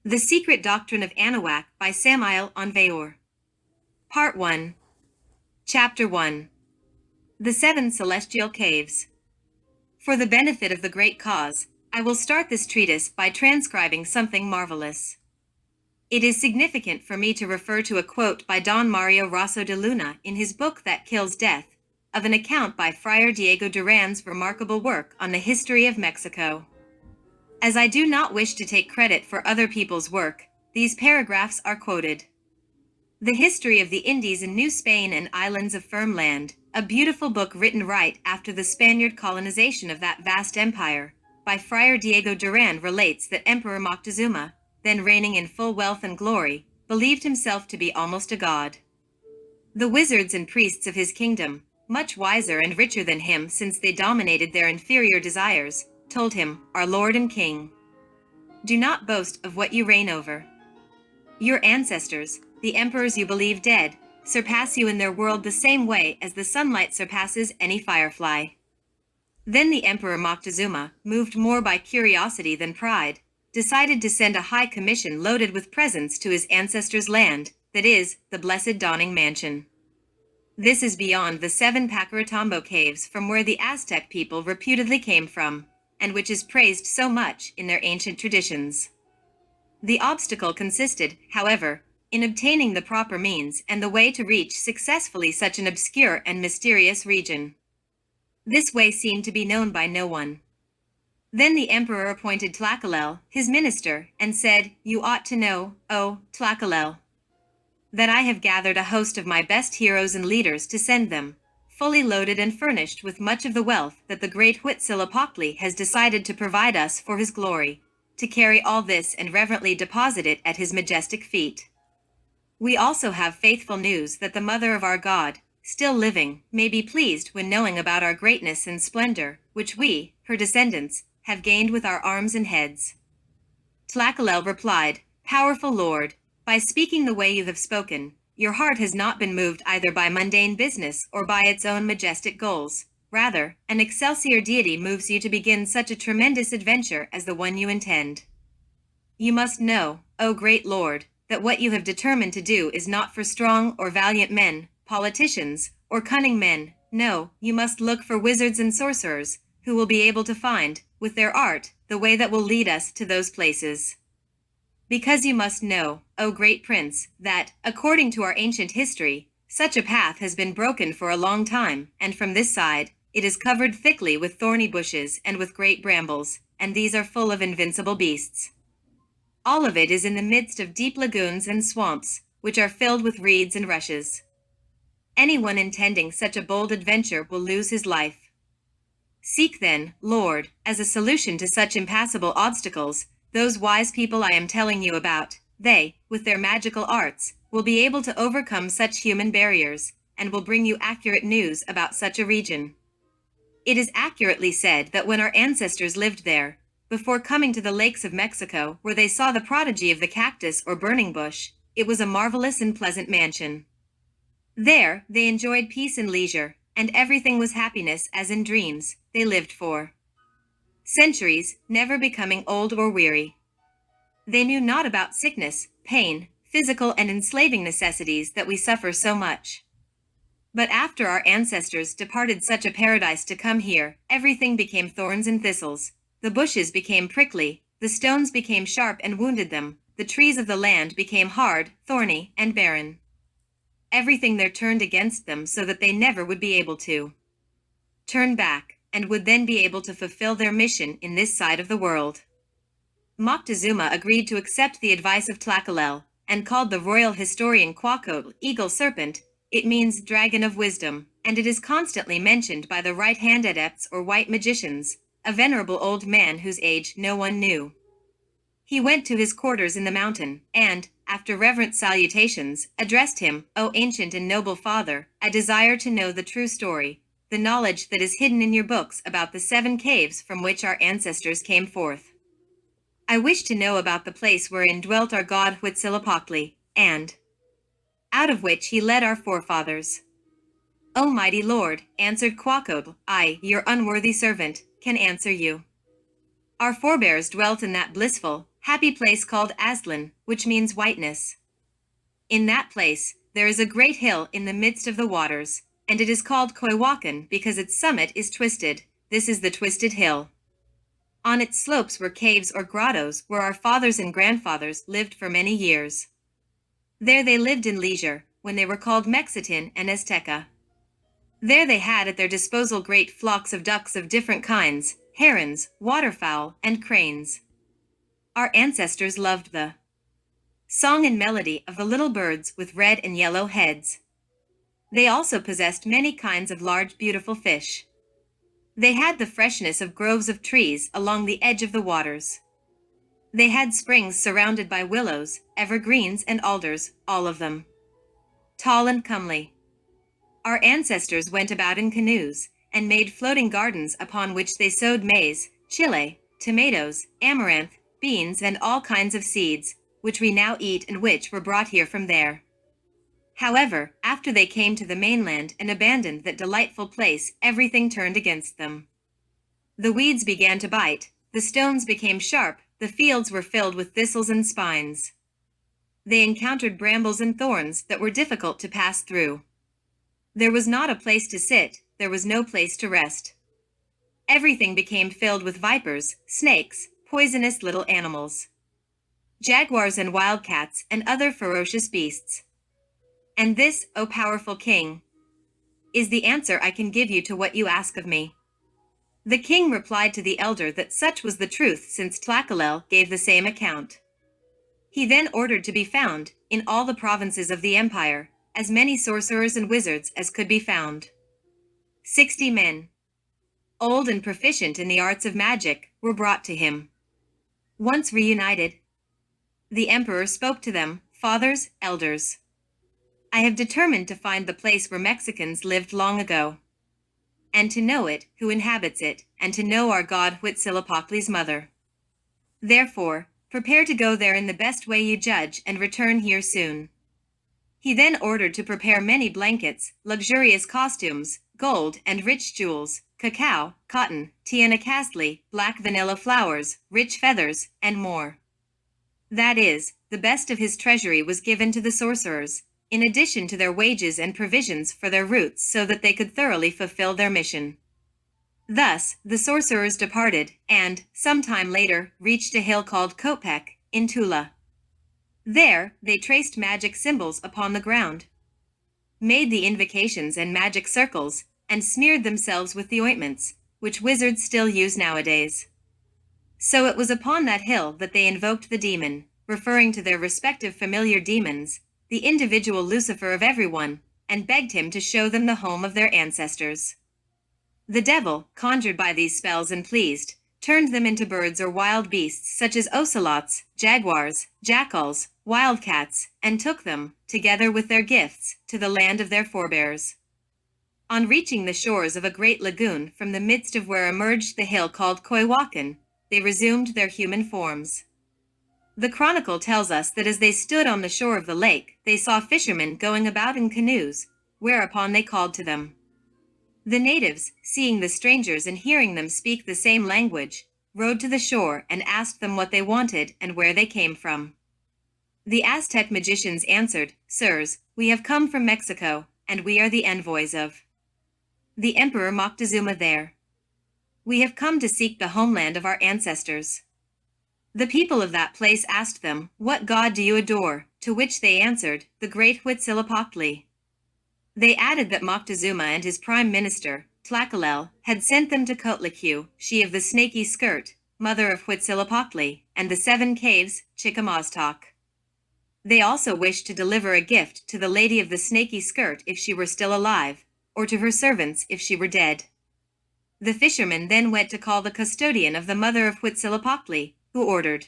The Secret Doctrine of Anahuac by Samael Aun Weor. Part 1. Chapter 1. The Seven Celestial Caves. For the benefit of the great cause, I will start this treatise by transcribing something marvelous. It is significant for me to refer to a quote by Don Mario Rosso de Luna in his book That Kills Death, of an account by Friar Diego Duran's remarkable work on the history of Mexico. As I do not wish to take credit for other people's work, these paragraphs are quoted. The History of the Indies in New Spain and Islands of Firm Land, a beautiful book written right after the Spaniard colonization of that vast empire, by Friar Diego Duran, relates that Emperor Moctezuma, then reigning in full wealth and glory, believed himself to be almost a god. The wizards and priests of his kingdom, much wiser and richer than him since they dominated their inferior desires, told him, "Our Lord and King, do not boast of what you reign over. Your ancestors, the emperors you believe dead, surpass you in their world the same way as the sunlight surpasses any firefly." Then the Emperor Moctezuma, moved more by curiosity than pride, decided to send a high commission loaded with presents to his ancestors' land, that is, the Blessed Dawning Mansion. This is beyond the 7 Pacaratambo caves from where the Aztec people reputedly came from, and which is praised so much in their ancient traditions. The obstacle consisted, however, in obtaining the proper means and the way to reach successfully such an obscure and mysterious region. This way seemed to be known by no one. Then the emperor appointed Tlacaelel, his minister, and said, "You ought to know, O Tlacaelel, that I have gathered a host of my best heroes and leaders to send them, fully loaded and furnished with much of the wealth that the great Quetzalcoatl has decided to provide us for his glory, to carry all this and reverently deposit it at his majestic feet. We also have faithful news that the mother of our God, still living, may be pleased when knowing about our greatness and splendor, which we, her descendants, have gained with our arms and heads." Tlacaelel replied, "Powerful Lord, by speaking the way you have spoken, your heart has not been moved either by mundane business or by its own majestic goals. Rather, an excelsior deity moves you to begin such a tremendous adventure as the one you intend. You must know, O great Lord, that what you have determined to do is not for strong or valiant men, politicians, or cunning men. No, you must look for wizards and sorcerers, who will be able to find, with their art, the way that will lead us to those places. Because you must know, O great prince, that, according to our ancient history, such a path has been broken for a long time, and from this side, it is covered thickly with thorny bushes and with great brambles, and these are full of invincible beasts. All of it is in the midst of deep lagoons and swamps, which are filled with reeds and rushes. Anyone intending such a bold adventure will lose his life. Seek then, Lord, as a solution to such impassable obstacles, those wise people I am telling you about. They, with their magical arts, will be able to overcome such human barriers, and will bring you accurate news about such a region. It is accurately said that when our ancestors lived there, before coming to the lakes of Mexico, where they saw the prodigy of the cactus or burning bush, it was a marvelous and pleasant mansion. There, they enjoyed peace and leisure, and everything was happiness as in dreams. They lived for centuries, never becoming old or weary. They knew not about sickness, pain, physical and enslaving necessities that we suffer so much. But after our ancestors departed such a paradise to come here, everything became thorns and thistles. The bushes became prickly, the stones became sharp and wounded them, the trees of the land became hard, thorny, and barren. Everything there turned against them so that they never would be able to turn back, and would then be able to fulfill their mission in this side of the world. Moctezuma agreed to accept the advice of Tlacaelel, and called the royal historian Quetzalcoatl eagle serpent. It means dragon of wisdom, and it is constantly mentioned by the right-hand adepts or white magicians, a venerable old man whose age no one knew. He went to his quarters in the mountain, and, after reverent salutations, addressed him, "O ancient and noble father, I desire to know the true story, the knowledge that is hidden in your books about the 7 caves from which our ancestors came forth. I wish to know about the place wherein dwelt our god Quetzalcoatl, and out of which he led our forefathers." "O mighty Lord," answered Quetzalcoatl, "I, your unworthy servant, can answer you. Our forebears dwelt in that blissful, happy place called Aztlan, which means whiteness. In that place, there is a great hill in the midst of the waters, and it is called Coatepec because its summit is twisted. This is the twisted hill. On its slopes were caves or grottos where our fathers and grandfathers lived for many years. There they lived in leisure, when they were called Mexican and Azteca. There they had at their disposal great flocks of ducks of different kinds, herons, waterfowl, and cranes. Our ancestors loved the song and melody of the little birds with red and yellow heads. They also possessed many kinds of large beautiful fish. They had the freshness of groves of trees along the edge of the waters. They had springs surrounded by willows, evergreens, and alders, all of them tall and comely. Our ancestors went about in canoes, and made floating gardens upon which they sowed maize, chile, tomatoes, amaranth, beans, and all kinds of seeds, which we now eat and which were brought here from there. However, after they came to the mainland and abandoned that delightful place, everything turned against them. The weeds began to bite, the stones became sharp, the fields were filled with thistles and spines. They encountered brambles and thorns that were difficult to pass through. There was not a place to sit, there was no place to rest. Everything became filled with vipers, snakes, poisonous little animals, jaguars and wildcats, and other ferocious beasts. And this, O powerful king, is the answer I can give you to what you ask of me. The king replied to the elder that such was the truth, since Tlacaelel gave the same account. He then ordered to be found, in all the provinces of the empire, as many sorcerers and wizards as could be found. 60 men, old and proficient in the arts of magic, were brought to him. Once reunited, the emperor spoke to them, fathers, elders. I have determined to find the place where Mexicans lived long ago, and to know it, who inhabits it, and to know our god Huitzilopochtli's mother. Therefore, prepare to go there in the best way you judge and return here soon. He then ordered to prepare many blankets, luxurious costumes, gold and rich jewels, cacao, cotton, tea and costly, black vanilla flowers, rich feathers, and more. That is, the best of his treasury was given to the sorcerers, in addition to their wages and provisions for their routes so that they could thoroughly fulfill their mission. Thus, the sorcerers departed, and, some time later, reached a hill called Coatepec, in Tula. There, they traced magic symbols upon the ground, made the invocations and magic circles, and smeared themselves with the ointments, which wizards still use nowadays. So it was upon that hill that they invoked the demon, referring to their respective familiar demons, the individual Lucifer of everyone, and begged him to show them the home of their ancestors. The devil, conjured by these spells and pleased, turned them into birds or wild beasts such as ocelots, jaguars, jackals, wildcats, and took them, together with their gifts, to the land of their forebears. On reaching the shores of a great lagoon from the midst of where emerged the hill called Coatepec, they resumed their human forms. The chronicle tells us that as they stood on the shore of the lake, they saw fishermen going about in canoes, whereupon they called to them. The natives, seeing the strangers and hearing them speak the same language, rowed to the shore and asked them what they wanted and where they came from. The Aztec magicians answered, "Sirs, we have come from Mexico, and we are the envoys of the Emperor Moctezuma there. We have come to seek the homeland of our ancestors." The people of that place asked them, "What god do you adore?" To which they answered, "The great Huitzilopochtli." They added that Moctezuma and his prime minister, Tlacaelel, had sent them to Coatepec, she of the snaky skirt, mother of Huitzilopochtli, and the 7 caves, Chickamaustock. They also wished to deliver a gift to the lady of the snaky skirt if she were still alive, or to her servants if she were dead. The fishermen then went to call the custodian of the mother of Huitzilopochtli, who ordered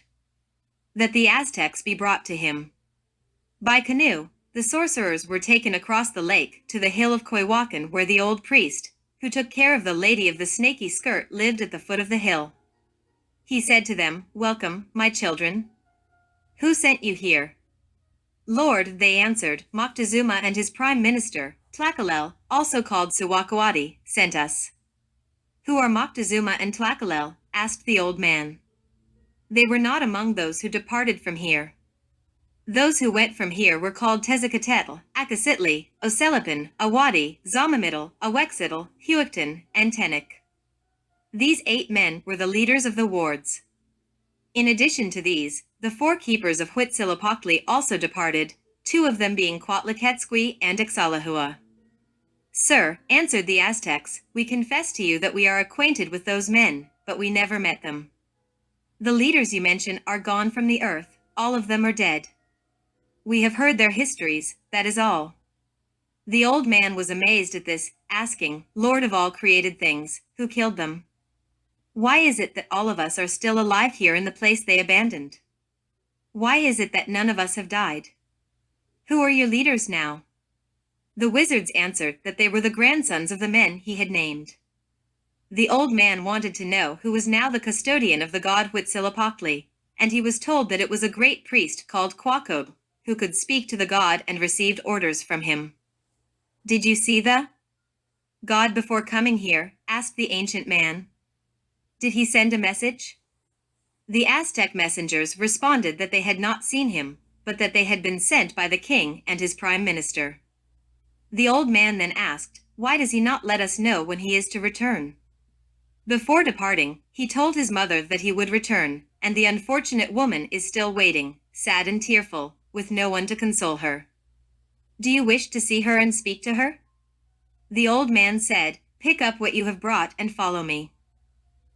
that the Aztecs be brought to him. By canoe, the sorcerers were taken across the lake to the hill of Coatepec, where the old priest, who took care of the lady of the snaky skirt, lived at the foot of the hill. He said to them, "Welcome, my children. Who sent you here?" "Lord," they answered, "Moctezuma and his prime minister, Tlacaelel, also called Quetzalcoatl, sent us." "Who are Moctezuma and Tlacaelel?" asked the old man. They were not among those who departed from here. Those who went from here were called Quetzalcoatl, Akasitli, Oselipin, Awadi, Zomamidal, Awexitl, Huicton, and Tenek. These 8 men were the leaders of the wards. In addition to these, the 4 keepers of Huitzilopochtli also departed, 2 of them being Coatepec and Ixalahua. Sir, answered the Aztecs, we confess to you that we are acquainted with those men, but we never met them. The leaders you mention are gone from the earth, all of them are dead. We have heard their histories, that is all. The old man was amazed at this, asking, Lord of all created things, who killed them? Why is it that all of us are still alive here in the place they abandoned? Why is it that none of us have died? Who are your leaders now? The wizards answered that they were the grandsons of the men he had named. The old man wanted to know who was now the custodian of the god Huitzilopochtli, and he was told that it was a great priest called Quetzalcoatl, who could speak to the god and received orders from him. Did you see the god before coming here? Asked the ancient man. Did he send a message? The Aztec messengers responded that they had not seen him, but that they had been sent by the king and his prime minister. The old man then asked, why does he not let us know when he is to return? Before departing, he told his mother that he would return, and the unfortunate woman is still waiting, sad and tearful, with no one to console her. Do you wish to see her and speak to her? The old man said, pick up what you have brought and follow me.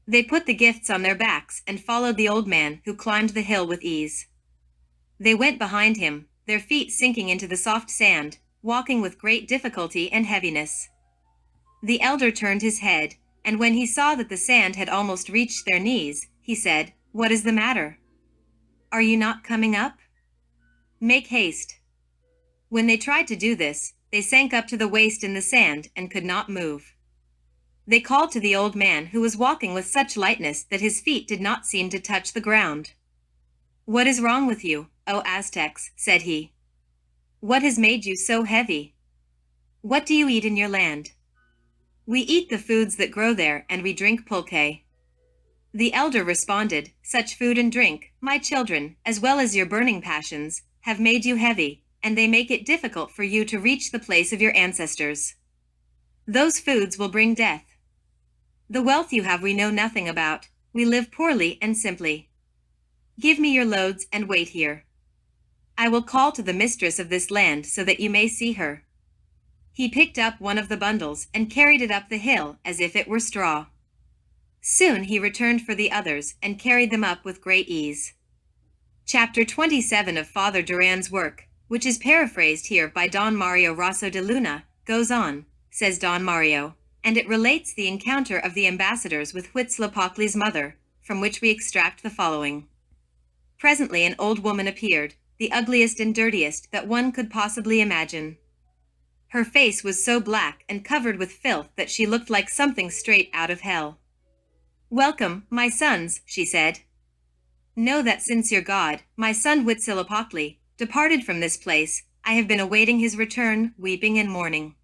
They put the gifts on their backs and followed the old man, who climbed the hill with ease. They went behind him, their feet sinking into the soft sand, walking with great difficulty and heaviness. The elder turned his head, and when he saw that the sand had almost reached their knees, he said, what is the matter? Are you not coming up? Make haste. When they tried to do this, they sank up to the waist in the sand and could not move. They called to the old man, who was walking with such lightness that his feet did not seem to touch the ground. What is wrong with you, O Aztecs? Said he. What has made you so heavy? What do you eat in your land? We eat the foods that grow there, and we drink pulque. The elder responded, such food and drink, my children, as well as your burning passions, have made you heavy, and they make it difficult for you to reach the place of your ancestors. Those foods will bring death. The wealth you have we know nothing about, we live poorly and simply. Give me your loads and wait here. I will call to the mistress of this land so that you may see her. He picked up one of the bundles and carried it up the hill as if it were straw. Soon he returned for the others and carried them up with great ease. Chapter 27 of Father Duran's work, which is paraphrased here by Don Mario Rosso de Luna, goes on, says Don Mario, and it relates the encounter of the ambassadors with Huitzilopochtli's mother, from which we extract the following. Presently an old woman appeared, the ugliest and dirtiest that one could possibly imagine. Her face was so black and covered with filth that she looked like something straight out of hell. Welcome, my sons, she said. Know that since your God, my son Huitzilopochtli, departed from this place, I have been awaiting his return, weeping and mourning.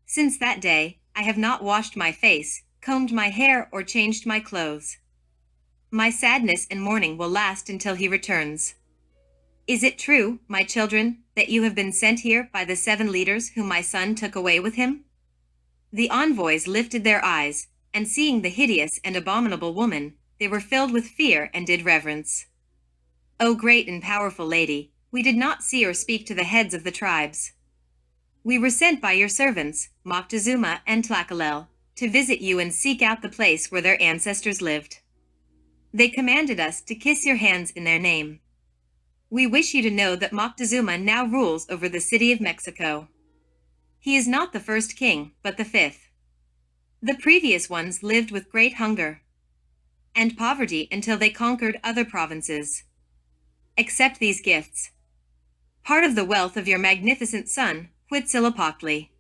Since that day, I have not washed my face, combed my hair, or changed my clothes. My sadness and mourning will last until he returns. Is it true, my children, that you have been sent here by the 7 leaders whom my son took away with him? The envoys lifted their eyes, and seeing the hideous and abominable woman, they were filled with fear and did reverence. O great and powerful lady, we did not see or speak to the heads of the tribes. We were sent by your servants, Moctezuma and Tlacaelel, to visit you and seek out the place where their ancestors lived. They commanded us to kiss your hands in their name. We wish you to know that Moctezuma now rules over the city of Mexico. He is not the first king, but the 5th. The previous ones lived with great hunger and poverty until they conquered other provinces. Accept these gifts. Part of the wealth of your magnificent son, Huitzilopochtli.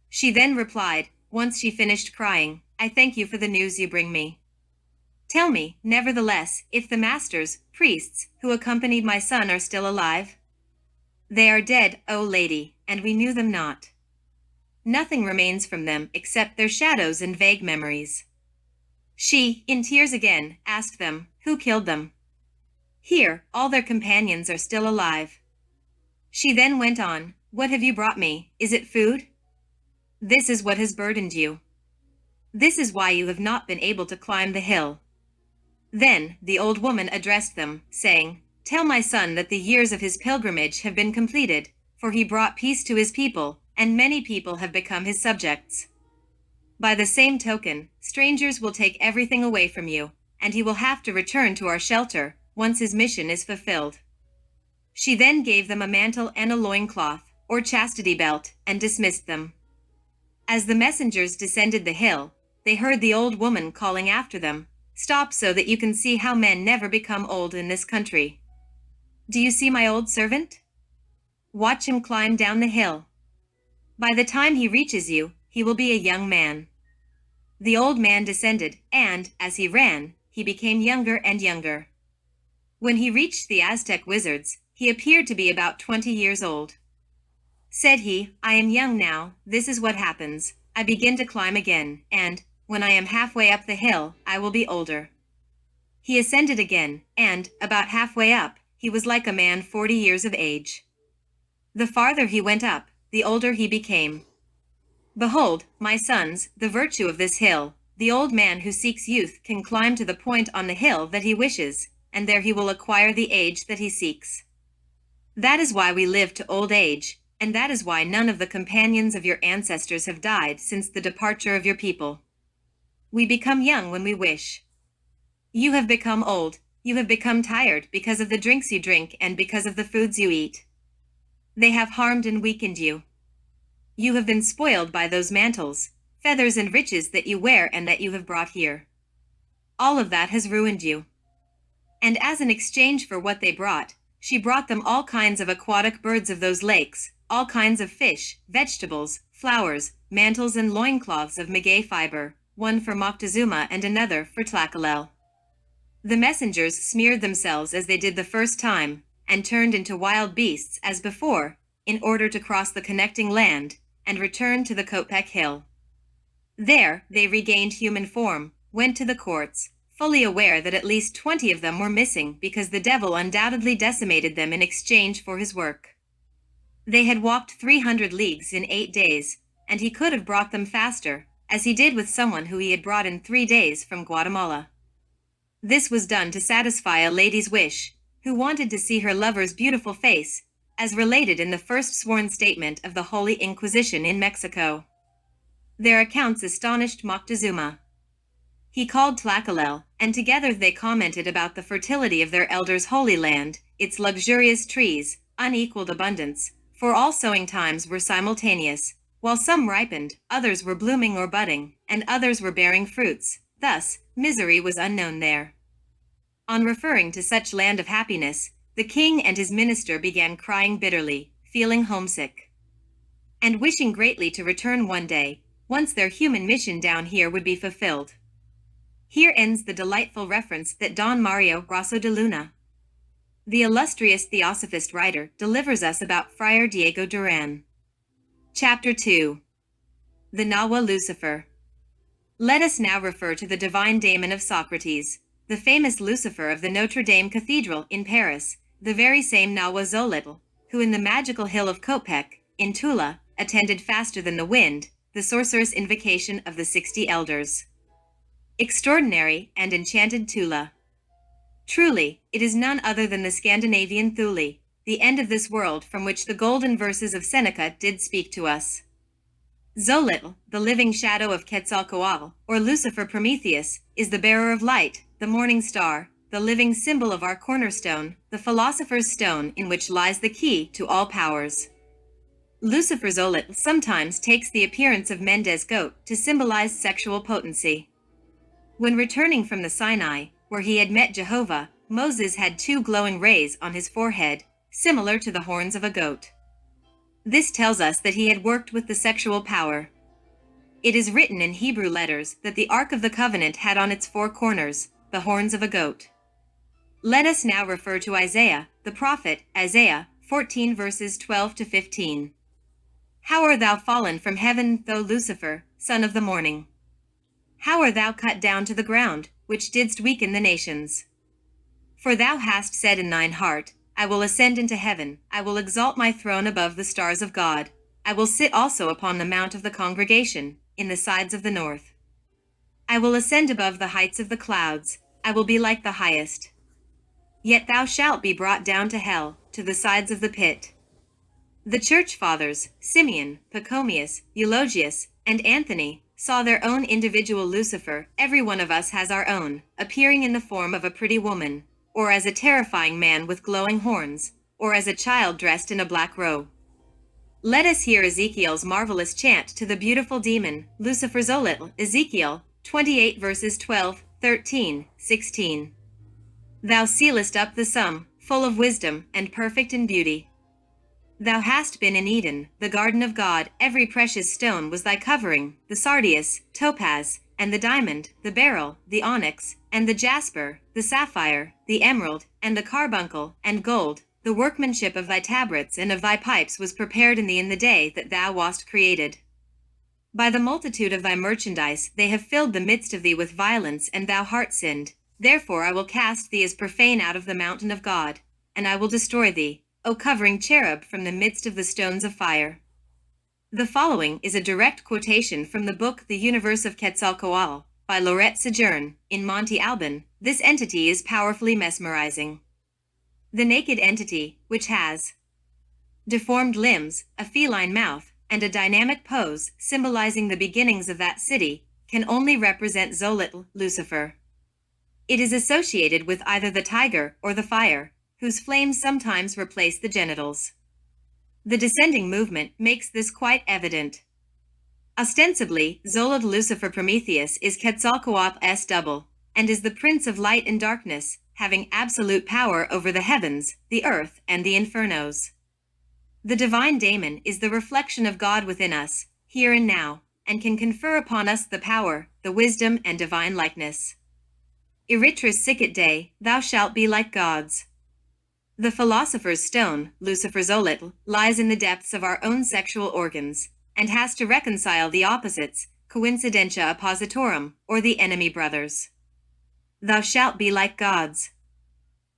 She then replied, once she finished crying, I thank you for the news you bring me. Tell me, nevertheless, if the masters, priests, who accompanied my son are still alive? They are dead, O lady, and we knew them not. Nothing remains from them except their shadows and vague memories. She, in tears again, asked them, who killed them? Here, all their companions are still alive. She then went on, "What have you brought me? Is it food? This is what has burdened you. This is why you have not been able to climb the hill." Then the old woman addressed them, saying, "Tell my son that the years of his pilgrimage have been completed, for he brought peace to his people, and many people have become his subjects. By the same token, strangers will take everything away from you, and he will have to return to our shelter once his mission is fulfilled." She then gave them a mantle and a loincloth, or chastity belt, and dismissed them. As the messengers descended the hill, they heard the old woman calling after them, "Stop so that you can see how men never become old in this country. Do you see my old servant? Watch him climb down the hill. By the time he reaches you, he will be a young man." The old man descended, and, as he ran, he became younger and younger. When he reached the Aztec wizards, he appeared to be about 20 years old. Said he, "I am young now, this is what happens, I begin to climb again, and, when I am halfway up the hill, I will be older." He ascended again, and, about halfway up, he was like a man 40 years of age. The farther he went up, the older he became. "Behold, my sons, the virtue of this hill, the old man who seeks youth can climb to the point on the hill that he wishes, and there he will acquire the age that he seeks. That is why we live to old age, and that is why none of the companions of your ancestors have died since the departure of your people. We become young when we wish. You have become old, you have become tired because of the drinks you drink and because of the foods you eat. They have harmed and weakened you. You have been spoiled by those mantles, feathers and riches that you wear and that you have brought here. All of that has ruined you." And as an exchange for what they brought, she brought them all kinds of aquatic birds of those lakes, all kinds of fish, vegetables, flowers, mantles and loincloths of maguey fiber, one for Moctezuma and another for Tlacaelel. The messengers smeared themselves as they did the first time, and turned into wild beasts as before, in order to cross the connecting land, and return to the Coatepec hill. There, they regained human form, went to the courts, fully aware that at least 20 of them were missing because the devil undoubtedly decimated them in exchange for his work. They had walked 300 leagues in 8 days, and he could have brought them faster, as he did with someone who he had brought in 3 days from Guatemala. This was done to satisfy a lady's wish, who wanted to see her lover's beautiful face, as related in the first sworn statement of the Holy Inquisition in Mexico. Their accounts astonished Moctezuma. He called Tlacaelel, and together they commented about the fertility of their elders' holy land, its luxurious trees, unequaled abundance, for all sowing times were simultaneous, while some ripened, others were blooming or budding, and others were bearing fruits. Thus, misery was unknown there. On referring to such land of happiness, the king and his minister began crying bitterly, feeling homesick, and wishing greatly to return one day, once their human mission down here would be fulfilled. Here ends the delightful reference that Don Mario Grosso de Luna, the illustrious theosophist writer, delivers us about Friar Diego Duran. Chapter 2. The Nahua Lucifer. Let us now refer to the divine Daemon of Socrates, the famous Lucifer of the Notre Dame Cathedral in Paris, the very same Nahua Xolotl, who in the magical hill of Coatepec, in Tula, attended faster than the wind, the sorcerous invocation of the 60 elders. Extraordinary and enchanted Tula. Truly, it is none other than the Scandinavian Thule, the end of this world from which the golden verses of Seneca did speak to us. Xolotl, the living shadow of Quetzalcoatl, or Lucifer Prometheus, is the bearer of light, the morning star, the living symbol of our cornerstone, the philosopher's stone in which lies the key to all powers. Lucifer-Xolotl sometimes takes the appearance of Mendes goat to symbolize sexual potency. When returning from the Sinai, where he had met Jehovah, Moses had 2 glowing rays on his forehead, similar to the horns of a goat. This tells us that he had worked with the sexual power. It is written in Hebrew letters that the Ark of the Covenant had on its 4 corners the horns of a goat. Let us now refer to Isaiah, the prophet, Isaiah 14 verses 12 to 15. How art thou fallen from heaven, thou Lucifer, son of the morning? How art thou cut down to the ground, which didst weaken the nations? For thou hast said in thine heart, I will ascend into heaven, I will exalt my throne above the stars of God, I will sit also upon the mount of the congregation, in the sides of the north. I will ascend above the heights of the clouds, I will be like the highest. Yet thou shalt be brought down to hell, to the sides of the pit. The church fathers, Simeon, Pachomius, Eulogius, and Anthony, saw their own individual Lucifer. Every one of us has our own, appearing in the form of a pretty woman, or as a terrifying man with glowing horns, or as a child dressed in a black robe. Let us hear Ezekiel's marvelous chant to the beautiful demon, Lucifer-Xolotl, Ezekiel 28 verses 12, 13, 16. Thou sealest up the sum, full of wisdom, and perfect in beauty. Thou hast been in Eden, the garden of God, every precious stone was thy covering, the sardius, topaz, and the diamond, the beryl, the onyx, and the jasper, the sapphire, the emerald, and the carbuncle, and gold. The workmanship of thy tabrets and of thy pipes was prepared in thee in the day that thou wast created. By the multitude of thy merchandise they have filled the midst of thee with violence, and thou art sinned. Therefore I will cast thee as profane out of the mountain of God, and I will destroy thee, O covering cherub, from the midst of the stones of fire. The following is a direct quotation from the book The Universe of Quetzalcoatl, by Laurette Sojourn, in Monte Alban. This entity is powerfully mesmerizing. The naked entity, which has deformed limbs, a feline mouth, and a dynamic pose symbolizing the beginnings of that city, can only represent Xolotl, Lucifer. It is associated with either the tiger or the fire, whose flames sometimes replace the genitals. The descending movement makes this quite evident. Ostensibly, Xolotl Lucifer Prometheus is Quetzalcoatl's double, and is the prince of light and darkness, having absolute power over the heavens, the earth, and the infernos. The divine daemon is the reflection of God within us, here and now, and can confer upon us the power, the wisdom, and divine likeness. Eritris sicut Dei, thou shalt be like gods. The philosopher's stone, Lucifer-Xolotl, lies in the depths of our own sexual organs, and has to reconcile the opposites, coincidentia oppositorum, or the enemy brothers. Thou shalt be like gods.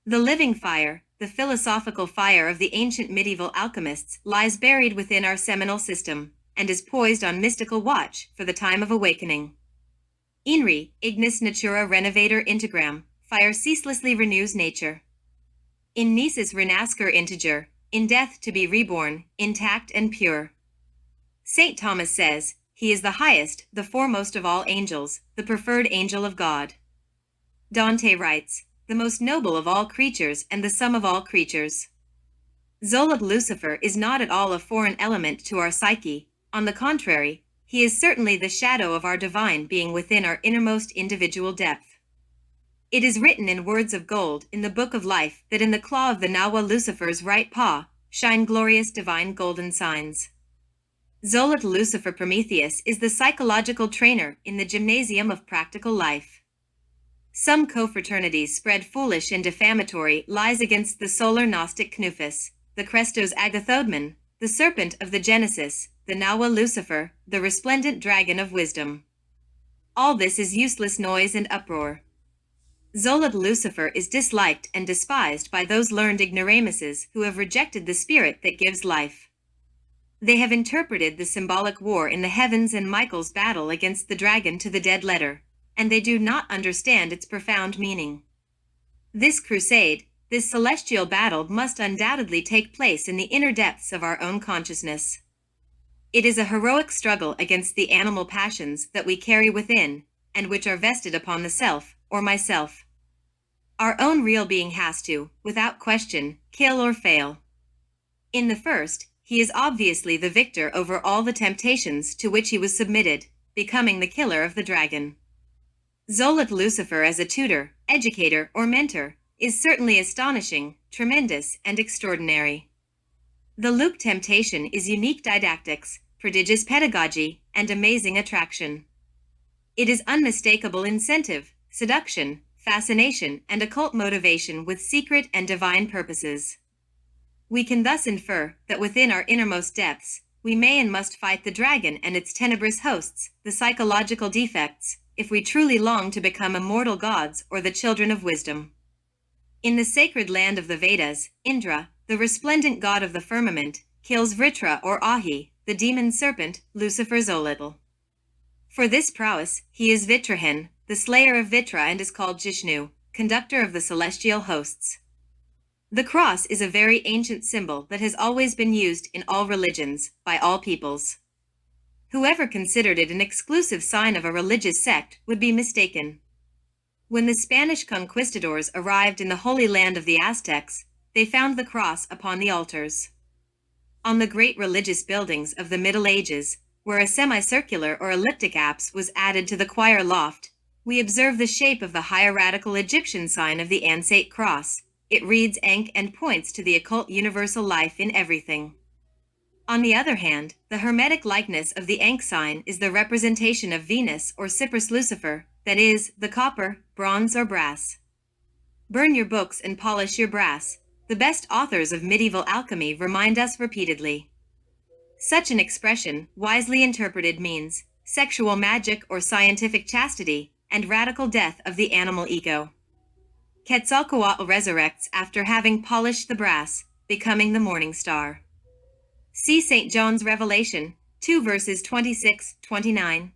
The living fire, the philosophical fire of the ancient medieval alchemists, lies buried within our seminal system, and is poised on mystical watch for the time of awakening. Inri, ignis natura renovator integram, fire ceaselessly renews nature. In nisus renascer integer, in death to be reborn, intact and pure. St. Thomas says, he is the highest, the foremost of all angels, the preferred angel of God. Dante writes, the most noble of all creatures and the sum of all creatures. Xolotl Lucifer is not at all a foreign element to our psyche. On the contrary, he is certainly the shadow of our divine being within our innermost individual depth. It is written in words of gold in the book of life that in the claw of the Nahua Lucifer's right paw shine glorious divine golden signs. Xolotl Lucifer Prometheus is the psychological trainer in the gymnasium of practical life. Some confraternities spread foolish and defamatory lies against the solar Gnostic Knuphis, the Christos Agathodman, the serpent of the Genesis, the Nahua Lucifer, the resplendent dragon of wisdom. All this is useless noise and uproar. Xolotl Lucifer is disliked and despised by those learned ignoramuses who have rejected the spirit that gives life. They have interpreted the symbolic war in the heavens and Michael's battle against the dragon to the dead letter, and they do not understand its profound meaning. This crusade, this celestial battle must undoubtedly take place in the inner depths of our own consciousness. It is a heroic struggle against the animal passions that we carry within, and which are vested upon the self, or myself. Our own real being has to, without question, kill or fail. In the first, he is obviously the victor over all the temptations to which he was submitted, becoming the killer of the dragon. Xolotl Lucifer as a tutor, educator, or mentor, is certainly astonishing, tremendous, and extraordinary. The Luke temptation is unique didactics, prodigious pedagogy, and amazing attraction. It is unmistakable incentive, seduction, fascination, and occult motivation with secret and divine purposes. We can thus infer that within our innermost depths, we may and must fight the dragon and its tenebrous hosts, the psychological defects, if we truly long to become immortal gods or the children of wisdom. In the sacred land of the Vedas, Indra, the resplendent god of the firmament, kills Vritra or Ahi, the demon serpent, Lucifer-Xolotl. For this prowess, he is Vitrahan, the slayer of Vitra, and is called Jishnu, conductor of the celestial hosts. The cross is a very ancient symbol that has always been used in all religions, by all peoples. Whoever considered it an exclusive sign of a religious sect would be mistaken. When the Spanish conquistadors arrived in the Holy Land of the Aztecs, they found the cross upon the altars. On the great religious buildings of the Middle Ages, where a semicircular or elliptic apse was added to the choir loft, we observe the shape of the hieratical Egyptian sign of the Ansate cross. It reads Ankh and points to the occult universal life in everything. On the other hand, the hermetic likeness of the Ankh sign is the representation of Venus or Cyprus Lucifer, that is, the copper, bronze or brass. Burn your books and polish your brass, the best authors of medieval alchemy remind us repeatedly. Such an expression, wisely interpreted, means sexual magic or scientific chastity, and radical death of the animal ego. Quetzalcoatl resurrects after having polished the brass, becoming the morning star. See St. John's Revelation, 2 verses 26-29.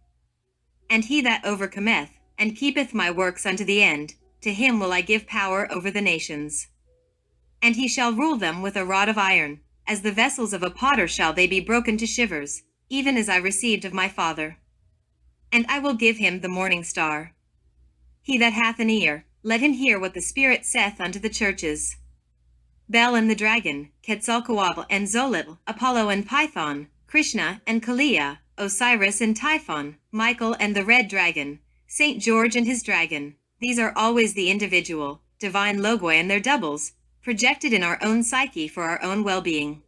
And he that overcometh, and keepeth my works unto the end, to him will I give power over the nations. And he shall rule them with a rod of iron, as the vessels of a potter shall they be broken to shivers, even as I received of my Father. And I will give him the morning star. He that hath an ear, let him hear what the Spirit saith unto the churches. Bel and the dragon, Quetzalcoatl and Xolotl, Apollo and Python, Krishna and Kalia, Osiris and Typhon, Michael and the red dragon, St. George and his dragon, these are always the individual, divine logoi and their doubles, projected in our own psyche for our own well-being.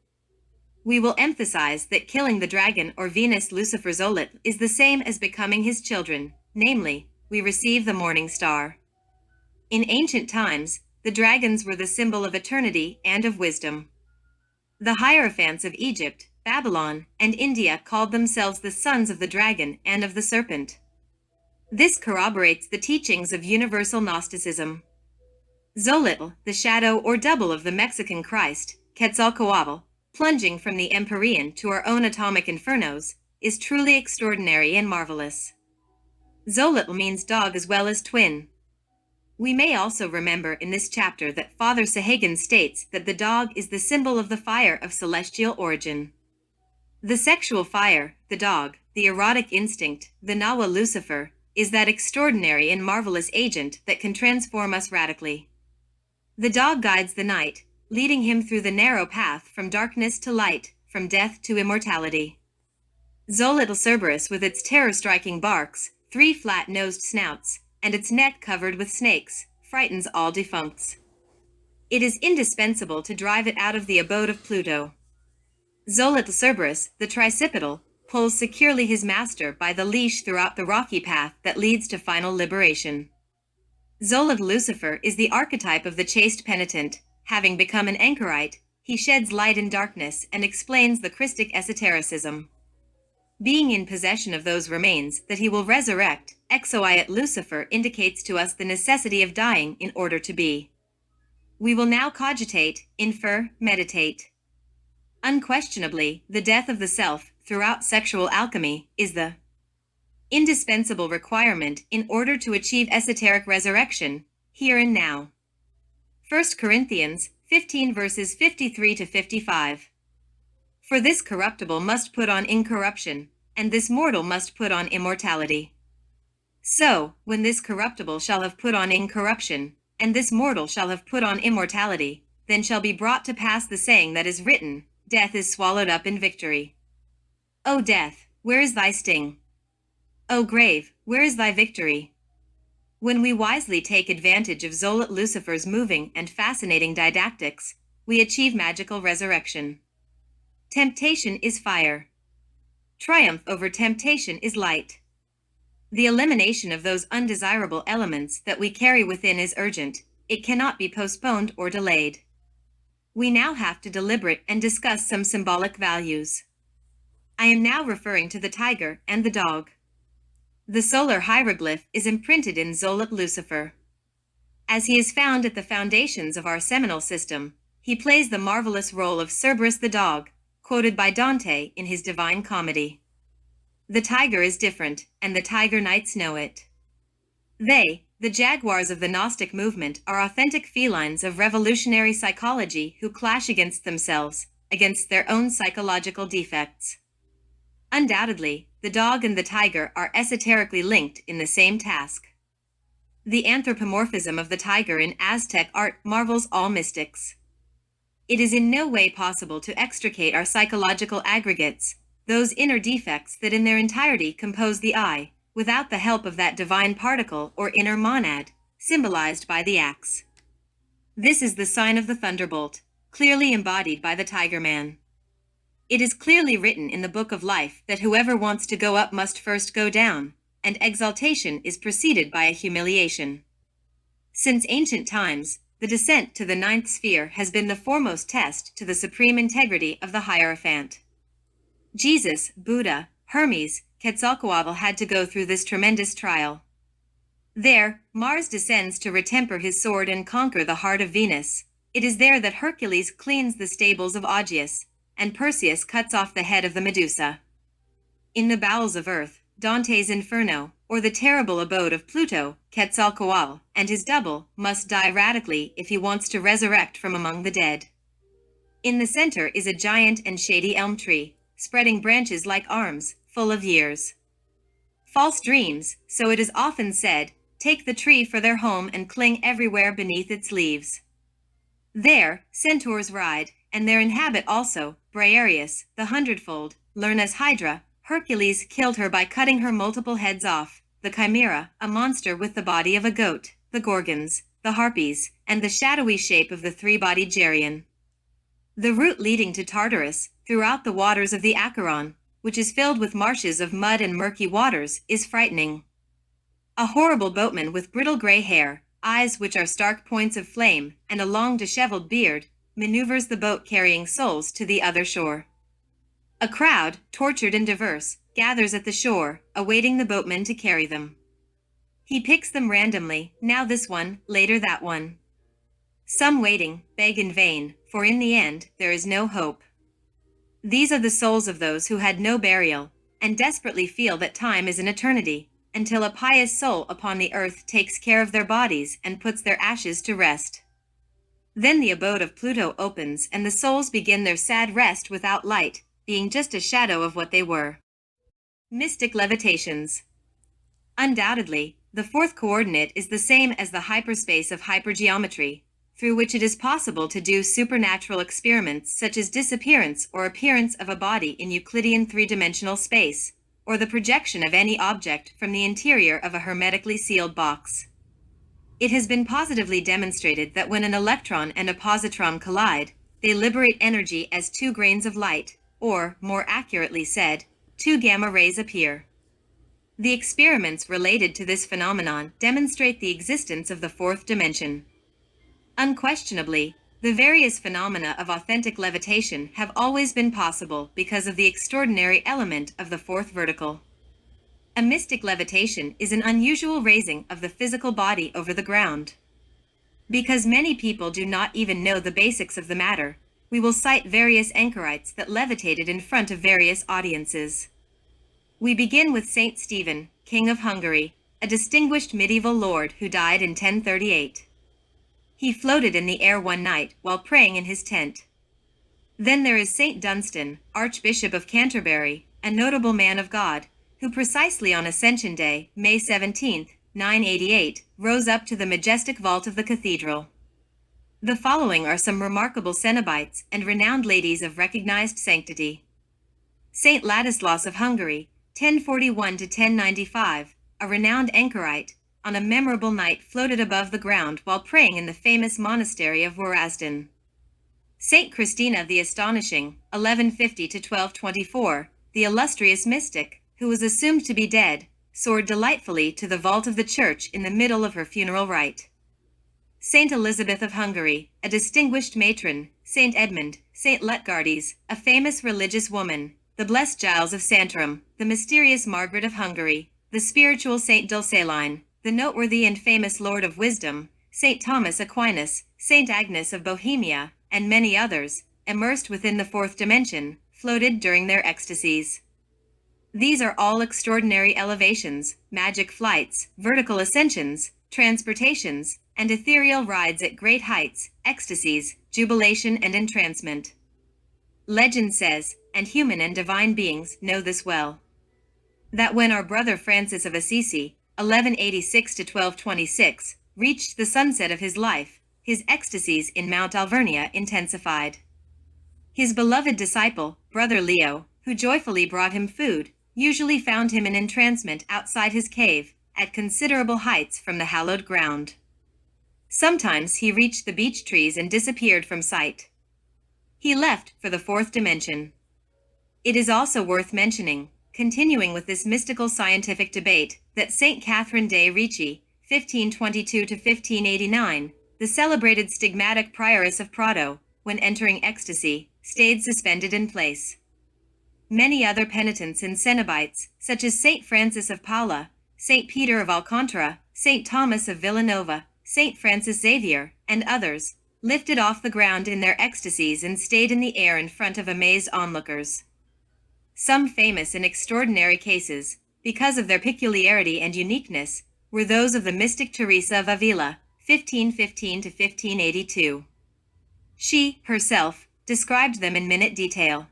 We will emphasize that killing the dragon or Venus Lucifer-Xolotl is the same as becoming his children, namely, we receive the morning star. In ancient times, the dragons were the symbol of eternity and of wisdom. The hierophants of Egypt, Babylon, and India called themselves the sons of the dragon and of the serpent. This corroborates the teachings of universal Gnosticism. Xolotl, the shadow or double of the Mexican Christ, Quetzalcoatl, plunging from the Empyrean to our own atomic infernos, is truly extraordinary and marvelous. Xolotl means dog as well as twin. We may also remember in this chapter that Father Sahagan states that the dog is the symbol of the fire of celestial origin. The sexual fire, the dog, the erotic instinct, the Nahua Lucifer, is that extraordinary and marvelous agent that can transform us radically. The dog guides the knight, leading him through the narrow path from darkness to light, from death to immortality. Xolotl Cerberus, with its terror-striking barks, 3 flat-nosed snouts, and its neck covered with snakes, frightens all defuncts. It is indispensable to drive it out of the abode of Pluto. Xolotl Cerberus, the tricipital, pulls securely his master by the leash throughout the rocky path that leads to final liberation. Xolotl Lucifer is the archetype of the chaste penitent. Having become an anchorite, he sheds light in darkness and explains the Christic esotericism. Being in possession of those remains that he will resurrect, exoiat Lucifer indicates to us the necessity of dying in order to be. We will now cogitate, infer, meditate. Unquestionably, the death of the self, throughout sexual alchemy, is the indispensable requirement in order to achieve esoteric resurrection, here and now. 1 Corinthians 15 verses 53-55. For this corruptible must put on incorruption, and this mortal must put on immortality. So, when this corruptible shall have put on incorruption, and this mortal shall have put on immortality, then shall be brought to pass the saying that is written, Death is swallowed up in victory. O death, where is thy sting? O grave, where is thy victory? When we wisely take advantage of Xolotl Lucifer's moving and fascinating didactics, we achieve magical resurrection. Temptation is fire. Triumph over temptation is light. The elimination of those undesirable elements that we carry within is urgent. It cannot be postponed or delayed. We now have to deliberate and discuss some symbolic values. I am now referring to the tiger and the dog. The solar hieroglyph is imprinted in Xolotl Lucifer. As he is found at the foundations of our seminal system, he plays the marvelous role of Cerberus the dog, quoted by Dante in his Divine Comedy. The tiger is different, and the tiger knights know it. They, the jaguars of the Gnostic movement, are authentic felines of revolutionary psychology who clash against themselves, against their own psychological defects. Undoubtedly, the dog and the tiger are esoterically linked in the same task. The anthropomorphism of the tiger in Aztec art marvels all mystics. It is in no way possible to extricate our psychological aggregates, those inner defects that in their entirety compose the I, without the help of that divine particle or inner monad, symbolized by the axe. This is the sign of the thunderbolt, clearly embodied by the tiger man. It is clearly written in the Book of Life that whoever wants to go up must first go down, and exaltation is preceded by a humiliation. Since ancient times, the descent to the ninth sphere has been the foremost test to the supreme integrity of the Hierophant. Jesus, Buddha, Hermes, Quetzalcoatl had to go through this tremendous trial. There, Mars descends to retemper his sword and conquer the heart of Venus. It is there that Hercules cleans the stables of Augeas, and Perseus cuts off the head of the Medusa. In the bowels of earth, Dante's Inferno, or the terrible abode of Pluto, Quetzalcoatl, and his double, must die radically if he wants to resurrect from among the dead. In the center is a giant and shady elm tree, spreading branches like arms, full of years. False dreams, so it is often said, take the tree for their home and cling everywhere beneath its leaves. There, centaurs ride, and there inhabit also, Briareus, the hundredfold, Lerna's Hydra. Hercules killed her by cutting her multiple heads off, the Chimera, a monster with the body of a goat, the Gorgons, the Harpies, and the shadowy shape of the three-bodied Geryon. The route leading to Tartarus, throughout the waters of the Acheron, which is filled with marshes of mud and murky waters, is frightening. A horrible boatman with brittle gray hair, eyes which are stark points of flame, and a long disheveled beard, maneuvers the boat carrying souls to the other shore. A crowd, tortured and diverse, gathers at the shore, awaiting the boatman to carry them. He picks them randomly, now this one, later that one. Some waiting, beg in vain, for in the end, there is no hope. These are the souls of those who had no burial, and desperately feel that time is an eternity, until a pious soul upon the earth takes care of their bodies and puts their ashes to rest. Then the abode of Pluto opens and the souls begin their sad rest without light, being just a shadow of what they were. Mystic levitations. Undoubtedly, the fourth coordinate is the same as the hyperspace of hypergeometry, through which it is possible to do supernatural experiments such as disappearance or appearance of a body in Euclidean three-dimensional space, or the projection of any object from the interior of a hermetically sealed box. It has been positively demonstrated that when an electron and a positron collide, they liberate energy as 2 grains of light, or, more accurately said, 2 gamma rays appear. The experiments related to this phenomenon demonstrate the existence of the fourth dimension. Unquestionably, the various phenomena of authentic levitation have always been possible because of the extraordinary element of the fourth vertical. A mystic levitation is an unusual raising of the physical body over the ground. Because many people do not even know the basics of the matter, we will cite various anchorites that levitated in front of various audiences. We begin with Saint Stephen, King of Hungary, a distinguished medieval lord who died in 1038. He floated in the air one night while praying in his tent. Then there is Saint Dunstan, Archbishop of Canterbury, a notable man of God, who precisely on Ascension Day, May 17, 988, rose up to the majestic vault of the cathedral. The following are some remarkable cenobites and renowned ladies of recognized sanctity. Saint Ladislaus of Hungary, 1041 to 1095, a renowned anchorite, on a memorable night floated above the ground while praying in the famous monastery of Worazden. Saint Christina the Astonishing, 1150 to 1224, the illustrious mystic, who was assumed to be dead, soared delightfully to the vault of the church in the middle of her funeral rite. Saint Elizabeth of Hungary, a distinguished matron, Saint Edmund, Saint Lutgardes, a famous religious woman, the blessed Giles of Santrum, the mysterious Margaret of Hungary, the spiritual Saint Dulceline, the noteworthy and famous Lord of Wisdom, St. Thomas Aquinas, St. Agnes of Bohemia, and many others, immersed within the fourth dimension, floated during their ecstasies. These are all extraordinary elevations, magic flights, vertical ascensions, transportations, and ethereal rides at great heights, ecstasies, jubilation and entrancement. Legend says, and human and divine beings know this well, that when our brother Francis of Assisi, 1186 to 1226, reached the sunset of his life, his ecstasies in Mount Alvernia intensified. His beloved disciple, Brother Leo, who joyfully brought him food, usually found him in entrancement outside his cave, at considerable heights from the hallowed ground. Sometimes he reached the beech trees and disappeared from sight. He left for the fourth dimension. It is also worth mentioning, continuing with this mystical scientific debate, that Saint Catherine de' Ricci, 1522 to 1589, the celebrated stigmatic prioress of Prato, when entering ecstasy, stayed suspended in place. Many other penitents and cenobites, such as Saint Francis of Paula, Saint Peter of Alcantara, Saint Thomas of Villanova, Saint Francis Xavier, and others, lifted off the ground in their ecstasies and stayed in the air in front of amazed onlookers. Some famous and extraordinary cases, because of their peculiarity and uniqueness, were those of the mystic Teresa of Avila, 1515 to 1582. She, herself, described them in minute detail.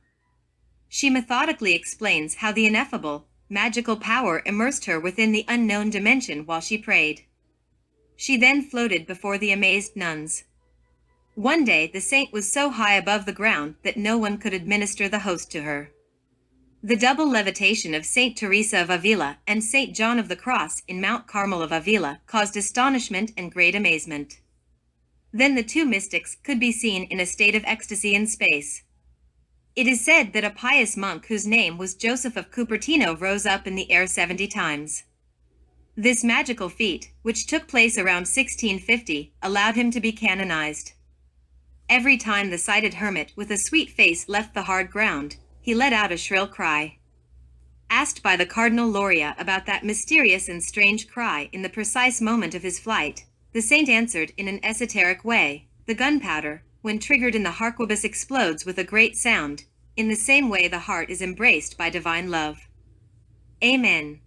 She methodically explains how the ineffable, magical power immersed her within the unknown dimension while she prayed. She then floated before the amazed nuns. One day the saint was so high above the ground that no one could administer the host to her. The double levitation of Saint Teresa of Avila and Saint John of the Cross in Mount Carmel of Avila caused astonishment and great amazement. Then the two mystics could be seen in a state of ecstasy in space. It is said that a pious monk whose name was Joseph of Cupertino rose up in the air 70 times. This magical feat, which took place around 1650, allowed him to be canonized. Every time the sighted hermit with a sweet face left the hard ground, he let out a shrill cry. Asked by the Cardinal Loria about that mysterious and strange cry in the precise moment of his flight, the saint answered in an esoteric way, "The gunpowder, when triggered in the harquebus, explodes with a great sound, in the same way the heart is embraced by divine love." Amen.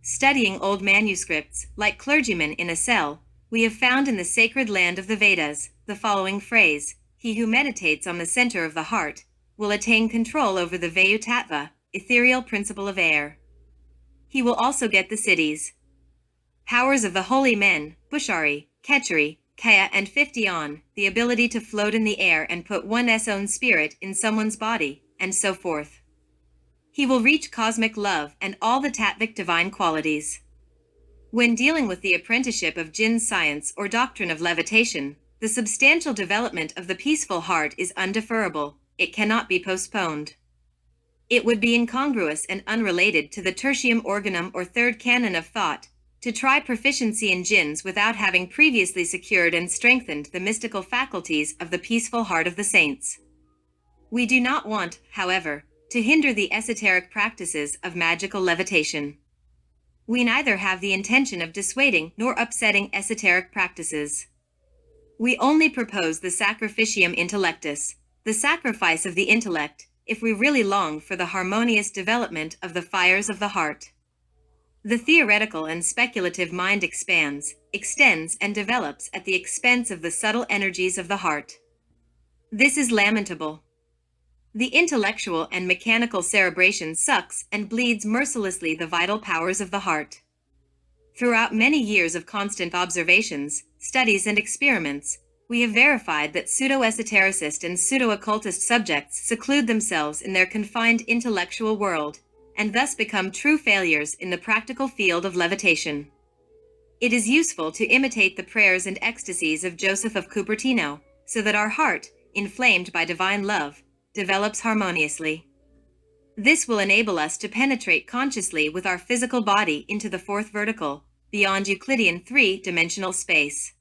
Studying old manuscripts, like clergymen in a cell, we have found in the sacred land of the Vedas the following phrase: "He who meditates on the center of the heart will attain control over the Vayu Tattva, ethereal principle of air. He will also get the cities." Powers of the holy men, Bushari, Ketcheri, Kaya, and 50 on, the ability to float in the air and put one's own spirit in someone's body, and so forth. He will reach cosmic love and all the Tattvic divine qualities. When dealing with the apprenticeship of Jinn science or doctrine of levitation, the substantial development of the peaceful heart is undeferrable. It cannot be postponed. It would be incongruous and unrelated to the tertium organum or third canon of thought to try proficiency in jinns without having previously secured and strengthened the mystical faculties of the peaceful heart of the saints. We do not want, however, to hinder the esoteric practices of magical levitation. We neither have the intention of dissuading nor upsetting esoteric practices. We only propose the sacrificium intellectus, the sacrifice of the intellect, if we really long for the harmonious development of the fires of the heart. The theoretical and speculative mind expands, extends, and develops at the expense of the subtle energies of the heart. This is lamentable. The intellectual and mechanical cerebration sucks and bleeds mercilessly the vital powers of the heart. Throughout many years of constant observations, studies, and experiments, we have verified that pseudo-esotericist and pseudo-occultist subjects seclude themselves in their confined intellectual world, and thus become true failures in the practical field of levitation. It is useful to imitate the prayers and ecstasies of Joseph of Cupertino, so that our heart, inflamed by divine love, develops harmoniously. This will enable us to penetrate consciously with our physical body into the fourth vertical, beyond Euclidean three-dimensional space.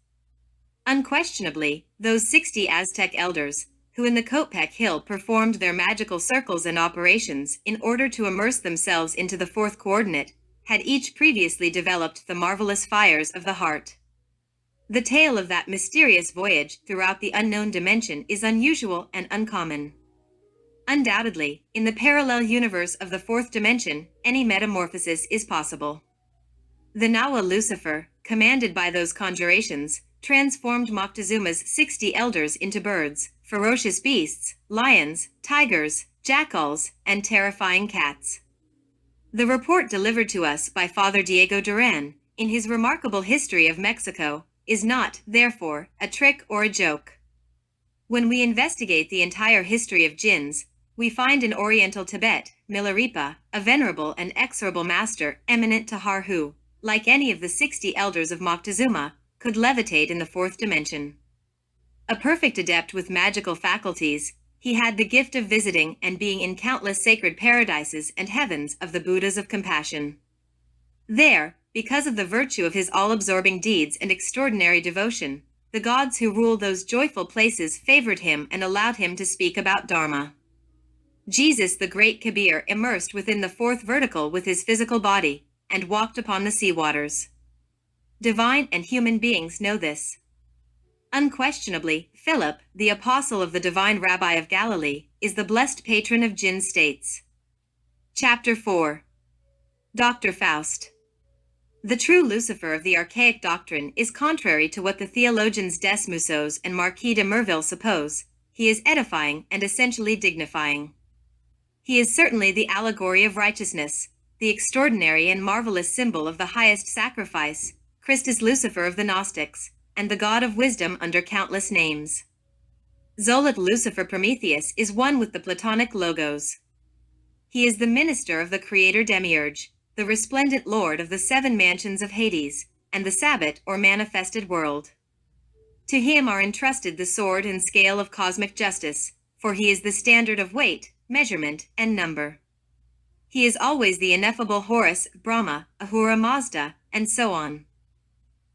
Unquestionably, those 60 Aztec elders, who in the Coatepec Hill performed their magical circles and operations in order to immerse themselves into the fourth coordinate, had each previously developed the marvelous fires of the heart. The tale of that mysterious voyage throughout the unknown dimension is unusual and uncommon. Undoubtedly, in the parallel universe of the fourth dimension, any metamorphosis is possible. The Nahua Lucifer, commanded by those conjurations, transformed Moctezuma's 60 elders into birds, ferocious beasts, lions, tigers, jackals, and terrifying cats. The report delivered to us by Father Diego Duran, in his remarkable History of Mexico, is not, therefore, a trick or a joke. When we investigate the entire history of jinns, we find in Oriental Tibet, Milarepa, a venerable and exorable master eminent to Har who, like any of the 60 elders of Moctezuma, could levitate in the fourth dimension. A perfect adept with magical faculties, he had the gift of visiting and being in countless sacred paradises and heavens of the Buddhas of compassion. There, because of the virtue of his all-absorbing deeds and extraordinary devotion, the gods who rule those joyful places favored him and allowed him to speak about Dharma. Jesus the great Kabir immersed within the fourth vertical with his physical body, and walked upon the sea waters. Divine and human beings know this. Unquestionably, Philip, the apostle of the divine Rabbi of Galilee, is the blessed patron of jinn states. Chapter 4. Dr. Faust. The true Lucifer of the archaic doctrine is contrary to what the theologians Desmusos and Marquis de Merville suppose. He is edifying and essentially dignifying. He is certainly the allegory of righteousness, the extraordinary and marvelous symbol of the highest sacrifice. Christ is Lucifer of the Gnostics, and the god of wisdom under countless names. Xolotl Lucifer Prometheus is one with the Platonic Logos. He is the minister of the Creator Demiurge, the resplendent lord of the 7 mansions of Hades, and the Sabbat or manifested world. To him are entrusted the sword and scale of cosmic justice, for he is the standard of weight, measurement, and number. He is always the ineffable Horus, Brahma, Ahura Mazda, and so on.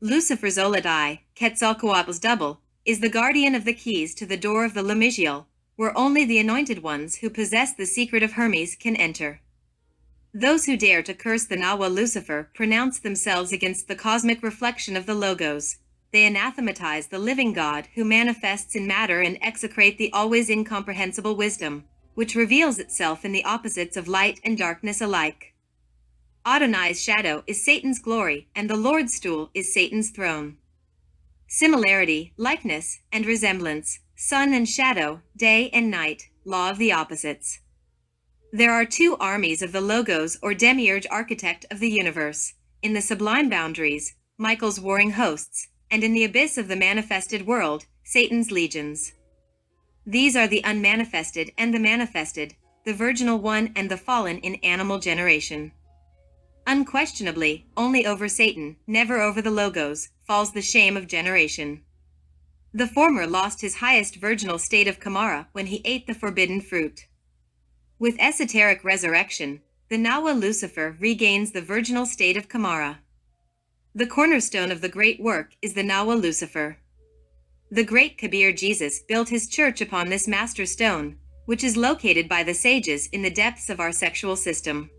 Lucifer-Xolotl, Quetzalcoatl's double, is the guardian of the keys to the door of the Lamigial, where only the anointed ones who possess the secret of Hermes can enter. Those who dare to curse the Nahua Lucifer pronounce themselves against the cosmic reflection of the Logos. They anathematize the living God who manifests in matter and execrate the always incomprehensible wisdom, which reveals itself in the opposites of light and darkness alike. Adonai's shadow is Satan's glory, and the Lord's stool is Satan's throne. Similarity, likeness, and resemblance, sun and shadow, day and night, law of the opposites. There are 2 armies of the Logos or Demiurge architect of the universe, in the sublime boundaries, Michael's warring hosts, and in the abyss of the manifested world, Satan's legions. These are the unmanifested and the manifested, the virginal one and the fallen in animal generation. Unquestionably, only over Satan, never over the Logos, falls the shame of generation. The former lost his highest virginal state of Kamara when he ate the forbidden fruit. With esoteric resurrection, the Nahua Lucifer regains the virginal state of Kamara. The cornerstone of the great work is the Nahua Lucifer. The great Kabir Jesus built his church upon this master stone, which is located by the sages in the depths of our sexual system.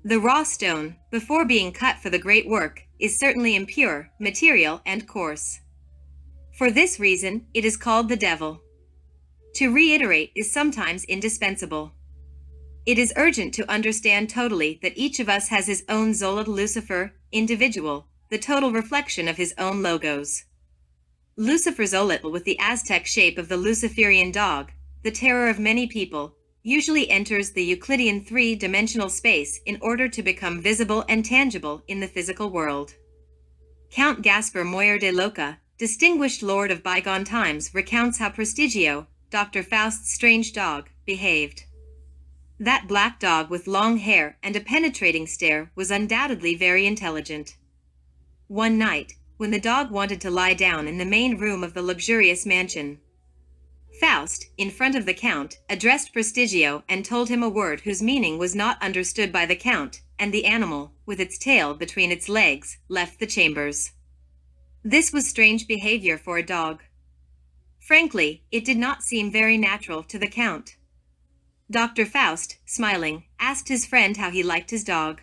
The raw stone, before being cut for the great work, is certainly impure, material, and coarse. For this reason, it is called the devil. To reiterate is sometimes indispensable. It is urgent to understand totally that each of us has his own Xolotl Lucifer, individual, the total reflection of his own Logos. Lucifer-Xolotl with the Aztec shape of the Luciferian dog, the terror of many people, usually enters the Euclidean 3-dimensional space in order to become visible and tangible in the physical world. Count Gaspar Moyer de Loca, distinguished lord of bygone times, recounts how Prestigio, Dr. Faust's strange dog, behaved. That black dog with long hair and a penetrating stare was undoubtedly very intelligent. One night, when the dog wanted to lie down in the main room of the luxurious mansion, Faust, in front of the Count, addressed Prestigio and told him a word whose meaning was not understood by the Count, and the animal, with its tail between its legs, left the chambers. This was strange behavior for a dog. Frankly, it did not seem very natural to the Count. Dr. Faust, smiling, asked his friend how he liked his dog.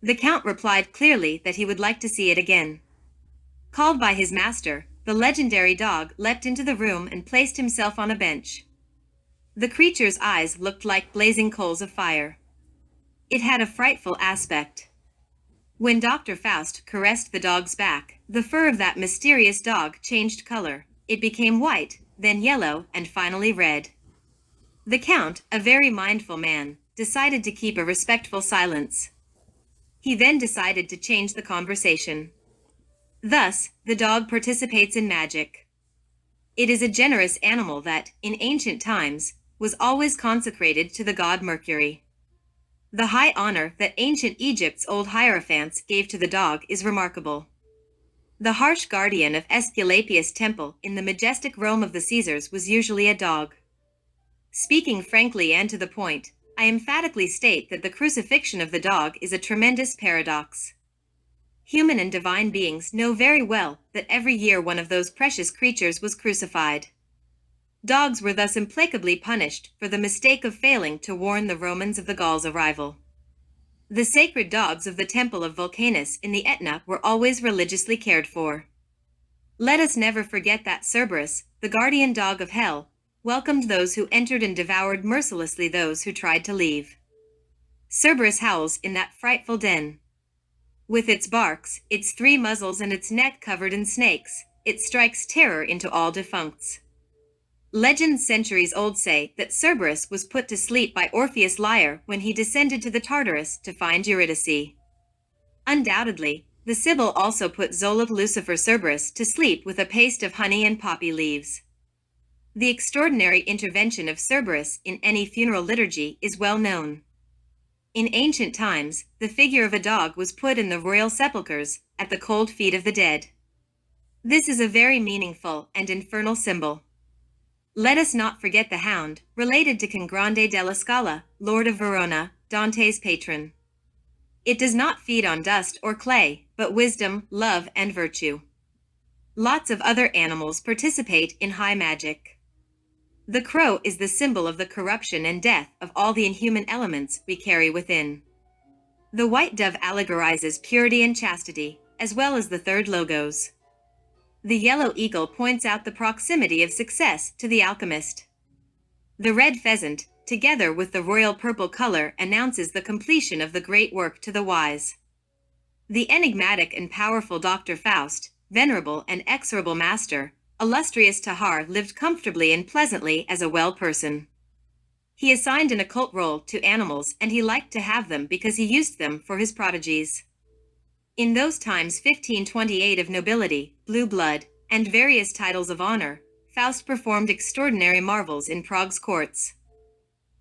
The Count replied clearly that he would like to see it again. Called by his master, the legendary dog leapt into the room and placed himself on a bench. The creature's eyes looked like blazing coals of fire. It had a frightful aspect. When Dr. Faust caressed the dog's back, the fur of that mysterious dog changed color. It became white, then yellow, and finally red. The Count, a very mindful man, decided to keep a respectful silence. He then decided to change the conversation. Thus, the dog participates in magic. It is a generous animal that, in ancient times, was always consecrated to the god Mercury. The high honor that ancient Egypt's old hierophants gave to the dog is remarkable. The harsh guardian of Aesculapius' temple in the majestic Rome of the Caesars was usually a dog. Speaking frankly and to the point, I emphatically state that the crucifixion of the dog is a tremendous paradox. Human and divine beings know very well that every year one of those precious creatures was crucified. Dogs were thus implacably punished for the mistake of failing to warn the Romans of the Gauls' arrival. The sacred dogs of the temple of Vulcanus in the Etna were always religiously cared for. Let us never forget that Cerberus, the guardian dog of hell, welcomed those who entered and devoured mercilessly those who tried to leave. Cerberus howls in that frightful den. With its barks, its 3 muzzles and its neck covered in snakes, it strikes terror into all defuncts. Legends centuries old say that Cerberus was put to sleep by Orpheus Lyre when he descended to the Tartarus to find Eurydice. Undoubtedly, the Sibyl also put Xolotl Lucifer Cerberus to sleep with a paste of honey and poppy leaves. The extraordinary intervention of Cerberus in any funeral liturgy is well known. In ancient times, the figure of a dog was put in the royal sepulchres, at the cold feet of the dead. This is a very meaningful and infernal symbol. Let us not forget the hound, related to Can Grande della Scala, Lord of Verona, Dante's patron. It does not feed on dust or clay, but wisdom, love, and virtue. Lots of other animals participate in high magic. The crow is the symbol of the corruption and death of all the inhuman elements we carry within. The white dove allegorizes purity and chastity, as well as the third logos. The yellow eagle points out the proximity of success to the alchemist. The red pheasant, together with the royal purple color, announces the completion of the great work to the wise. The enigmatic and powerful Dr. Faust, venerable and exorable master, illustrious Tahar, lived comfortably and pleasantly as a well person. He assigned an occult role to animals, and he liked to have them because he used them for his prodigies. In those times 1528 of nobility, blue blood, and various titles of honor, Faust performed extraordinary marvels in Prague's courts.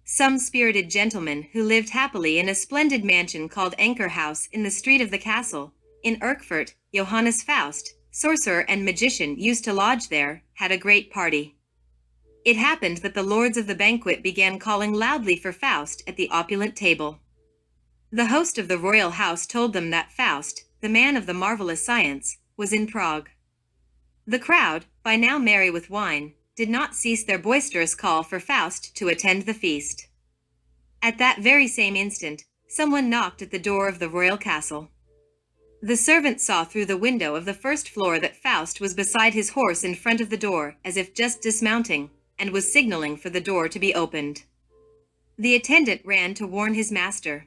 Some spirited gentlemen who lived happily in a splendid mansion called Anchor House in the street of the castle, in Erfurt, Johannes Faust, sorcerer and magician, used to lodge there, had a great party. It happened that the lords of the banquet began calling loudly for Faust at the opulent table. The host of the royal house told them that Faust, the man of the marvelous science, was in Prague. The crowd, by now merry with wine, did not cease their boisterous call for Faust to attend the feast. At that very same instant, someone knocked at the door of the royal castle. The servant saw through the window of the first floor that Faust was beside his horse in front of the door, as if just dismounting, and was signaling for the door to be opened. The attendant ran to warn his master.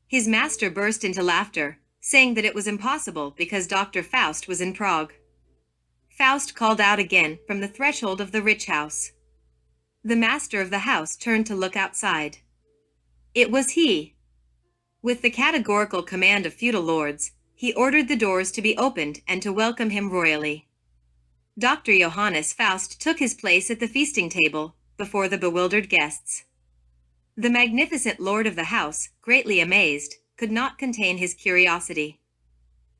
His master burst into laughter, saying that it was impossible because Dr. Faust was in Prague. Faust called out again from the threshold of the rich house. The master of the house turned to look outside. It was he. With the categorical command of feudal lords, he ordered the doors to be opened and to welcome him royally. Dr. Johannes Faust took his place at the feasting table, before the bewildered guests. The magnificent lord of the house, greatly amazed, could not contain his curiosity.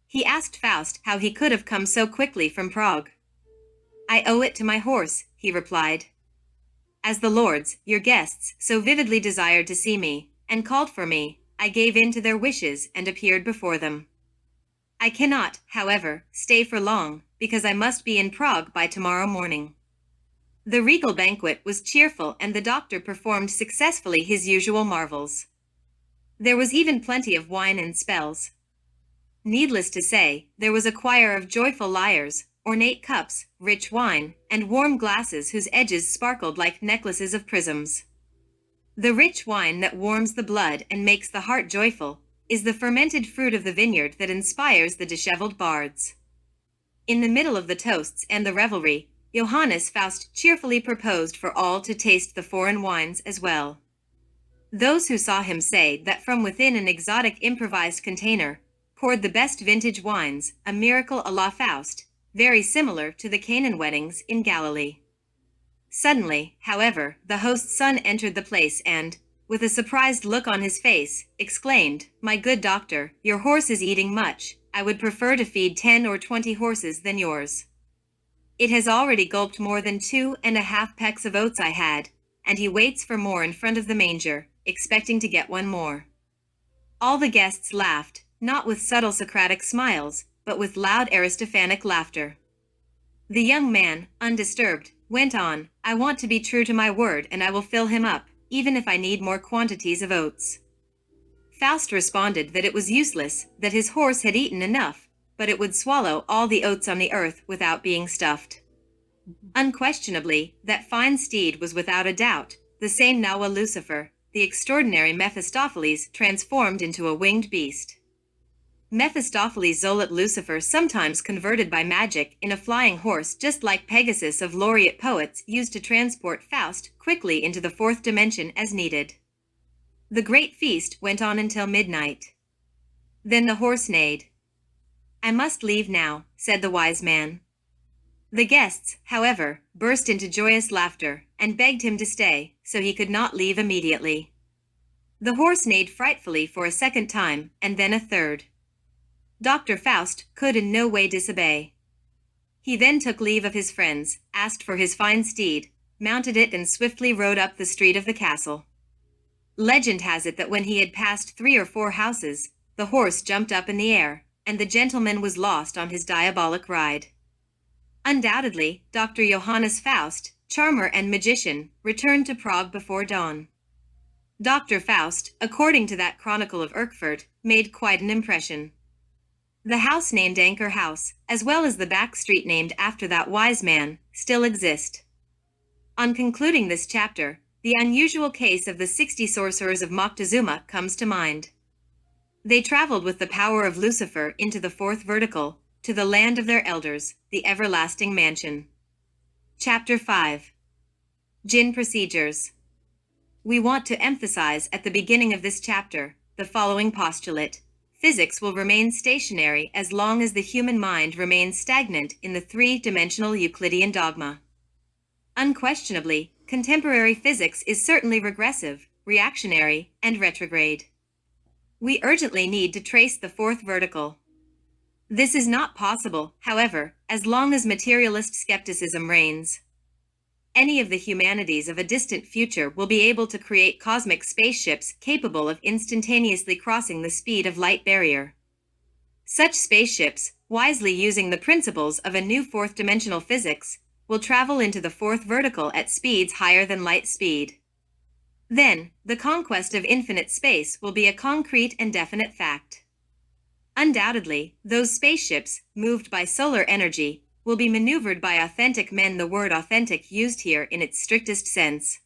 He asked Faust how he could have come so quickly from Prague. "I owe it to my horse," he replied. "As the lords, your guests, so vividly desired to see me, and called for me, I gave in to their wishes and appeared before them. I cannot, however, stay for long, because I must be in Prague by tomorrow morning." The regal banquet was cheerful, and the doctor performed successfully his usual marvels. There was even plenty of wine and spells. Needless to say, there was a choir of joyful lyres, ornate cups, rich wine, and warm glasses whose edges sparkled like necklaces of prisms. The rich wine that warms the blood and makes the heart joyful is the fermented fruit of the vineyard that inspires the disheveled bards. In the middle of the toasts and the revelry, Johannes Faust cheerfully proposed for all to taste the foreign wines as well. Those who saw him say that from within an exotic improvised container poured the best vintage wines, a miracle a la Faust, very similar to the Canaan weddings in Galilee. Suddenly, however, the host's son entered the place and, with a surprised look on his face, exclaimed, "My good doctor, your horse is eating much. I would prefer to feed 10 or 20 horses than yours. It has already gulped more than 2.5 pecks of oats I had, and he waits for more in front of the manger, expecting to get one more." All the guests laughed, not with subtle Socratic smiles, but with loud Aristophanic laughter. The young man, undisturbed, went on, "I want to be true to my word and I will fill him up, even if I need more quantities of oats." Faust responded that it was useless, that his horse had eaten enough, but it would swallow all the oats on the earth without being stuffed. Unquestionably, that fine steed was without a doubt the same Nahua Lucifer, the extraordinary Mephistopheles transformed into a winged beast. Mephistopheles-Xolotl Lucifer sometimes converted by magic in a flying horse, just like Pegasus of laureate poets used to transport Faust quickly into the fourth dimension as needed. The great feast went on until midnight. Then the horse neighed. "I must leave now," said the wise man. The guests, however, burst into joyous laughter, and begged him to stay, so he could not leave immediately. The horse neighed frightfully for a second time, and then a third. Dr. Faust could in no way disobey. He then took leave of his friends, asked for his fine steed, mounted it and swiftly rode up the street of the castle. Legend has it that when he had passed 3 or 4 houses, the horse jumped up in the air, and the gentleman was lost on his diabolic ride. Undoubtedly, Dr. Johannes Faust, charmer and magician, returned to Prague before dawn. Dr. Faust, according to that chronicle of Erckfurt, made quite an impression. The house named Anchor House, as well as the back street named after that wise man, still exist. On concluding this chapter, the unusual case of the 60 sorcerers of Moctezuma comes to mind. They traveled with the power of Lucifer into the fourth vertical, to the land of their elders, the everlasting mansion. Chapter 5. Jinn Procedures. We want to emphasize at the beginning of this chapter the following postulate. Physics will remain stationary as long as the human mind remains stagnant in the three-dimensional Euclidean dogma. Unquestionably, contemporary physics is certainly regressive, reactionary, and retrograde. We urgently need to trace the fourth vertical. This is not possible, however, as long as materialist skepticism reigns. Any of the humanities of a distant future will be able to create cosmic spaceships capable of instantaneously crossing the speed of light barrier. Such spaceships, wisely using the principles of a new fourth-dimensional physics, will travel into the fourth vertical at speeds higher than light speed. Then, the conquest of infinite space will be a concrete and definite fact. Undoubtedly, those spaceships, moved by solar energy, will be maneuvered by authentic men, the word authentic used here in its strictest sense.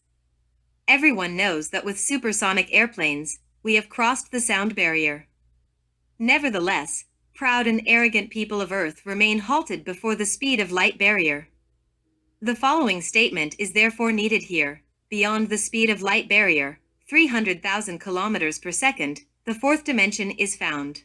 Everyone knows that with supersonic airplanes, we have crossed the sound barrier. Nevertheless, proud and arrogant people of Earth remain halted before the speed of light barrier. The following statement is therefore needed here. Beyond the speed of light barrier, 300,000 kilometers per second, the fourth dimension is found.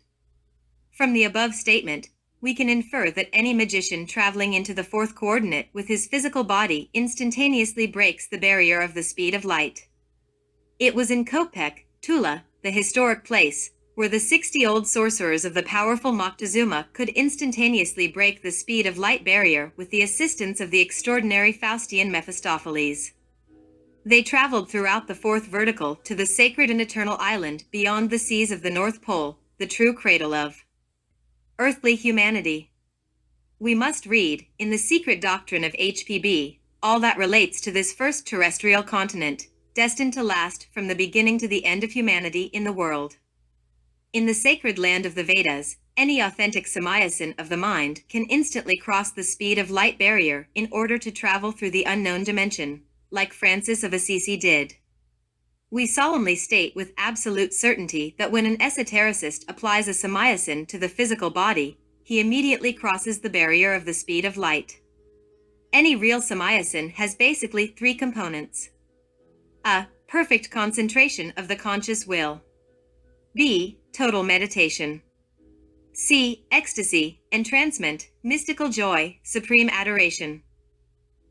From the above statement, we can infer that any magician traveling into the fourth coordinate with his physical body instantaneously breaks the barrier of the speed of light. It was in Coatepec, Tula, the historic place, where the 60 old sorcerers of the powerful Moctezuma could instantaneously break the speed of light barrier with the assistance of the extraordinary Faustian Mephistopheles. They traveled throughout the fourth vertical to the sacred and eternal island beyond the seas of the North Pole, the true cradle of earthly humanity. We must read, in the secret doctrine of HPB, all that relates to this first terrestrial continent, destined to last from the beginning to the end of humanity in the world. In the sacred land of the Vedas, Any authentic Samayasin of the mind can instantly cross the speed of light barrier in order to travel through the unknown dimension, like Francis of Assisi did. We solemnly state with absolute certainty that when an esotericist applies a Samayasin to the physical body, he immediately crosses the barrier of the speed of light. Any real Samayasin has basically three components. A. Perfect concentration of the conscious will. B. Total meditation. C. Ecstasy, entrancement, mystical joy, supreme adoration.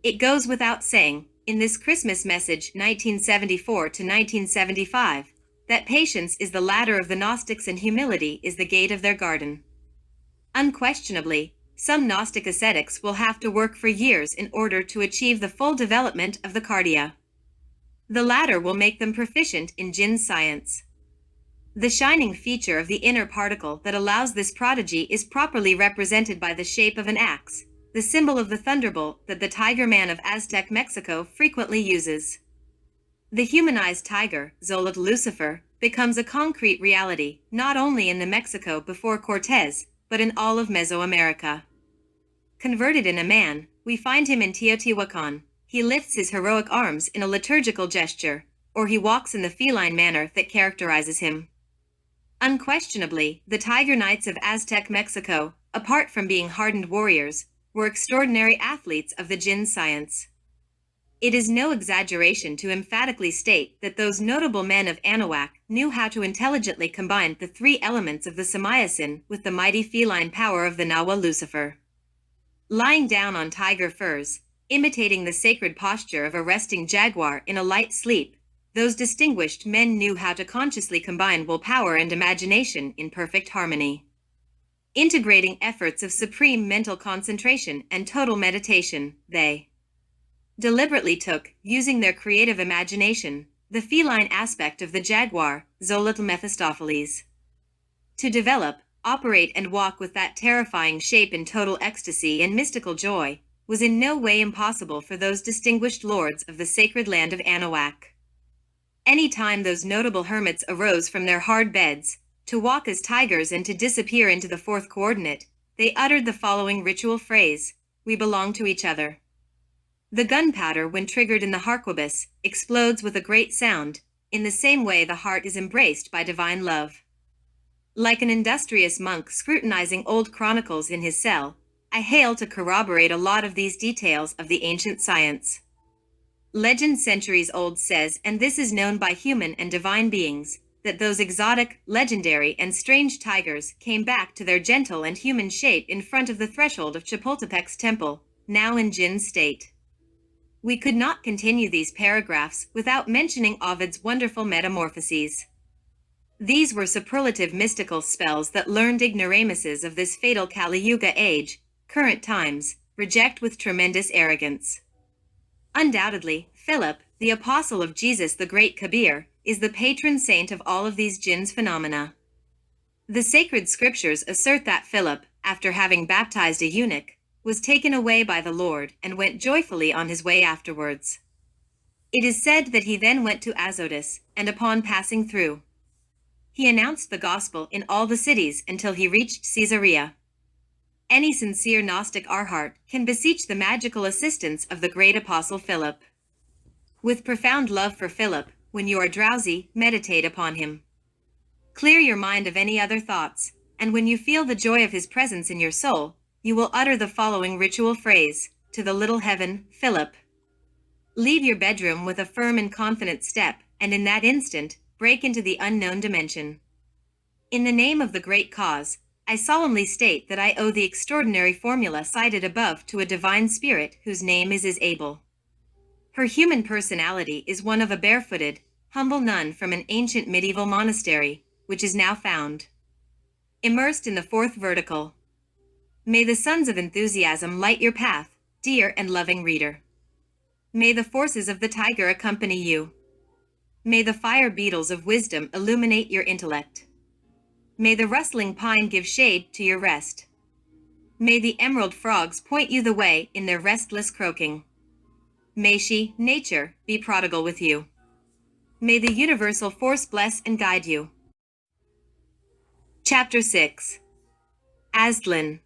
It goes without saying, in this Christmas message 1974 to 1975, that patience is the ladder of the Gnostics and humility is the gate of their garden. Unquestionably, some Gnostic ascetics will have to work for years in order to achieve the full development of the cardia. The latter will make them proficient in jinn science. The shining feature of the inner particle that allows this prodigy is properly represented by the shape of an axe, the symbol of the thunderbolt that the tiger man of Aztec Mexico frequently uses. The humanized tiger, Xolotl Lucifer, becomes a concrete reality not only in the Mexico before Cortez, but in all of Mesoamerica. Converted in a man, we find him in Teotihuacan. He lifts his heroic arms in a liturgical gesture, or he walks in the feline manner that characterizes him. Unquestionably, the Tiger Knights of Aztec Mexico, apart from being hardened warriors, were extraordinary athletes of the jinn science. It is no exaggeration to emphatically state that those notable men of Anahuac knew how to intelligently combine the three elements of the Samayasin with the mighty feline power of the Nahua Lucifer. Lying down on tiger furs, imitating the sacred posture of a resting jaguar in a light sleep, those distinguished men knew how to consciously combine willpower and imagination in perfect harmony. Integrating efforts of supreme mental concentration and total meditation, they deliberately took, using their creative imagination, the feline aspect of the jaguar, Xolotl Mephistopheles. To develop, operate and walk with that terrifying shape in total ecstasy and mystical joy was in no way impossible for those distinguished lords of the sacred land of Anahuac. Any time those notable hermits arose from their hard beds, to walk as tigers and to disappear into the fourth coordinate, they uttered the following ritual phrase: "We belong to each other." The gunpowder, when triggered in the harquebus, explodes with a great sound, in the same way the heart is embraced by divine love. Like an industrious monk scrutinizing old chronicles in his cell, I hail to corroborate a lot of these details of the ancient science. Legend centuries old says, and this is known by human and divine beings, that those exotic, legendary, and strange tigers came back to their gentle and human shape in front of the threshold of Chapultepec's temple, now in jinn state. We could not continue these paragraphs without mentioning Ovid's wonderful metamorphoses. These were superlative mystical spells that learned ignoramuses of this fatal Kali Yuga age, current times, reject with tremendous arrogance. Undoubtedly, Philip, the apostle of Jesus the Great Kabir, is the patron saint of all of these jinns phenomena. The sacred scriptures assert that Philip, after having baptized a eunuch, was taken away by the Lord and went joyfully on his way afterwards. It is said that he then went to Azotus, and upon passing through, he announced the gospel in all the cities until he reached Caesarea. Any sincere Gnostic Arhat can beseech the magical assistance of the great apostle Philip. With profound love for Philip, when you are drowsy, meditate upon him. Clear your mind of any other thoughts, and when you feel the joy of his presence in your soul, you will utter the following ritual phrase: to the little heaven, Philip. Leave your bedroom with a firm and confident step, and in that instant, break into the unknown dimension. In the name of the great cause, I solemnly state that I owe the extraordinary formula cited above to a divine spirit whose name is Able. Her human personality is one of a barefooted, humble nun from an ancient medieval monastery, which is now found immersed in the fourth vertical. May the suns of enthusiasm light your path, dear and loving reader. May the forces of the tiger accompany you. May the fire beetles of wisdom illuminate your intellect. May the rustling pine give shade to your rest. May the emerald frogs point you the way in their restless croaking. May she, nature, be prodigal with you. May the universal force bless and guide you. Chapter 6. Aztlan.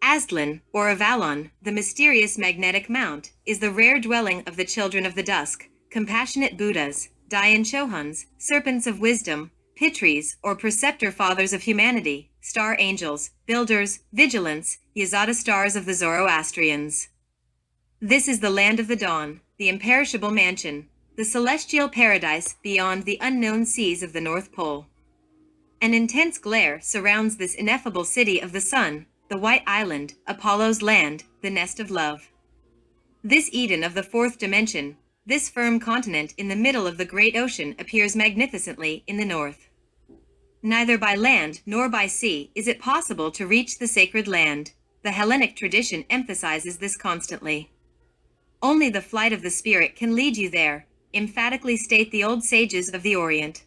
Aztlan, or Avalon, the mysterious magnetic mount, is the rare dwelling of the children of the dusk, compassionate Buddhas, Dayan Chohuns, serpents of wisdom, Pitris, or preceptor fathers of humanity, star angels, builders, vigilants, Yazada stars of the Zoroastrians. This is the land of the dawn, the imperishable mansion, the celestial paradise beyond the unknown seas of the North Pole. An intense glare surrounds this ineffable city of the sun, the White Island, Apollo's land, the nest of love. This Eden of the fourth dimension, this firm continent in the middle of the great ocean appears magnificently in the north. Neither by land nor by sea is it possible to reach the sacred land. The Hellenic tradition emphasizes this constantly. Only the flight of the spirit can lead you there, emphatically state the old sages of the Orient.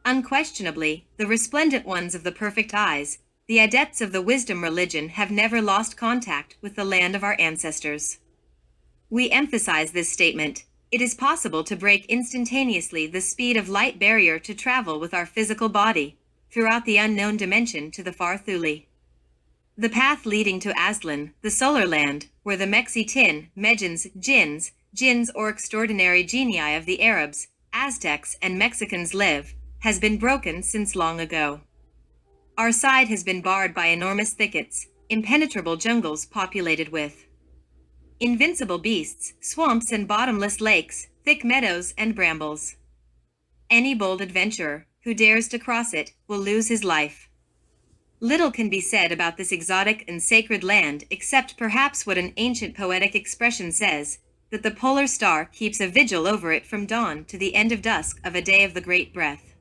Unquestionably, the resplendent ones of the perfect eyes, the adepts of the wisdom religion, have never lost contact with the land of our ancestors. We emphasize this statement. It is possible to break instantaneously the speed of light barrier to travel with our physical body, throughout the unknown dimension to the far Thule. The path leading to Aztlan, the solar land, where the Mexitin, Mejans, jinns or extraordinary genii of the Arabs, Aztecs, and Mexicans live, has been broken since long ago. Our side has been barred by enormous thickets, impenetrable jungles populated with invincible beasts, swamps and bottomless lakes, thick meadows and brambles. Any bold adventurer who dares to cross it will lose his life. Little can be said about this exotic and sacred land except perhaps what an ancient poetic expression says, that the polar star keeps a vigil over it from dawn to the end of dusk of a day of the great breath.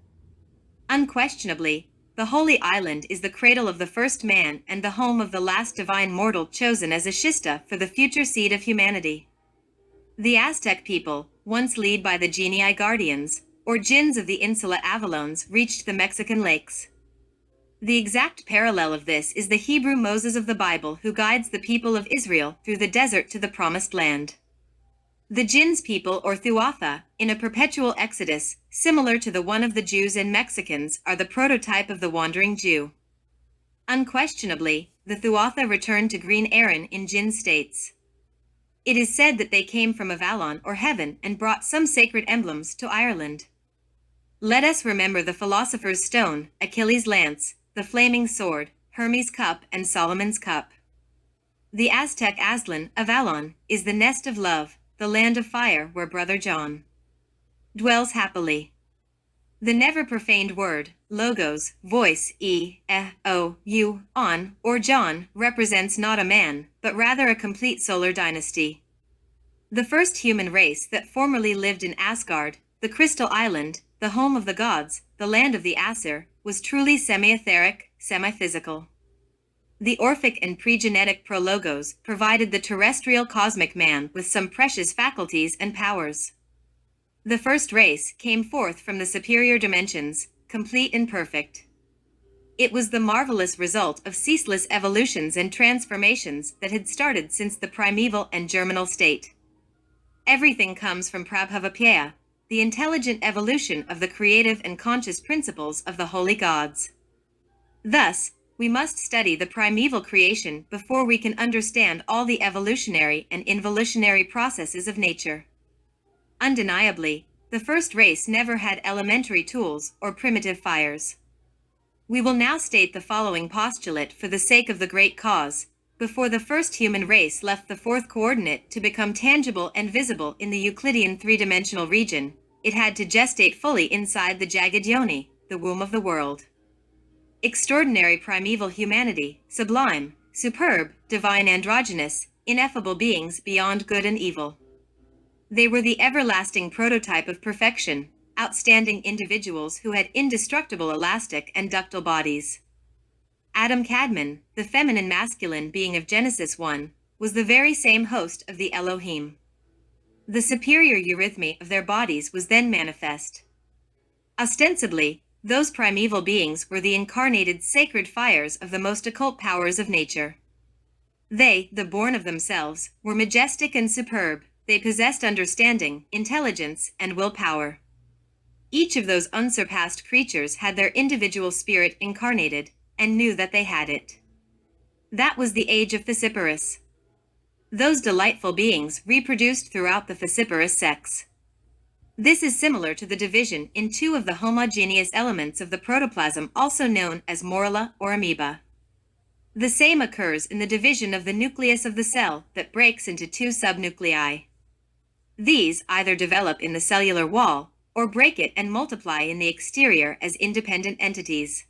Unquestionably, the Holy Island is the cradle of the first man and the home of the last divine mortal chosen as a Shista for the future seed of humanity. The Aztec people, once led by the genii guardians, or jinns of the insula Avalones, reached the Mexican lakes. The exact parallel of this is the Hebrew Moses of the Bible, who guides the people of Israel through the desert to the promised land. The Jinns people, or Thuatha, in a perpetual exodus, similar to the one of the Jews and Mexicans, are the prototype of the wandering Jew. Unquestionably, the Thuatha returned to Green Erin in Jinn states. It is said that they came from Avalon or heaven and brought some sacred emblems to Ireland. Let us remember the philosopher's stone, Achilles' lance, the flaming sword, Hermes' cup, and Solomon's cup. The Aztec Aztlan, Avalon, is the nest of love, the land of fire where Brother John dwells happily. The never profaned word, logos, voice, on, or John, represents not a man, but rather a complete solar dynasty. The first human race that formerly lived in Asgard, the Crystal Island, the home of the gods, the land of the Aesir, was truly semi-etheric, semi-physical. The Orphic and pre-genetic prologos provided the terrestrial cosmic man with some precious faculties and powers. The first race came forth from the superior dimensions, complete and perfect. It was the marvelous result of ceaseless evolutions and transformations that had started since the primeval and germinal state. Everything comes from Prabhavapaya, the intelligent evolution of the creative and conscious principles of the holy gods. Thus, we must study the primeval creation before we can understand all the evolutionary and involutionary processes of nature. Undeniably, the first race never had elementary tools or primitive fires. We will now state the following postulate for the sake of the great cause. Before the first human race left the fourth coordinate to become tangible and visible in the Euclidean three-dimensional region, it had to gestate fully inside the jagged yoni, the womb of the world. Extraordinary primeval humanity, sublime, superb, divine, androgynous, ineffable beings beyond good and evil. They were the everlasting prototype of perfection, outstanding individuals who had indestructible elastic and ductile bodies. Adam Kadmon, the feminine masculine being of Genesis 1, was the very same host of the Elohim. The superior eurythmy of their bodies was then manifest. Ostensibly, those primeval beings were the incarnated sacred fires of the most occult powers of nature. They, the born of themselves, were majestic and superb. They possessed understanding, intelligence, and willpower. Each of those unsurpassed creatures had their individual spirit incarnated, and knew that they had it. That was the age of Thesiporus. Those delightful beings reproduced throughout the Thesiporus sex. This is similar to the division in two of the homogeneous elements of the protoplasm, also known as morula or amoeba. The same occurs in the division of the nucleus of the cell that breaks into two subnuclei. These either develop in the cellular wall or break it and multiply in the exterior as independent entities.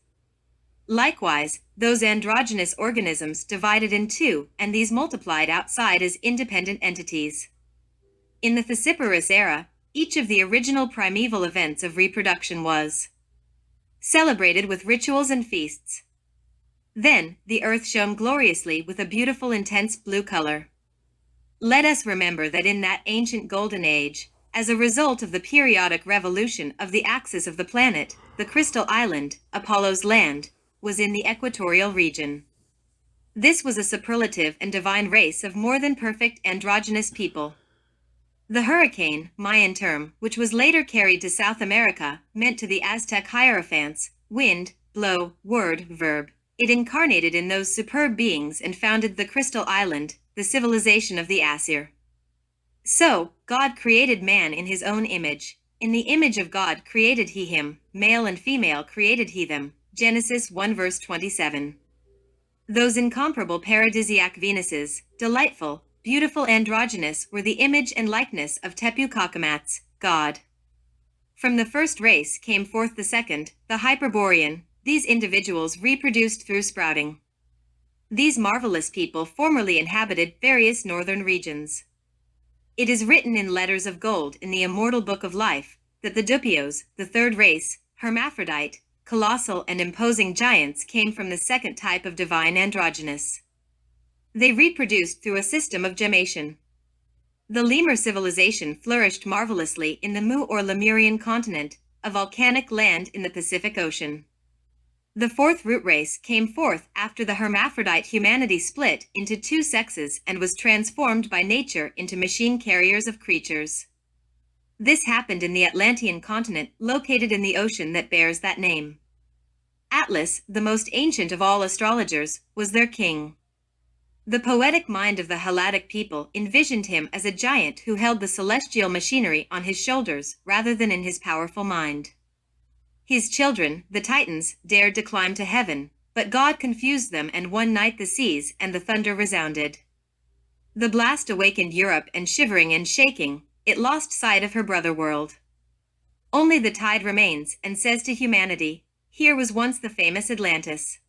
Likewise, those androgynous organisms divided in two, and these multiplied outside as independent entities. In the Thesiporus era, each of the original primeval events of reproduction was celebrated with rituals and feasts. Then, the earth shone gloriously with a beautiful intense blue color. Let us remember that in that ancient golden age, as a result of the periodic revolution of the axis of the planet, the crystal island, Apollo's land, was in the equatorial region. This was a superlative and divine race of more than perfect androgynous people. The hurricane, Mayan term, which was later carried to South America, meant to the Aztec hierophants, wind, blow, word, verb. It incarnated in those superb beings and founded the crystal island, the civilization of the Asir. So, God created man in his own image. In the image of God created he him, male and female created he them. Genesis 1 verse 27. Those incomparable paradisiac Venuses, delightful, beautiful androgynous, were the image and likeness of Tepu Kakamats, God. From the first race came forth the second, the Hyperborean. These individuals reproduced through sprouting. These marvelous people formerly inhabited various northern regions. It is written in letters of gold in the immortal book of life that the Dupios, the third race, hermaphrodite, colossal and imposing giants, came from the second type of divine androgynous. They reproduced through a system of gemmation. The Lemur civilization flourished marvelously in the Mu or Lemurian continent, a volcanic land in the Pacific Ocean. The fourth root race came forth after the hermaphrodite humanity split into two sexes and was transformed by nature into machine carriers of creatures. This happened in the Atlantean continent, located in the ocean that bears that name. Atlas, the most ancient of all astrologers, was their king. The poetic mind of the Helladic people envisioned him as a giant who held the celestial machinery on his shoulders rather than in his powerful mind. His children, the Titans, dared to climb to heaven, but God confused them, and one night the seas and the thunder resounded. The blast awakened Europe, and shivering and shaking, it lost sight of her brother world. Only the tide remains and says to humanity, here was once the famous Atlantis.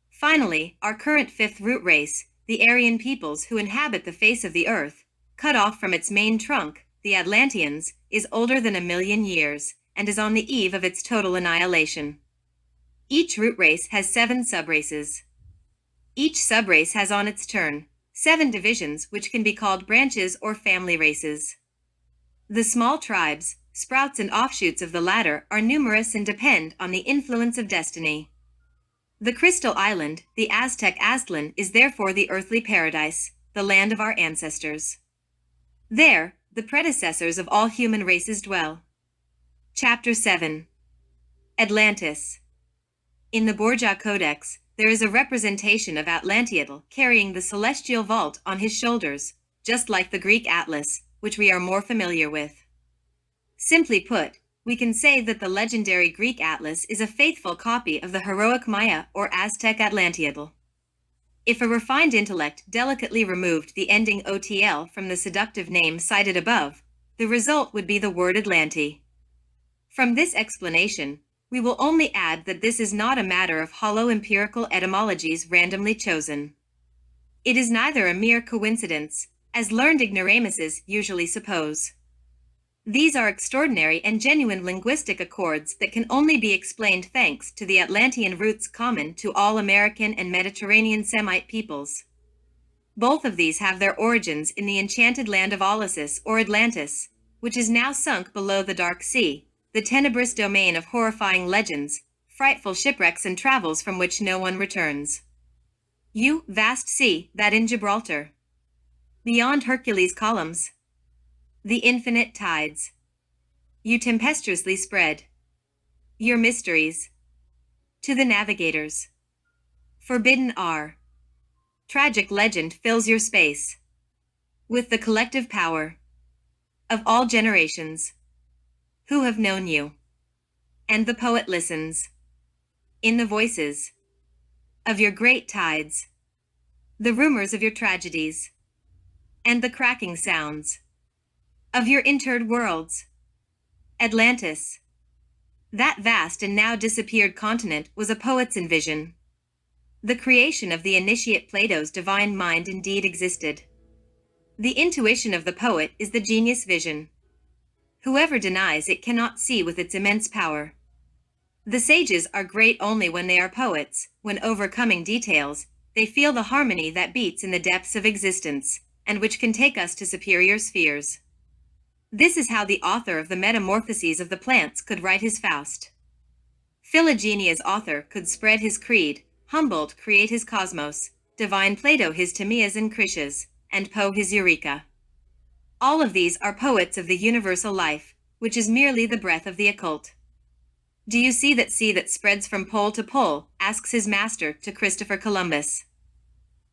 Finally, our current fifth root race, the Aryan peoples who inhabit the face of the earth, cut off from its main trunk, the Atlanteans, is older than 1,000,000 years, and is on the eve of its total annihilation. Each root race has 7 subraces. Each subrace has on its turn 7 divisions, which can be called branches or family races. The small tribes, sprouts and offshoots of the latter, are numerous and depend on the influence of destiny. The Crystal Island, the Aztec Aztlan, is therefore the earthly paradise, the land of our ancestors. There, the predecessors of all human races dwell. Chapter 7. Atlantis. In the Borgia Codex, there is a representation of Atlanteotl carrying the celestial vault on his shoulders, just like the Greek Atlas, which we are more familiar with. Simply put, we can say that the legendary Greek Atlas is a faithful copy of the heroic Maya or Aztec Atlanteotl. If a refined intellect delicately removed the ending OTL from the seductive name cited above, the result would be the word Atlanti. From this explanation, we will only add that this is not a matter of hollow empirical etymologies randomly chosen. It is neither a mere coincidence, as learned ignoramuses usually suppose. These are extraordinary and genuine linguistic accords that can only be explained thanks to the Atlantean roots common to all American and Mediterranean Semite peoples. Both of these have their origins in the enchanted land of Olysis or Atlantis, which is now sunk below the dark sea, the tenebrous domain of horrifying legends, frightful shipwrecks and travels from which no one returns. You, vast sea, that in Gibraltar. Beyond Hercules' columns. The infinite tides. You tempestuously spread your mysteries to the navigators. forbidden are. Tragic legend fills your space with the collective power of all generations who have known you. And the poet listens in the voices of your great tides, the rumors of your tragedies, and the cracking sounds of your interred worlds. Atlantis, that vast and now disappeared continent, was a poet's envision. The creation of the initiate Plato's divine mind indeed existed. The intuition of the poet is the genius vision. Whoever denies it cannot see with its immense power. The sages are great only when they are poets, when overcoming details, they feel the harmony that beats in the depths of existence, and which can take us to superior spheres. This is how the author of the Metamorphoses of the Plants could write his Faust. Philogenia's author could spread his creed, Humboldt create his cosmos, divine Plato his Timaeus and Critias, and Poe his Eureka. All of these are poets of the universal life, which is merely the breath of the occult. Do you see that sea that spreads from pole to pole? Asks his master to Christopher Columbus.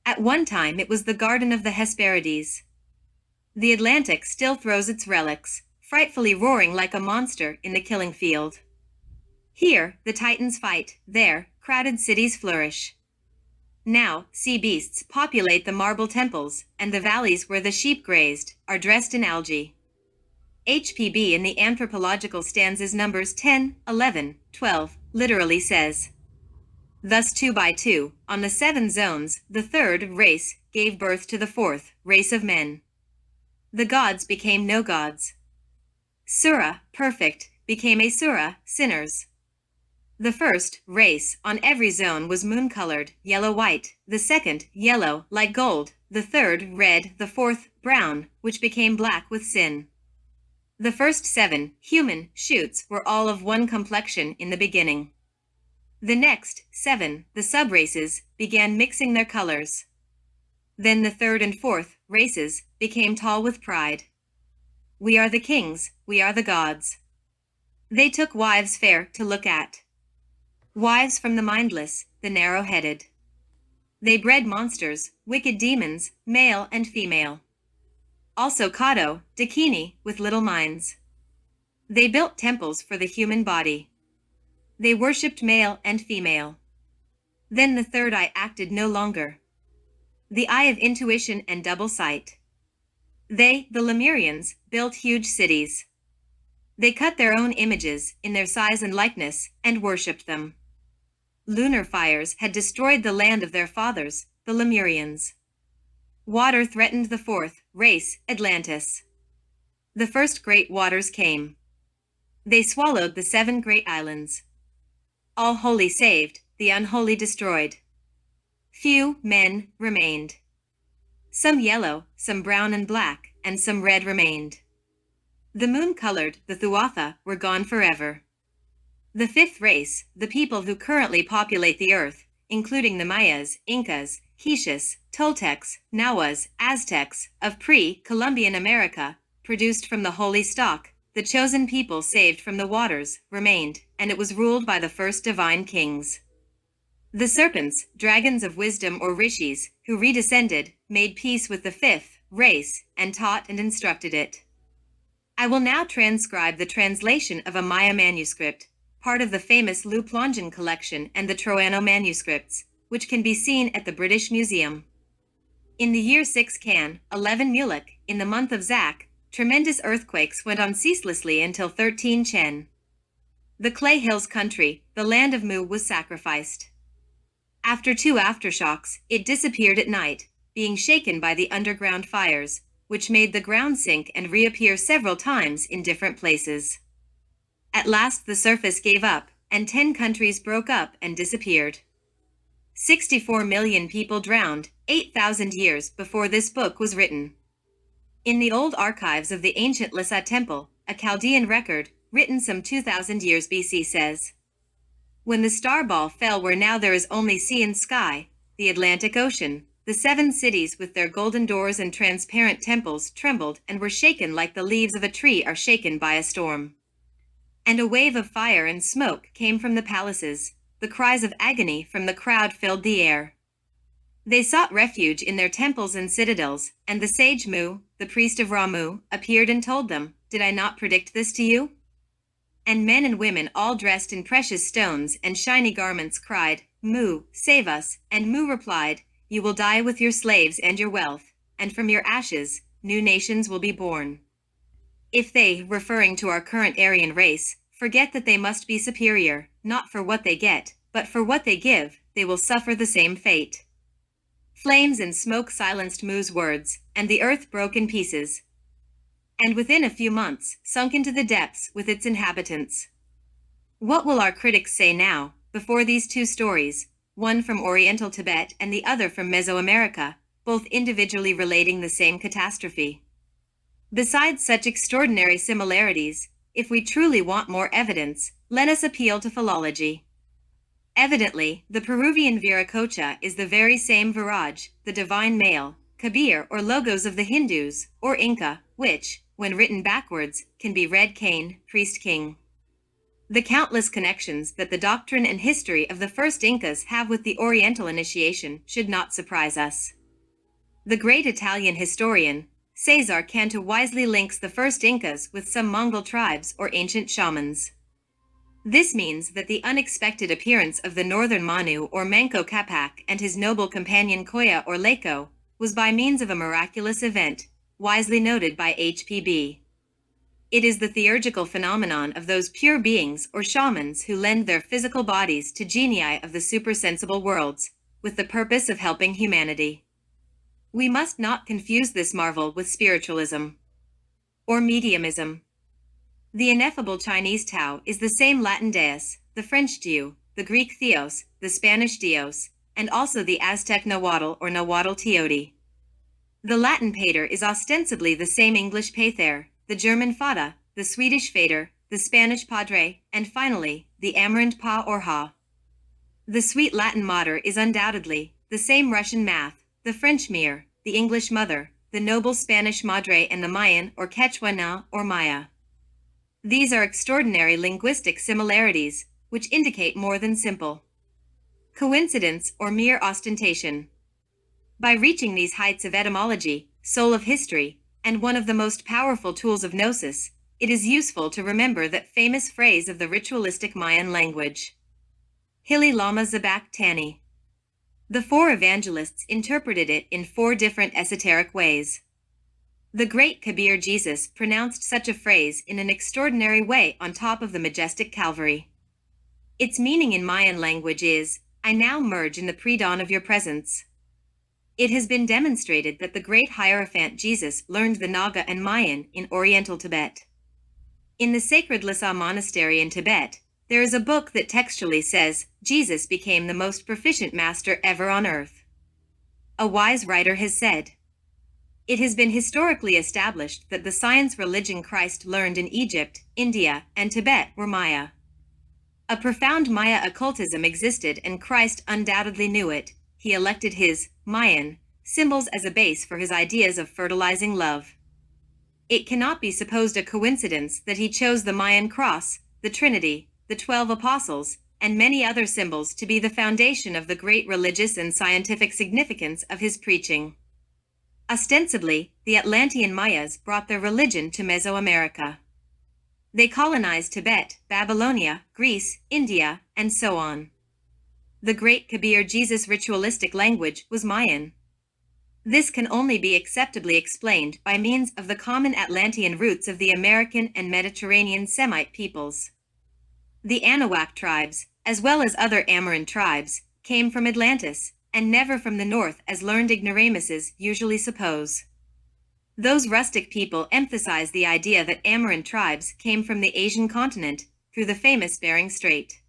At one time it was the Garden of the Hesperides. The Atlantic still throws its relics, frightfully roaring like a monster in the killing field. Here, the Titans fight, there, crowded cities flourish. Now, sea beasts populate the marble temples, and the valleys where the sheep grazed are dressed in algae. HPB in the anthropological stanzas Numbers 10, 11, 12, literally says, "Thus 2 by 2, on the 7 zones, the third race gave birth to the fourth race of men. The gods became no gods. Sura, perfect, became Asura, sinners. The first race on every zone was moon-colored, yellow-white, the second, yellow, like gold, the third, red, the fourth, brown, which became black with sin. The first 7 human shoots were all of one complexion in the beginning. The next 7, the sub-races, began mixing their colors. Then the third and fourth races became tall with pride. We are the kings, we are the gods. They took wives fair to look at. Wives from the mindless, the narrow-headed. They bred monsters, wicked demons, male and female. Also Cato, Dakini, with little minds. They built temples for the human body. They worshipped male and female. Then the third eye acted no longer. The eye of intuition and double sight. They, the Lemurians, built huge cities. They cut their own images, in their size and likeness, and worshipped them. Lunar fires had destroyed the land of their fathers, the Lemurians. Water threatened the fourth race, Atlantis. The first great waters came. They swallowed the 7 great islands. All holy saved, the unholy destroyed. Few men remained. Some yellow, some brown and black, and some red remained. The moon-colored, the Thuatha, were gone forever. The 5th race, the people who currently populate the earth, including the Mayas, Incas, Quiches, Toltecs, Nahuas, Aztecs, of pre-Columbian America, produced from the holy stock, the chosen people saved from the waters, remained, and it was ruled by the first divine kings. The serpents, dragons of wisdom or rishis, who redescended, made peace with the 5th race, and taught and instructed it. I will now transcribe the translation of a Maya manuscript, part of the famous Lou Plongeon collection and the Troano manuscripts, which can be seen at the British Museum. In the year 6 Can, 11 Mulek, in the month of Zak, tremendous earthquakes went on ceaselessly until 13 Chen. The Clay Hills country, the land of Mu, was sacrificed. After 2 aftershocks, it disappeared at night, being shaken by the underground fires, which made the ground sink and reappear several times in different places. At last the surface gave up, and 10 countries broke up and disappeared. 64 million people drowned, 8,000 years before this book was written. In the old archives of the ancient Lissa Temple, a Chaldean record, written some 2,000 years BC says, "When the star ball fell where now there is only sea and sky, the Atlantic Ocean, the 7 cities with their golden doors and transparent temples trembled and were shaken like the leaves of a tree are shaken by a storm. And a wave of fire and smoke came from the palaces, the cries of agony from the crowd filled the air. They sought refuge in their temples and citadels, and the sage Mu, the priest of Ramu, appeared and told them, "Did I not predict this to you?" And men and women all dressed in precious stones and shiny garments cried, "Mu, save us," and Mu replied, "You will die with your slaves and your wealth, and from your ashes, new nations will be born." If they, referring to our current Aryan race, forget that they must be superior, not for what they get, but for what they give, they will suffer the same fate. Flames and smoke silenced Mu's words, and the earth broke in pieces, and within a few months, sunk into the depths with its inhabitants. What will our critics say now, before these two stories, one from Oriental Tibet and the other from Mesoamerica, both individually relating the same catastrophe? Besides such extraordinary similarities, if we truly want more evidence, let us appeal to philology. Evidently, the Peruvian Viracocha is the very same Viraj, the divine male, Kabir or logos of the Hindus, or Inca, which, when written backwards, can be read Cain, priest king. The countless connections that the doctrine and history of the first Incas have with the Oriental initiation should not surprise us. The great Italian historian, Cesar Cantu, wisely links the first Incas with some Mongol tribes or ancient shamans. This means that the unexpected appearance of the northern Manu or Manco Capac and his noble companion Koya or Leko was by means of a miraculous event, wisely noted by H.P.B. It is the theurgical phenomenon of those pure beings or shamans who lend their physical bodies to genii of the supersensible worlds, with the purpose of helping humanity. We must not confuse this marvel with spiritualism or mediumism. The ineffable Chinese Tao is the same Latin deus, the French Dieu, the Greek Theos, the Spanish Dios, and also the Aztec Nahuatl or Nahuatl Teoti. The Latin Pater is ostensibly the same English Pather, the German Fada, the Swedish Vader, the Spanish Padre, and finally, the Amarant Pa or Ha. The sweet Latin Mater is undoubtedly the same Russian Math, the French Mir, the English Mother, the noble Spanish Madre, and the Mayan or Quechua Na or Maya. These are extraordinary linguistic similarities, which indicate more than simple coincidence or mere ostentation. By reaching these heights of etymology, soul of history, and one of the most powerful tools of gnosis, it is useful to remember that famous phrase of the ritualistic Mayan language. Hili Lama Zabak Tani. The four evangelists interpreted it in four different esoteric ways. The great Kabir Jesus pronounced such a phrase in an extraordinary way on top of the majestic Calvary. Its meaning in Mayan language is, "I now merge in the pre-dawn of your presence." It has been demonstrated that the great Hierophant Jesus learned the Naga and Mayan in Oriental Tibet. In the sacred Lhasa monastery in Tibet, there is a book that textually says, Jesus became the most proficient master ever on earth. A wise writer has said, it has been historically established that the science religion Christ learned in Egypt, India, and Tibet were Maya. A profound Maya occultism existed and Christ undoubtedly knew it. He elected his Mayan symbols as a base for his ideas of fertilizing love. It cannot be supposed a coincidence that he chose the Mayan cross, the Trinity, the 12 apostles, and many other symbols to be the foundation of the great religious and scientific significance of his preaching. Ostensibly, the Atlantean Mayas brought their religion to Mesoamerica. They colonized Tibet, Babylonia, Greece, India, and so on. The great Kabir Jesus ritualistic language was Mayan. This can only be acceptably explained by means of the common Atlantean roots of the American and Mediterranean Semite peoples. The Anahuac tribes, as well as other Amoran tribes, came from Atlantis, and never from the north as learned ignoramuses usually suppose. Those rustic people emphasize the idea that Amoran tribes came from the Asian continent, through the famous Bering Strait.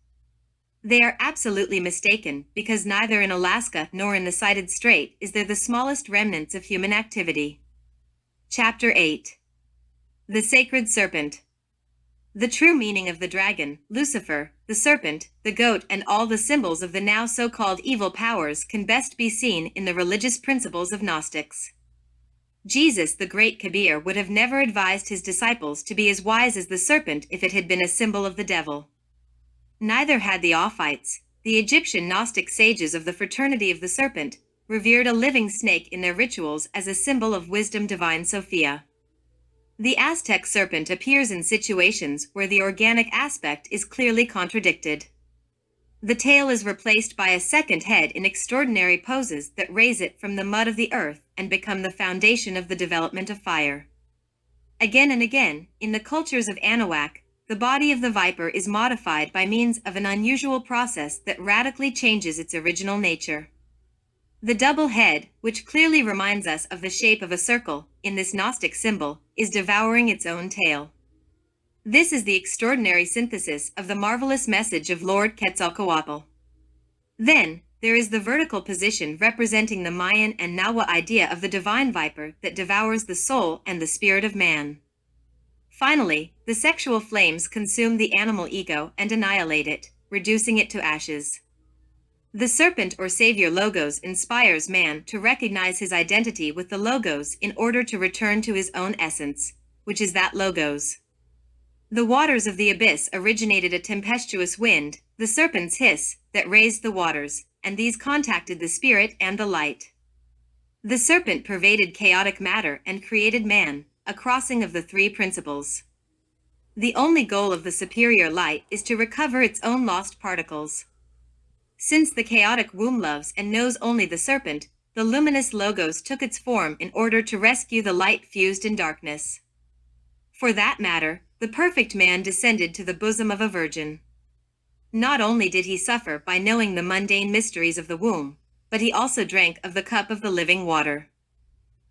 They are absolutely mistaken because neither in Alaska nor in the cited strait is there the smallest remnants of human activity. Chapter 8. The Sacred Serpent. The true meaning of the dragon, Lucifer, the serpent, the goat, and all the symbols of the now so-called evil powers can best be seen in the religious principles of Gnostics. Jesus, the great Kabir, would have never advised his disciples to be as wise as the serpent if it had been a symbol of the devil. Neither had the Ophites, the Egyptian Gnostic sages of the Fraternity of the Serpent revered a living snake in their rituals as a symbol of wisdom divine Sophia. The Aztec serpent appears in situations where the organic aspect is clearly contradicted. The tail is replaced by a second head in extraordinary poses that raise it from the mud of the earth and become the foundation of the development of fire. Again and again, in the cultures of Anahuac, the body of the viper is modified by means of an unusual process that radically changes its original nature. The double head, which clearly reminds us of the shape of a circle in this Gnostic symbol, is devouring its own tail. This is the extraordinary synthesis of the marvelous message of Lord Quetzalcoatl. Then, there is the vertical position representing the Mayan and Nahua idea of the divine viper that devours the soul and the spirit of man. Finally, the sexual flames consume the animal ego and annihilate it, reducing it to ashes. The serpent or savior logos inspires man to recognize his identity with the logos in order to return to his own essence, which is that logos. The waters of the abyss originated a tempestuous wind, the serpent's hiss, that raised the waters, and these contacted the spirit and the light. The serpent pervaded chaotic matter and created man, a crossing of the three principles. The only goal of the superior light is to recover its own lost particles. Since the chaotic womb loves and knows only the serpent, the luminous logos took its form in order to rescue the light fused in darkness. For that matter, the perfect man descended to the bosom of a virgin. Not only did he suffer by knowing the mundane mysteries of the womb, but he also drank of the cup of the living water.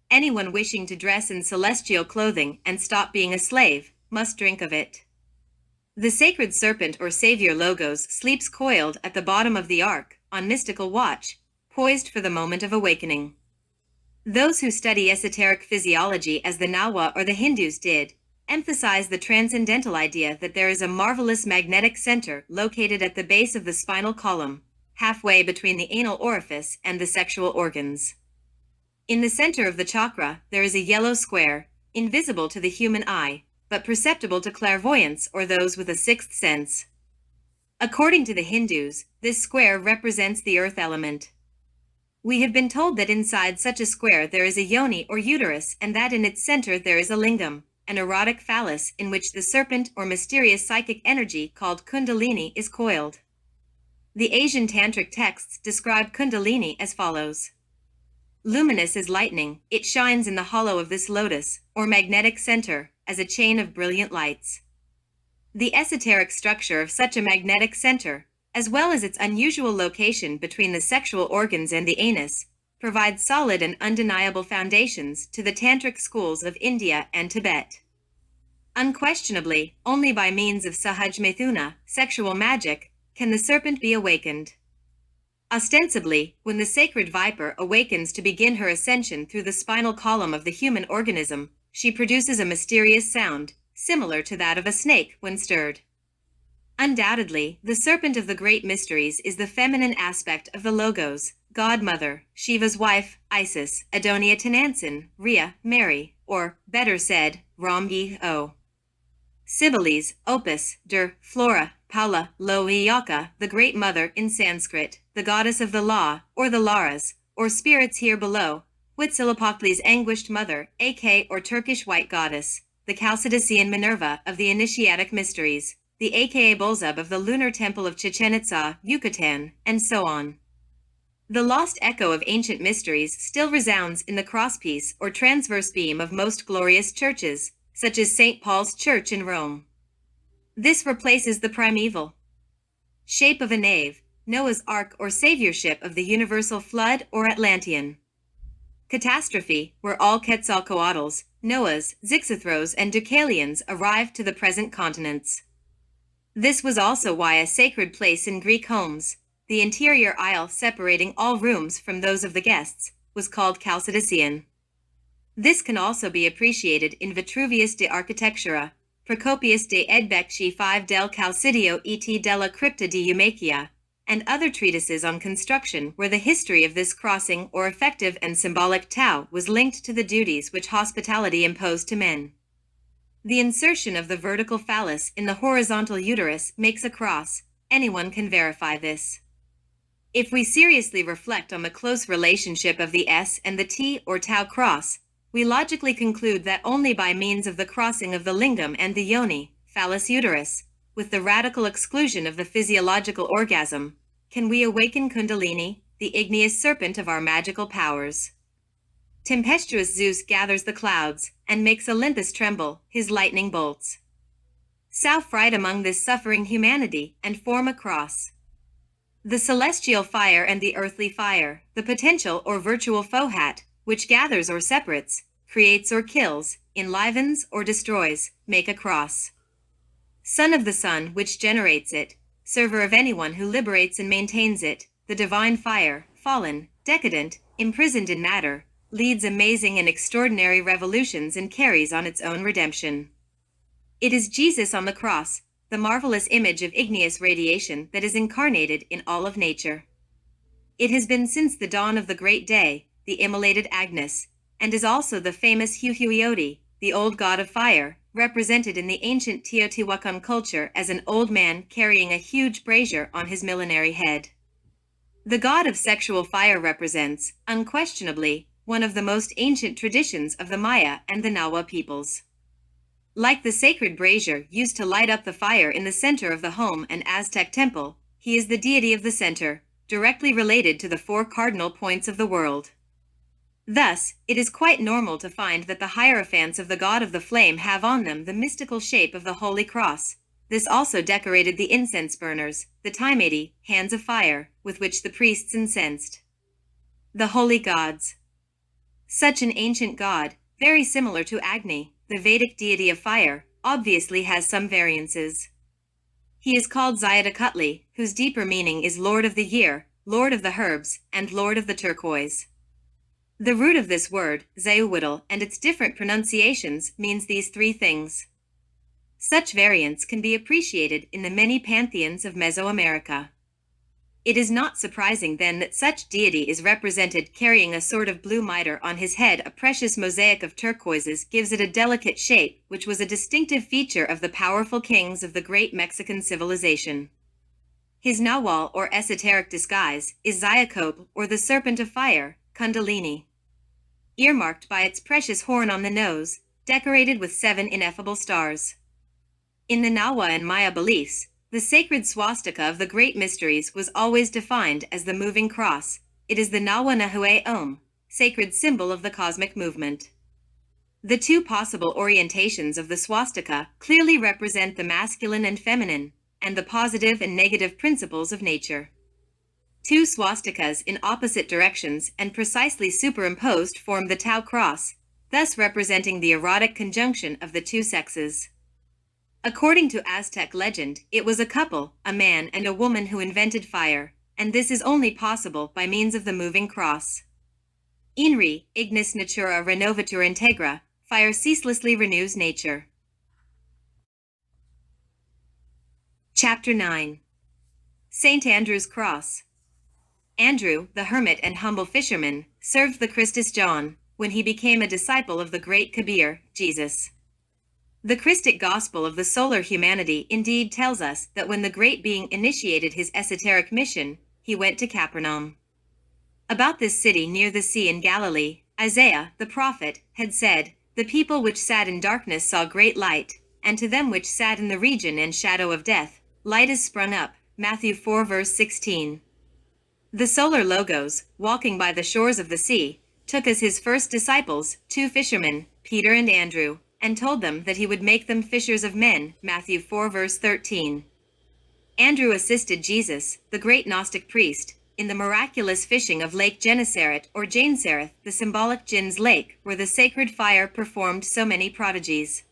Anyone wishing to dress in celestial clothing and stop being a slave must drink of it. The sacred serpent or savior logos sleeps coiled at the bottom of the ark, on mystical watch, poised for the moment of awakening. Those who study esoteric physiology as the Nahua or the Hindus did, emphasize the transcendental idea that there is a marvelous magnetic center located at the base of the spinal column, halfway between the anal orifice and the sexual organs. In the center of the chakra, there is a yellow square, invisible to the human eye, but perceptible to clairvoyants or those with a sixth sense. According to the Hindus, this square represents the earth element. We have been told that inside such a square there is a yoni or uterus and that in its center there is a lingam, an erotic phallus in which the serpent or mysterious psychic energy called kundalini is coiled. The Asian tantric texts describe kundalini as follows. Luminous as lightning, it shines in the hollow of this lotus, or magnetic center, as a chain of brilliant lights. The esoteric structure of such a magnetic center, as well as its unusual location between the sexual organs and the anus, provides solid and undeniable foundations to the tantric schools of India and Tibet. Unquestionably, only by means of Sahaj Mithuna, sexual magic, can the serpent be awakened. Ostensibly, when the sacred viper awakens to begin her ascension through the spinal column of the human organism, she produces a mysterious sound, similar to that of a snake when stirred. Undoubtedly, the serpent of the great mysteries is the feminine aspect of the Logos, God Mother, Shiva's wife, Isis, Adonia Tenansin, Rhea, Mary, or, better said, Ram-Yi-O. Symbolize, Opus, Der, Flora, Paula, Loiyaka, the Great Mother in Sanskrit, the goddess of the law, or the Laras, or spirits here below, Huitzilopochtli's anguished mother, A.K. or Turkish white goddess, the Chalcidicean Minerva of the Initiatic Mysteries, the A.K.A. Bolzub of the lunar temple of Chichen Itza, Yucatan, and so on. The lost echo of ancient mysteries still resounds in the crosspiece or transverse beam of most glorious churches, such as St. Paul's Church in Rome. This replaces the primeval shape of a nave, Noah's Ark or saviorship of the universal flood or Atlantean catastrophe, where all Quetzalcoatls, Noahs, Zixithros, and Deucalions arrived to the present continents. This was also why a sacred place in Greek homes, the interior aisle separating all rooms from those of the guests, was called Chalcidicean. This can also be appreciated in Vitruvius de Architectura, Procopius de Edbecci 5 del Calcidio et della Crypta de Eumachia, and other treatises on construction where the history of this crossing or effective and symbolic Tao was linked to the duties which hospitality imposed to men. The insertion of the vertical phallus in the horizontal uterus makes a cross. Anyone can verify this. If we seriously reflect on the close relationship of the S and the T or Tau cross, we logically conclude that only by means of the crossing of the lingam and the yoni, phallus uterus, with the radical exclusion of the physiological orgasm, can we awaken Kundalini, the igneous serpent of our magical powers. Tempestuous Zeus gathers the clouds, and makes Olympus tremble, his lightning bolts. South ride among this suffering humanity, and form a cross. The celestial fire and the earthly fire, the potential or virtual fohat, which gathers or separates, creates or kills, enlivens or destroys, make a cross. Son of the sun which generates it, server of anyone who liberates and maintains it, the divine fire, fallen, decadent, imprisoned in matter, leads amazing and extraordinary revolutions and carries on its own redemption. It is Jesus on the cross, the marvelous image of igneous radiation that is incarnated in all of nature. It has been since the dawn of the great day, the immolated Agnes, and is also the famous Huhuioti, the old god of fire, represented in the ancient Teotihuacan culture as an old man carrying a huge brazier on his millenary head. The god of sexual fire represents, unquestionably, one of the most ancient traditions of the Maya and the Nahua peoples. Like the sacred brazier used to light up the fire in the center of the home and Aztec temple, he is the deity of the center, directly related to the four cardinal points of the world. Thus, it is quite normal to find that the hierophants of the god of the flame have on them the mystical shape of the Holy Cross. This also decorated the incense burners, the Taimati, hands of fire, with which the priests incensed the holy gods. Such an ancient god, very similar to Agni, the Vedic deity of fire, obviously has some variances. He is called Xiaotlicutli, whose deeper meaning is Lord of the Year, Lord of the Herbs, and Lord of the Turquoise. The root of this word, Zayuwitl, and its different pronunciations means these three things. Such variants can be appreciated in the many pantheons of Mesoamerica. It is not surprising then that such deity is represented carrying a sort of blue mitre on his head. A precious mosaic of turquoises gives it a delicate shape, which was a distinctive feature of the powerful kings of the great Mexican civilization. His Nahual or esoteric disguise is Xiaocopl or the serpent of fire, Kundalini. Earmarked by its precious horn on the nose, decorated with 7 ineffable stars. In the Nahua and Maya beliefs, the sacred swastika of the great mysteries was always defined as the moving cross. It is the Nahua Nahua Om, sacred symbol of the cosmic movement. The two possible orientations of the swastika clearly represent the masculine and feminine, and the positive and negative principles of nature. Two swastikas in opposite directions and precisely superimposed form the Tau cross, thus representing the erotic conjunction of the two sexes. According to Aztec legend, it was a couple, a man and a woman, who invented fire, and this is only possible by means of the moving cross. Inri, ignis natura renovatur integra, fire ceaselessly renews nature. Chapter 9. Saint Andrew's Cross. Andrew, the hermit and humble fisherman, served the Christus John, when he became a disciple of the great Kabir, Jesus. The Christic gospel of the solar humanity indeed tells us that when the great being initiated his esoteric mission, he went to Capernaum. About this city near the sea in Galilee, Isaiah, the prophet, had said, "The people which sat in darkness saw great light, and to them which sat in the region and shadow of death, light is sprung up." Matthew 4 verse 16. The solar Logos, walking by the shores of the sea, took as his first disciples 2 fishermen, Peter and Andrew, and told them that he would make them fishers of men. Matthew 4 verse 13. Andrew assisted Jesus, the great Gnostic priest, in the miraculous fishing of Lake Gennesaret or Janesareth, the symbolic Jin's lake, where the sacred fire performed so many prodigies.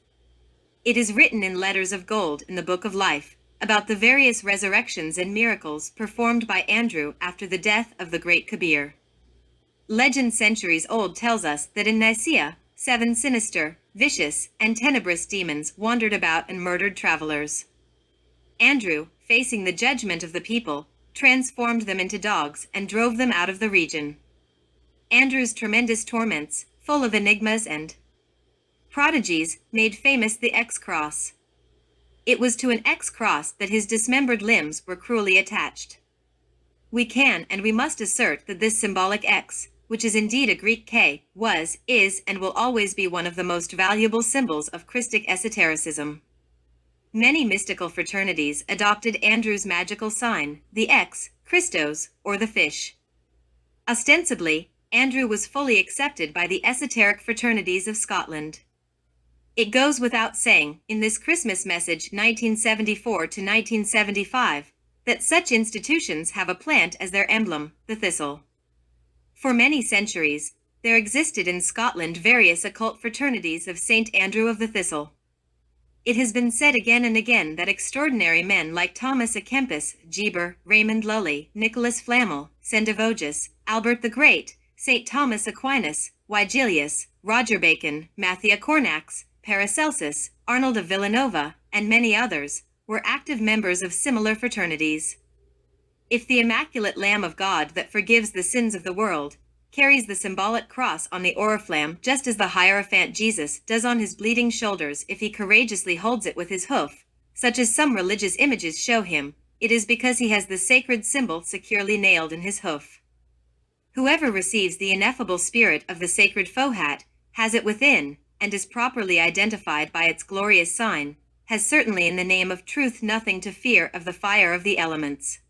It is written in letters of gold in the Book of Life about the various resurrections and miracles performed by Andrew after the death of the great Kabir. Legend centuries old tells us that in Nicaea, 7 sinister, vicious, and tenebrous demons wandered about and murdered travelers. Andrew, facing the judgment of the people, transformed them into dogs and drove them out of the region. Andrew's tremendous torments, full of enigmas and prodigies, made famous the X-Cross. It was to an X-Cross that his dismembered limbs were cruelly attached. We can and we must assert that this symbolic X, which is indeed a Greek K, was, is, and will always be one of the most valuable symbols of Christic esotericism. Many mystical fraternities adopted Andrew's magical sign, the X, Christos, or the fish. Ostensibly, Andrew was fully accepted by the esoteric fraternities of Scotland. It goes without saying, in this Christmas message 1974 to 1975, that such institutions have a plant as their emblem, the thistle. For many centuries, there existed in Scotland various occult fraternities of St. Andrew of the Thistle. It has been said again and again that extraordinary men like Thomas à Kempis, Geber, Raymond Lully, Nicholas Flamel, Sendivogius, Albert the Great, St. Thomas Aquinas, Vigilius, Roger Bacon, Matthew Cornax, Paracelsus, Arnold of Villanova, and many others, were active members of similar fraternities. If the Immaculate Lamb of God that forgives the sins of the world carries the symbolic cross on the oriflamme just as the Hierophant Jesus does on his bleeding shoulders if he courageously holds it with his hoof, such as some religious images show him, it is because he has the sacred symbol securely nailed in his hoof. Whoever receives the ineffable spirit of the sacred fohat, has it within, and is properly identified by its glorious sign, has certainly in the name of truth nothing to fear of the fire of the elements.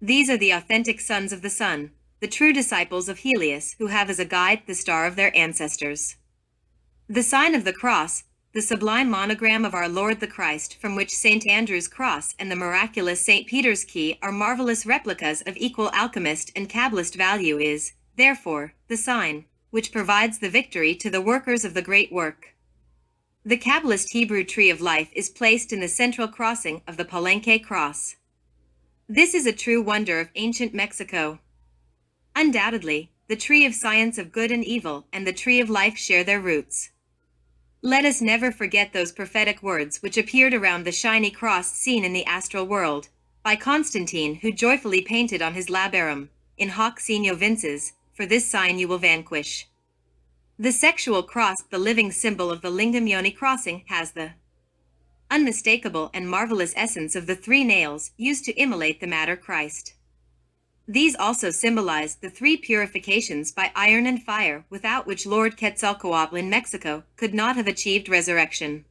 These are the authentic sons of the sun, the true disciples of Helios, who have as a guide the star of their ancestors. The sign of the cross, the sublime monogram of our Lord the Christ, from which St. Andrew's cross and the miraculous St. Peter's key are marvelous replicas of equal alchemist and Kabbalist value, is, therefore, the sign which provides the victory to the workers of the great work. The Kabbalist Hebrew tree of life is placed in the central crossing of the Palenque cross. This is a true wonder of ancient Mexico. Undoubtedly, the tree of science of good and evil and the tree of life share their roots. Let us never forget those prophetic words which appeared around the shiny cross seen in the astral world, by Constantine, who joyfully painted on his labarum, in hoc signo vinces, for this sign you will vanquish. The sexual cross, the living symbol of the Lingam Yoni crossing, has the unmistakable and marvelous essence of the three nails used to immolate the matter Christ. These also symbolize the three purifications by iron and fire without which Lord Quetzalcoatl in Mexico could not have achieved resurrection.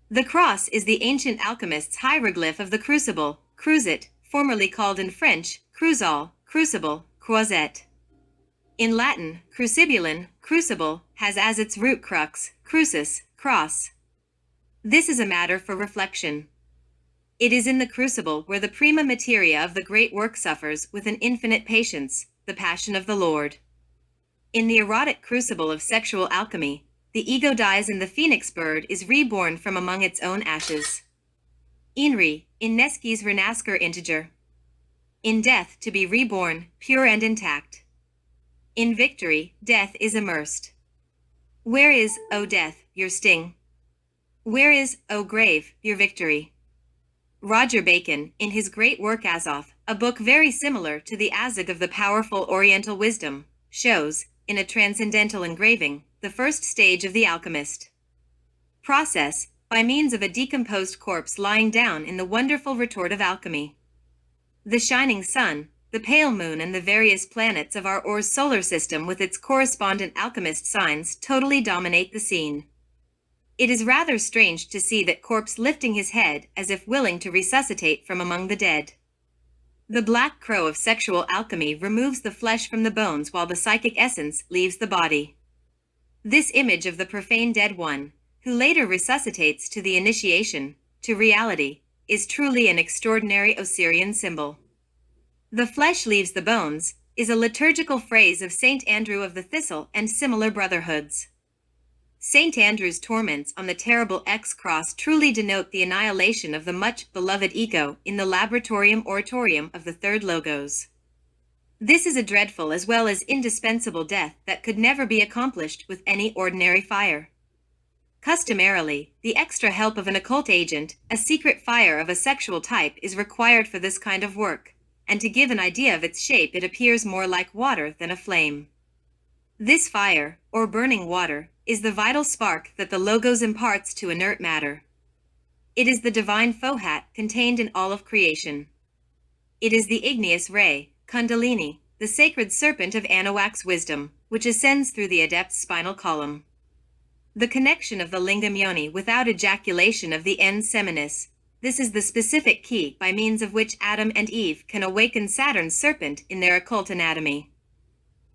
The cross is the ancient alchemist's hieroglyph of the crucible, cruzet, formerly called in French, cruzal, crucible, croisette. In Latin, crucibulin, crucible, has as its root crux, crucis, cross. This is a matter for reflection. It is in the crucible where the prima materia of the great work suffers with an infinite patience, the passion of the Lord. In the erotic crucible of sexual alchemy, the ego dies and the phoenix bird is reborn from among its own ashes. Inri, in nescis renascer integer. In death to be reborn, pure and intact. In victory, death is immersed. Where is, O death, your sting? Where is, O grave, your victory? Roger Bacon, in his great work Azoth, a book very similar to the Azog of the powerful Oriental wisdom, shows, in a transcendental engraving, the first stage of the alchemist process, by means of a decomposed corpse lying down in the wonderful retort of alchemy. The shining sun, the pale moon and the various planets of our Or's solar system with its correspondent alchemist signs totally dominate the scene. It is rather strange to see that corpse lifting his head as if willing to resuscitate from among the dead. The black crow of sexual alchemy removes the flesh from the bones while the psychic essence leaves the body. This image of the profane dead one, who later resuscitates to the initiation, to reality, is truly an extraordinary Osirian symbol. The flesh leaves the bones is a liturgical phrase of St. Andrew of the Thistle and similar brotherhoods. St. Andrew's torments on the terrible X-cross truly denote the annihilation of the much-beloved ego in the laboratorium oratorium of the third logos. This is a dreadful as well as indispensable death that could never be accomplished with any ordinary fire. Customarily, the extra help of an occult agent, a secret fire of a sexual type, is required for this kind of work, and to give an idea of its shape it appears more like water than a flame. This fire, or burning water, is the vital spark that the logos imparts to inert matter. It is the divine fohat contained in all of creation. It is the igneous ray, Kundalini, the sacred serpent of Anahuac's wisdom, which ascends through the adept's spinal column. The connection of the lingam yoni without ejaculation of the ens seminis. This is the specific key by means of which Adam and Eve can awaken Saturn's serpent in their occult anatomy.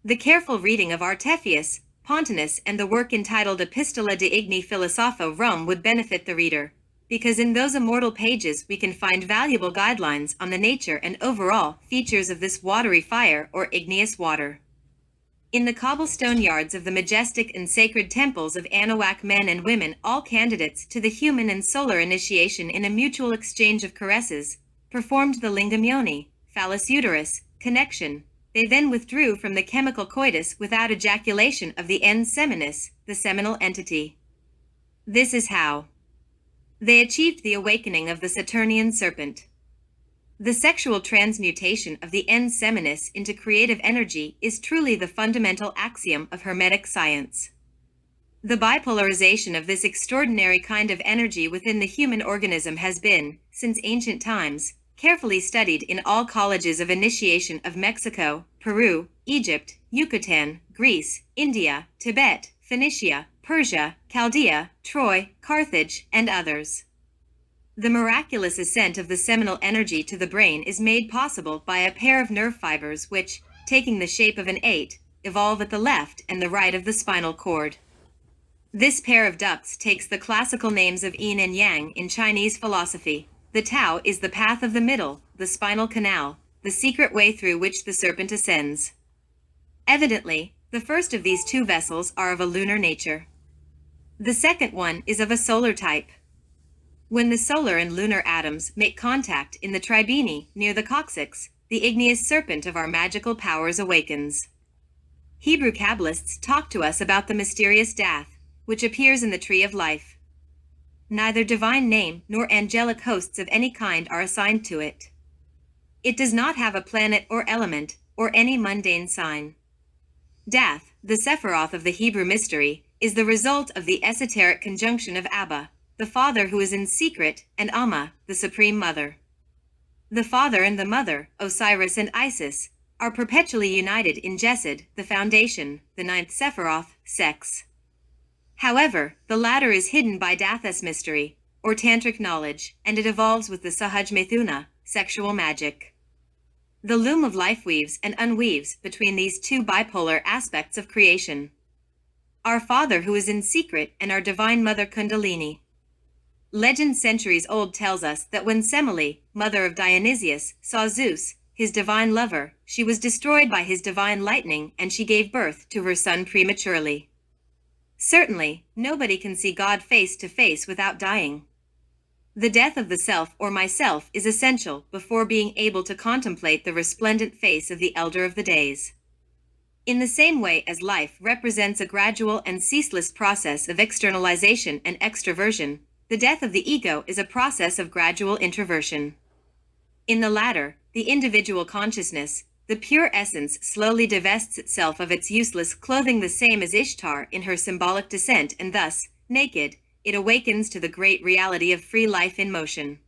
The careful reading of Artephius, Pontanus, and the work entitled Epistola de Igni Philosophorum would benefit the reader, because in those immortal pages we can find valuable guidelines on the nature and overall features of this watery fire or igneous water. In the cobblestone yards of the majestic and sacred temples of Anahuac, men and women, all candidates to the human and solar initiation in a mutual exchange of caresses, performed the lingam yoni, phallus uterus, connection. They then withdrew from the chemical coitus without ejaculation of the ens seminis, the seminal entity. This is how they achieved the awakening of the Saturnian serpent. The sexual transmutation of the ens seminis into creative energy is truly the fundamental axiom of Hermetic science. The bipolarization of this extraordinary kind of energy within the human organism has been, since ancient times, carefully studied in all colleges of initiation of Mexico, Peru, Egypt, Yucatan, Greece, India, Tibet, Phoenicia, Persia, Chaldea, Troy, Carthage, and others. The miraculous ascent of the seminal energy to the brain is made possible by a pair of nerve fibers which, taking the shape of an 8, evolve at the left and the right of the spinal cord. This pair of ducts takes the classical names of yin and yang in Chinese philosophy. The Tao is the path of the middle, the spinal canal, the secret way through which the serpent ascends. Evidently, the first of these two vessels are of a lunar nature. The second one is of a solar type. When the solar and lunar atoms make contact in the tribene near the coccyx, the igneous serpent of our magical powers awakens. Hebrew Kabbalists talk to us about the mysterious Dath, which appears in the tree of life. Neither divine name nor angelic hosts of any kind are assigned to it. It does not have a planet or element, or any mundane sign. Dath, the Sephiroth of the Hebrew mystery, is the result of the esoteric conjunction of Abba, the Father who is in secret, and Amma, the Supreme Mother. The Father and the Mother, Osiris and Isis, are perpetually united in Jesed, the foundation, the ninth Sephiroth, sex. However, the latter is hidden by Dathas mystery, or tantric knowledge, and it evolves with the Sahaj Mithuna, sexual magic. The loom of life weaves and unweaves between these two bipolar aspects of creation. Our Father who is in secret and our Divine Mother Kundalini. Legend centuries old tells us that when Semele, mother of Dionysius, saw Zeus, his divine lover, she was destroyed by his divine lightning and she gave birth to her son prematurely. Certainly, nobody can see God face to face without dying. The death of the self or myself is essential before being able to contemplate the resplendent face of the Elder of the Days. In the same way as life represents a gradual and ceaseless process of externalization and extroversion, the death of the ego is a process of gradual introversion. In the latter, the individual consciousness, the pure essence, slowly divests itself of its useless clothing, the same as Ishtar in her symbolic descent, and thus, naked, it awakens to the great reality of free life in motion.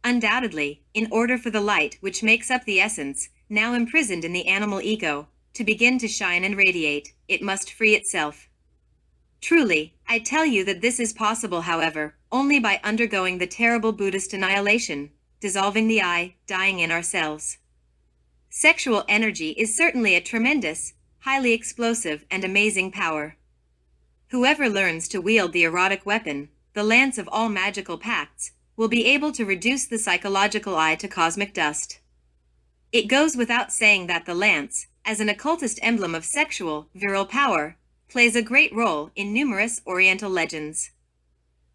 Undoubtedly, in order for the light which makes up the essence, now imprisoned in the animal ego, to begin to shine and radiate, it must free itself. Truly, I tell you that this is possible, however, only by undergoing the terrible Buddhist annihilation, dissolving the I, dying in ourselves. Sexual energy is certainly a tremendous, highly explosive and amazing power. Whoever learns to wield the erotic weapon, the lance of all magical pacts, will be able to reduce the psychological I to cosmic dust. It goes without saying that the lance, as an occultist emblem of sexual, virile power, plays a great role in numerous Oriental legends.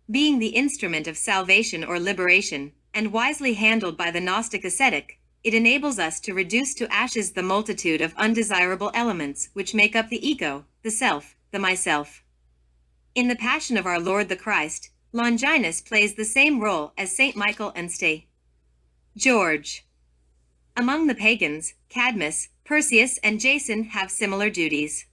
Being the instrument of salvation or liberation, and wisely handled by the Gnostic ascetic, it enables us to reduce to ashes the multitude of undesirable elements which make up the ego, the self, the myself. In the Passion of our Lord the Christ, Longinus plays the same role as Saint Michael and St. George. Among the pagans, Cadmus, Perseus, and Jason have similar duties.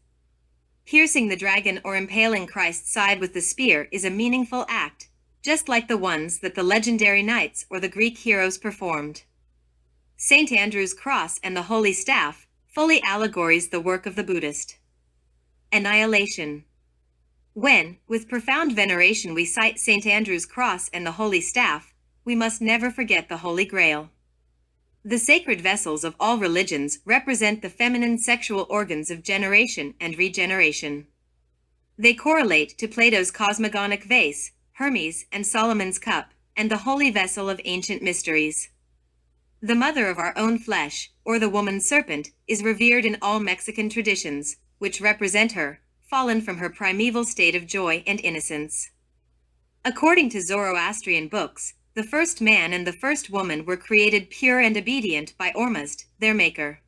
Piercing the dragon or impaling Christ's side with the spear is a meaningful act, just like the ones that the legendary knights or the Greek heroes performed. St. Andrew's cross and the holy staff fully allegories the work of the Buddhist. Annihilation. When, with profound veneration, we cite St. Andrew's cross and the holy staff, we must never forget the Holy Grail. The sacred vessels of all religions represent the feminine sexual organs of generation and regeneration. They correlate to Plato's cosmogonic vase, Hermes and Solomon's cup, and the holy vessel of ancient mysteries. The mother of our own flesh, or the woman serpent, is revered in all Mexican traditions, which represent her, fallen from her primeval state of joy and innocence. According to Zoroastrian books, the first man and the first woman were created pure and obedient by Ormuzd, their maker.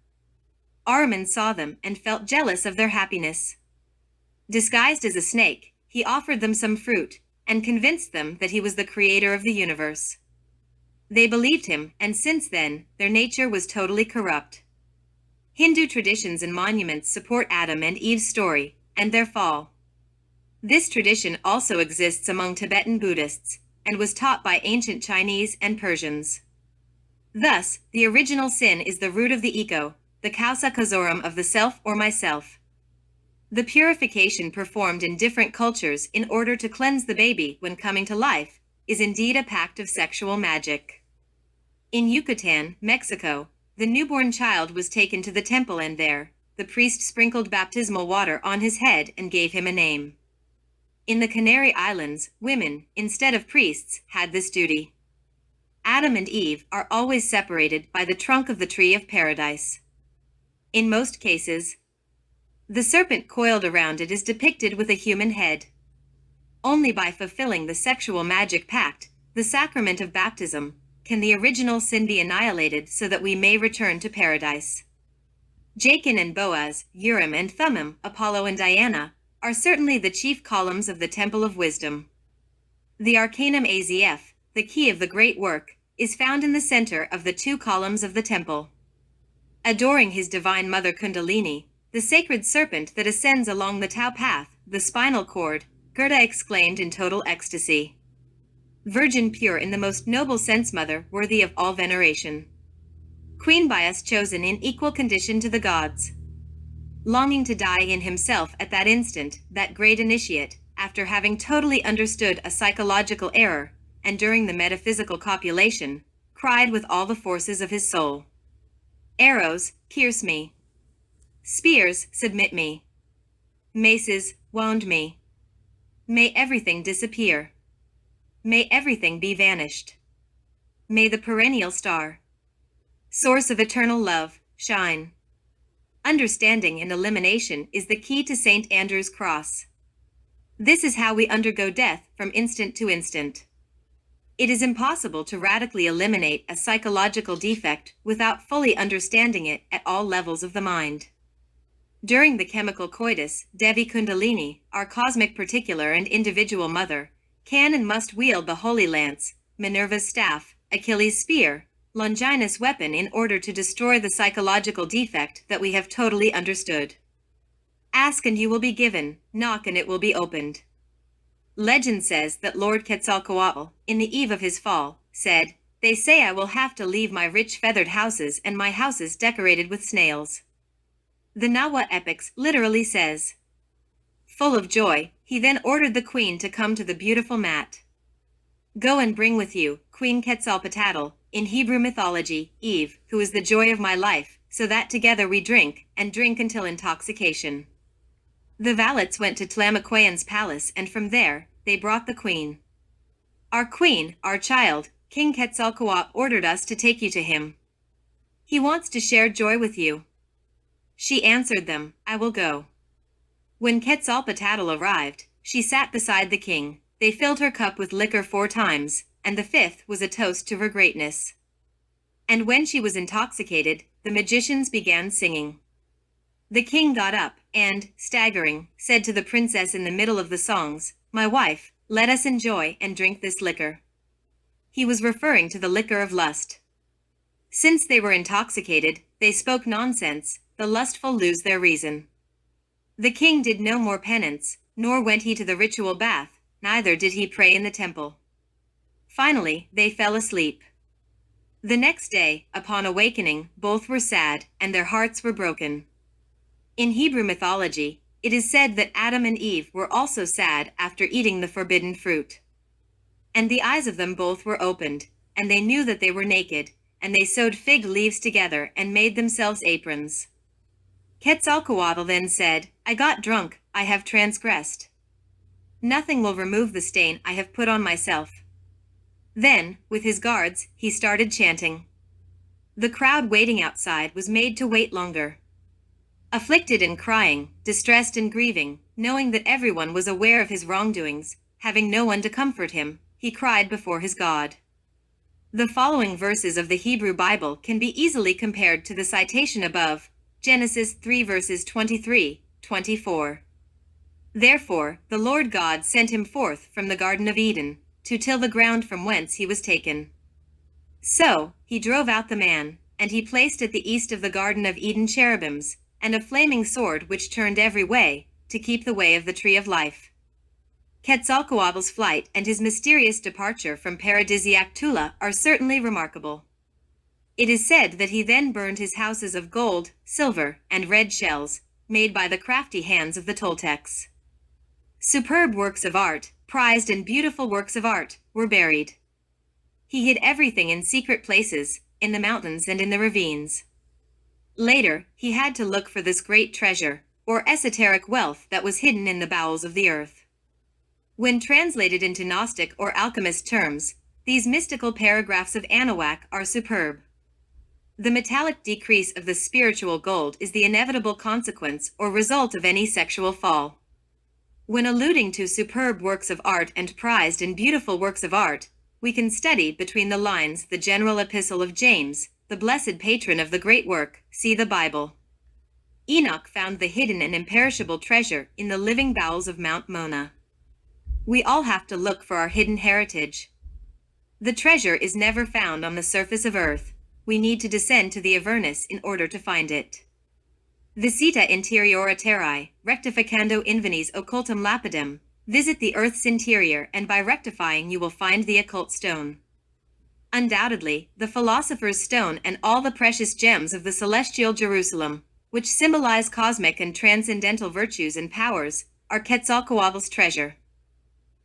Ahriman saw them and felt jealous of their happiness. Disguised as a snake, he offered them some fruit, and convinced them that he was the creator of the universe. They believed him, and since then, their nature was totally corrupt. Hindu traditions and monuments support Adam and Eve's story, and their fall. This tradition also exists among Tibetan Buddhists, and was taught by ancient Chinese and Persians. Thus, the original sin is the root of the ego, the causa causorum of the self or myself. The purification performed in different cultures in order to cleanse the baby when coming to life is indeed a pact of sexual magic. In Yucatan, Mexico, the newborn child was taken to the temple, and there, the priest sprinkled baptismal water on his head and gave him a name. In the Canary Islands, women, instead of priests, had this duty. Adam and Eve are always separated by the trunk of the tree of paradise. In most cases, the serpent coiled around it is depicted with a human head. Only by fulfilling the sexual magic pact, the sacrament of baptism, can the original sin be annihilated so that we may return to paradise. Jachin and Boaz, Urim and Thummim, Apollo and Diana, are certainly the chief columns of the Temple of Wisdom. The Arcanum Azf, the key of the great work, is found in the center of the two columns of the temple. Adoring his divine mother Kundalini, the sacred serpent that ascends along the Tao path, the spinal cord, Goethe exclaimed in total ecstasy. Virgin pure in the most noble sense, mother, worthy of all veneration. Queen by us chosen in equal condition to the gods. Longing to die in himself at that instant, that great initiate, after having totally understood a psychological error, and during the metaphysical copulation, cried with all the forces of his soul. Arrows, pierce me. Spears, submit me. Maces, wound me. May everything disappear. May everything be vanished. May the perennial star, source of eternal love, shine. Understanding and elimination is the key to St. Andrew's cross. This is how we undergo death from instant to instant. It is impossible to radically eliminate a psychological defect without fully understanding it at all levels of the mind. During the chemical coitus, Devi Kundalini, our cosmic particular and individual mother, can and must wield the holy lance, Minerva's staff, Achilles' spear, Longinus' weapon in order to destroy the psychological defect that we have totally understood. Ask and you will be given, knock and it will be opened. Legend says that Lord Quetzalcoatl, in the eve of his fall, said, "They say I will have to leave my rich feathered houses and my houses decorated with snails." The Nahua epics literally says. Full of joy, he then ordered the queen to come to the beautiful mat. Go and bring with you, Queen Quetzalcoatl, in Hebrew mythology, Eve, who is the joy of my life, so that together we drink, and drink until intoxication. The valets went to Tlamequayan's palace, and from there, they brought the queen. Our queen, our child, King Quetzalcoatl ordered us to take you to him. He wants to share joy with you. She answered them, I will go. When Quetzalcoatl arrived, she sat beside the king. They filled her cup with liquor 4 times, and the 5th was a toast to her greatness. And when she was intoxicated, the magicians began singing. The king got up, and, staggering, said to the princess in the middle of the songs, My wife, let us enjoy and drink this liquor. He was referring to the liquor of lust. Since they were intoxicated, they spoke nonsense, the lustful lose their reason. The king did no more penance, nor went he to the ritual bath, neither did he pray in the temple. Finally, they fell asleep. The next day, upon awakening, both were sad, and their hearts were broken. In Hebrew mythology, it is said that Adam and Eve were also sad after eating the forbidden fruit. And the eyes of them both were opened, and they knew that they were naked, and they sewed fig leaves together and made themselves aprons. Quetzalcoatl then said, "I got drunk, I have transgressed. Nothing will remove the stain I have put on myself." Then, with his guards, he started chanting. The crowd waiting outside was made to wait longer. Afflicted and crying, distressed and grieving, knowing that everyone was aware of his wrongdoings, having no one to comfort him, he cried before his God. The following verses of the Hebrew Bible can be easily compared to the citation above, Genesis 3 verses 23, 24. Therefore, the Lord God sent him forth from the Garden of Eden, to till the ground from whence he was taken. So, he drove out the man, and he placed at the east of the Garden of Eden cherubims, and a flaming sword which turned every way, to keep the way of the tree of life. Quetzalcoatl's flight and his mysterious departure from paradisiac Tula are certainly remarkable. It is said that he then burned his houses of gold, silver, and red shells, made by the crafty hands of the Toltecs. Superb works of art, prized and beautiful works of art, were buried. He hid everything in secret places, in the mountains and in the ravines. Later, he had to look for this great treasure, or esoteric wealth that was hidden in the bowels of the earth. When translated into Gnostic or alchemist terms, these mystical paragraphs of Anahuac are superb. The metallic decrease of the spiritual gold is the inevitable consequence or result of any sexual fall. When alluding to superb works of art and prized and beautiful works of art, we can study between the lines the general epistle of James, the blessed patron of the great work, see the Bible. Enoch found the hidden and imperishable treasure in the living bowels of Mount Mona. We all have to look for our hidden heritage. The treasure is never found on the surface of earth. We need to descend to the Avernus in order to find it. Visita interiora terrae, rectificando invenis occultum lapidem. Visit the earth's interior, and by rectifying you will find the occult stone. Undoubtedly, the philosopher's stone and all the precious gems of the celestial Jerusalem, which symbolize cosmic and transcendental virtues and powers, are Quetzalcoatl's treasure.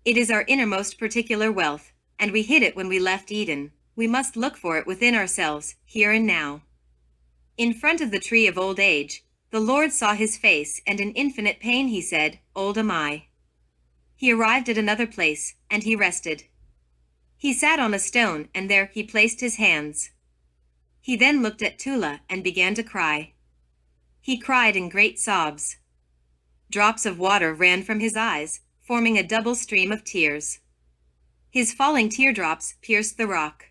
It is our innermost particular wealth, and we hid it when we left Eden. We must look for it within ourselves, here and now. In front of the tree of old age, the Lord saw his face, and in infinite pain he said, "Old am I." He arrived at another place, and he rested. He sat on a stone, and there he placed his hands. He then looked at Tula and began to cry. He cried in great sobs. Drops of water ran from his eyes, forming a double stream of tears. His falling teardrops pierced the rock.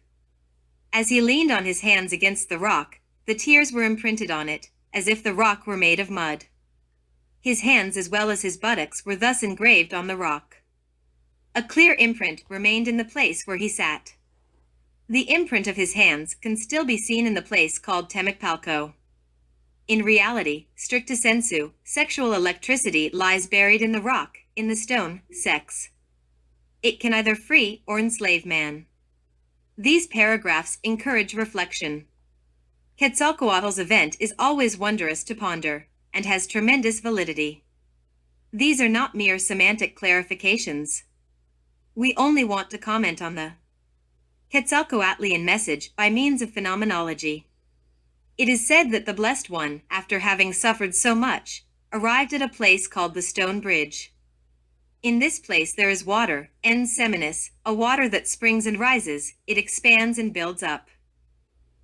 As he leaned on his hands against the rock, the tears were imprinted on it, as if the rock were made of mud. His hands as well as his buttocks were thus engraved on the rock. A clear imprint remained in the place where he sat. The imprint of his hands can still be seen in the place called Temecpalco. In reality, stricto sensu, sexual electricity lies buried in the rock, in the stone, sex. It can either free or enslave man. These paragraphs encourage reflection. Quetzalcoatl's event is always wondrous to ponder, and has tremendous validity. These are not mere semantic clarifications. We only want to comment on the Quetzalcoatlian message by means of phenomenology. It is said that the Blessed One, after having suffered so much, arrived at a place called the Stone Bridge. In this place there is water, ens seminis, a water that springs and rises, it expands and builds up.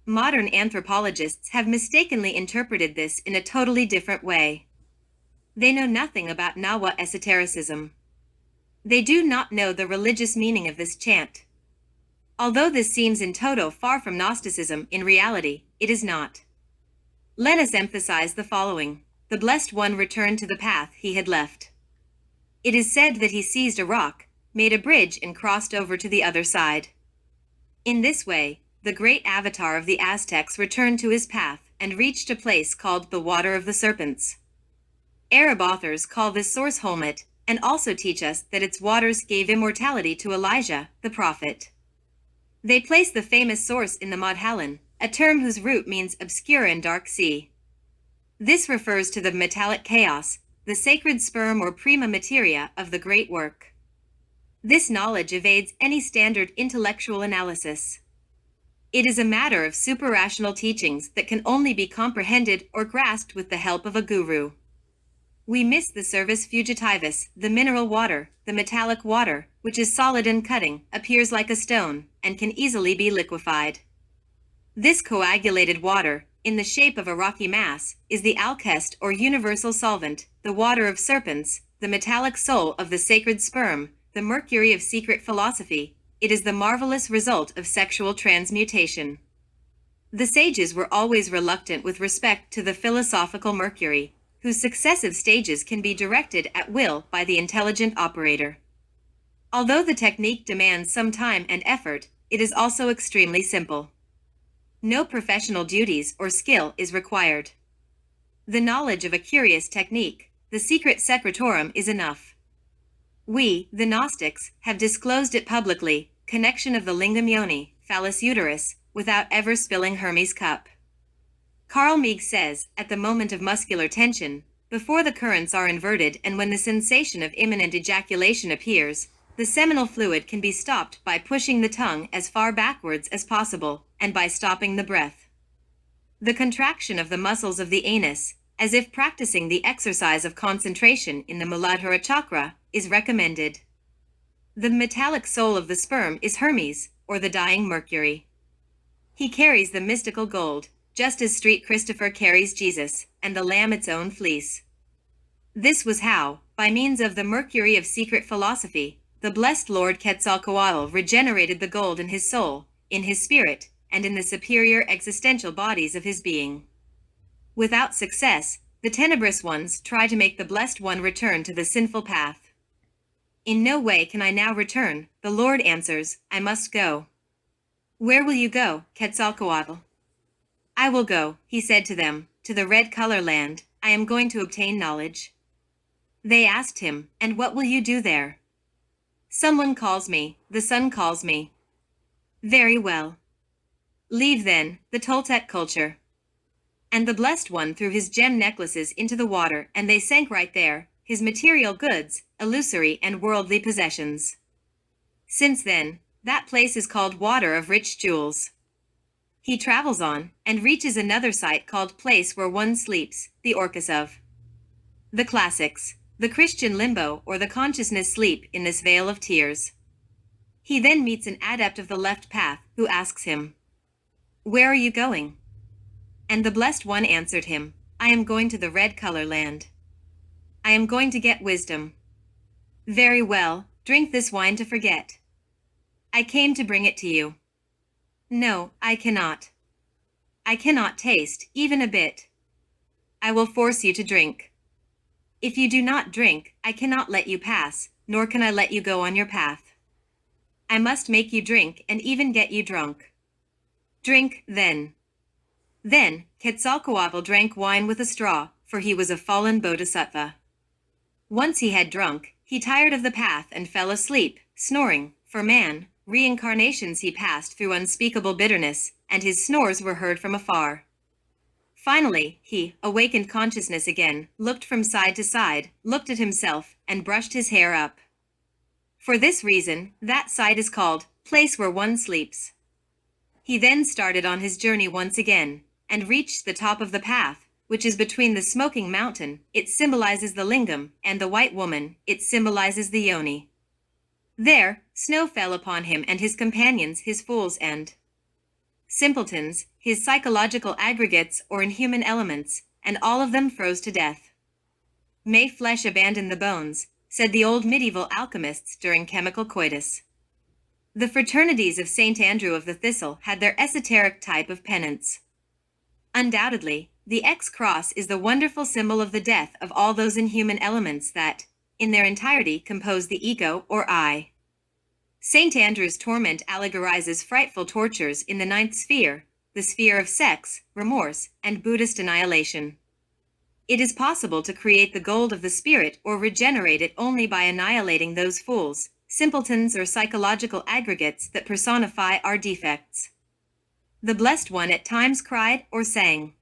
Modern anthropologists have mistakenly interpreted this in a totally different way. They know nothing about Nahua esotericism. They do not know the religious meaning of this chant. Although this seems in toto far from Gnosticism, in reality, it is not. Let us emphasize the following. The Blessed One returned to the path he had left. It is said that he seized a rock, made a bridge and crossed over to the other side. In this way, the great avatar of the Aztecs returned to his path and reached a place called the Water of the Serpents. Arab authors call this source Holmet, and also teach us that its waters gave immortality to Elijah, the prophet. They place the famous source in the Modhallan, a term whose root means obscure and dark sea. This refers to the metallic chaos, the sacred sperm or prima materia of the great work. This knowledge evades any standard intellectual analysis. It is a matter of suprarational teachings that can only be comprehended or grasped with the help of a guru. We miss the servus fugitivus, the mineral water, the metallic water, which is solid and cutting, appears like a stone, and can easily be liquefied. This coagulated water, in the shape of a rocky mass, is the alkest or universal solvent, the water of serpents, the metallic soul of the sacred sperm, the mercury of secret philosophy. It is the marvelous result of sexual transmutation. The sages were always reluctant with respect to the philosophical mercury, whose successive stages can be directed at will by the intelligent operator. Although the technique demands some time and effort, it is also extremely simple. No professional duties or skill is required. The knowledge of a curious technique, the secret secretorum, is enough. We, the Gnostics, have disclosed it publicly, connection of the lingam yoni, phallus uterus, without ever spilling Hermes' cup. Carl Meeg says, at the moment of muscular tension, before the currents are inverted and when the sensation of imminent ejaculation appears, the seminal fluid can be stopped by pushing the tongue as far backwards as possible, and by stopping the breath. The contraction of the muscles of the anus, as if practicing the exercise of concentration in the Muladhara chakra, is recommended. The metallic soul of the sperm is Hermes, or the dying Mercury. He carries the mystical gold, just as Street Christopher carries Jesus, and the Lamb its own fleece. This was how, by means of the mercury of secret philosophy, the blessed Lord Quetzalcoatl regenerated the gold in his soul, in his spirit, and in the superior existential bodies of his being. Without success, the tenebrous ones try to make the blessed one return to the sinful path. In no way can I now return, the Lord answers, I must go. Where will you go, Quetzalcoatl? I will go, he said to them, to the red color land. I am going to obtain knowledge. They asked him, and what will you do there? Someone calls me, the sun calls me. Very well. Leave then, the Toltec culture. And the blessed one threw his gem necklaces into the water, and they sank right there, his material goods, illusory and worldly possessions. Since then, that place is called Water of Rich Jewels. He travels on, and reaches another site called Place Where One Sleeps, the Orcus of the Classics, the Christian limbo or the consciousness sleep in this vale of tears. He then meets an adept of the left path, who asks him, Where are you going? And the blessed one answered him, I am going to the red color land. I am going to get wisdom. Very well, drink this wine to forget. I came to bring it to you. No, I cannot. I cannot taste, even a bit. I will force you to drink. If you do not drink, I cannot let you pass, nor can I let you go on your path. I must make you drink and even get you drunk. Drink, then. Then, Quetzalcoatl drank wine with a straw, for he was a fallen bodhisattva. Once he had drunk, he tired of the path and fell asleep, snoring, for man, reincarnations he passed through unspeakable bitterness, and his snores were heard from afar. Finally, he, awakened consciousness again, looked from side to side, looked at himself, and brushed his hair up. For this reason, that site is called Place Where One Sleeps. He then started on his journey once again, and reached the top of the path, which is between the smoking mountain, it symbolizes the lingam, and the white woman, it symbolizes the yoni. There, snow fell upon him and his companions, his fools and simpletons, his psychological aggregates or inhuman elements, and all of them froze to death. May flesh abandon the bones, said the old medieval alchemists during chemical coitus. The fraternities of St. Andrew of the Thistle had their esoteric type of penance. Undoubtedly, the X-cross is the wonderful symbol of the death of all those inhuman elements that, in their entirety, compose the ego or I. St. Andrew's torment allegorizes frightful tortures in the ninth sphere, the sphere of sex, remorse, and Buddhist annihilation. It is possible to create the gold of the spirit or regenerate it only by annihilating those fools, simpletons or psychological aggregates that personify our defects. The Blessed One at times cried or sang.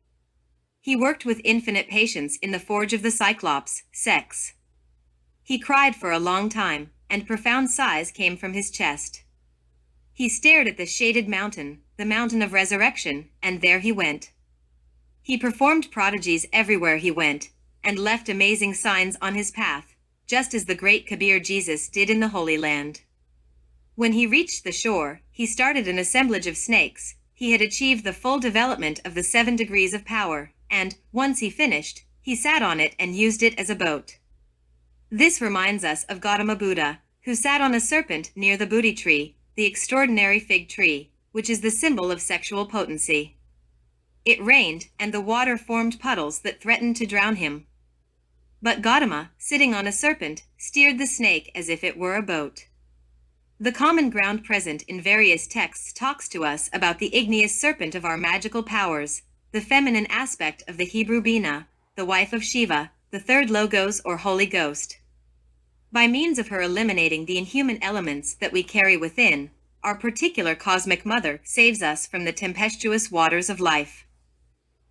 He worked with infinite patience in the forge of the Cyclops, sex. He cried for a long time, and profound sighs came from his chest. He stared at the shaded mountain, the mountain of resurrection, and there he went. He performed prodigies everywhere he went, and left amazing signs on his path, just as the great Kabir Jesus did in the Holy Land. When he reached the shore, he started an assemblage of snakes. He had achieved the full development of the 7 degrees of power, and, once he finished, he sat on it and used it as a boat. This reminds us of Gautama Buddha, who sat on a serpent near the Bodhi tree, the extraordinary fig tree, which is the symbol of sexual potency. It rained, and the water formed puddles that threatened to drown him. But Gautama, sitting on a serpent, steered the snake as if it were a boat. The common ground present in various texts talks to us about the igneous serpent of our magical powers, the feminine aspect of the Hebrew Bina, the wife of Shiva, the third Logos or Holy Ghost. By means of her eliminating the inhuman elements that we carry within, our particular cosmic mother saves us from the tempestuous waters of life.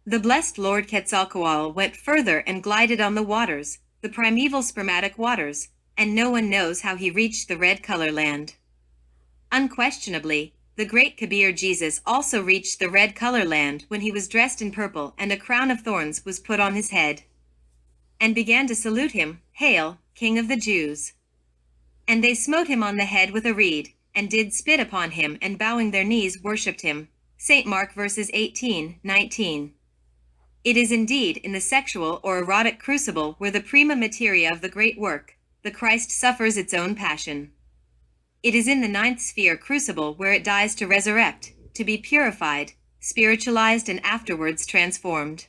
The blessed Lord Quetzalcoatl went further and glided on the waters, the primeval spermatic waters, and no one knows how he reached the red color land. Unquestionably, the great Kabir Jesus also reached the red color land when he was dressed in purple and a crown of thorns was put on his head. And began to salute him, "Hail, King of the Jews!" And they smote him on the head with a reed, and did spit upon him, and bowing their knees worshipped him. St. Mark verses 18-19. It is indeed in the sexual or erotic crucible where the prima materia of the great work, the Christ, suffers its own passion. It is in the 9th sphere crucible where it dies to resurrect, to be purified, spiritualized, and afterwards transformed.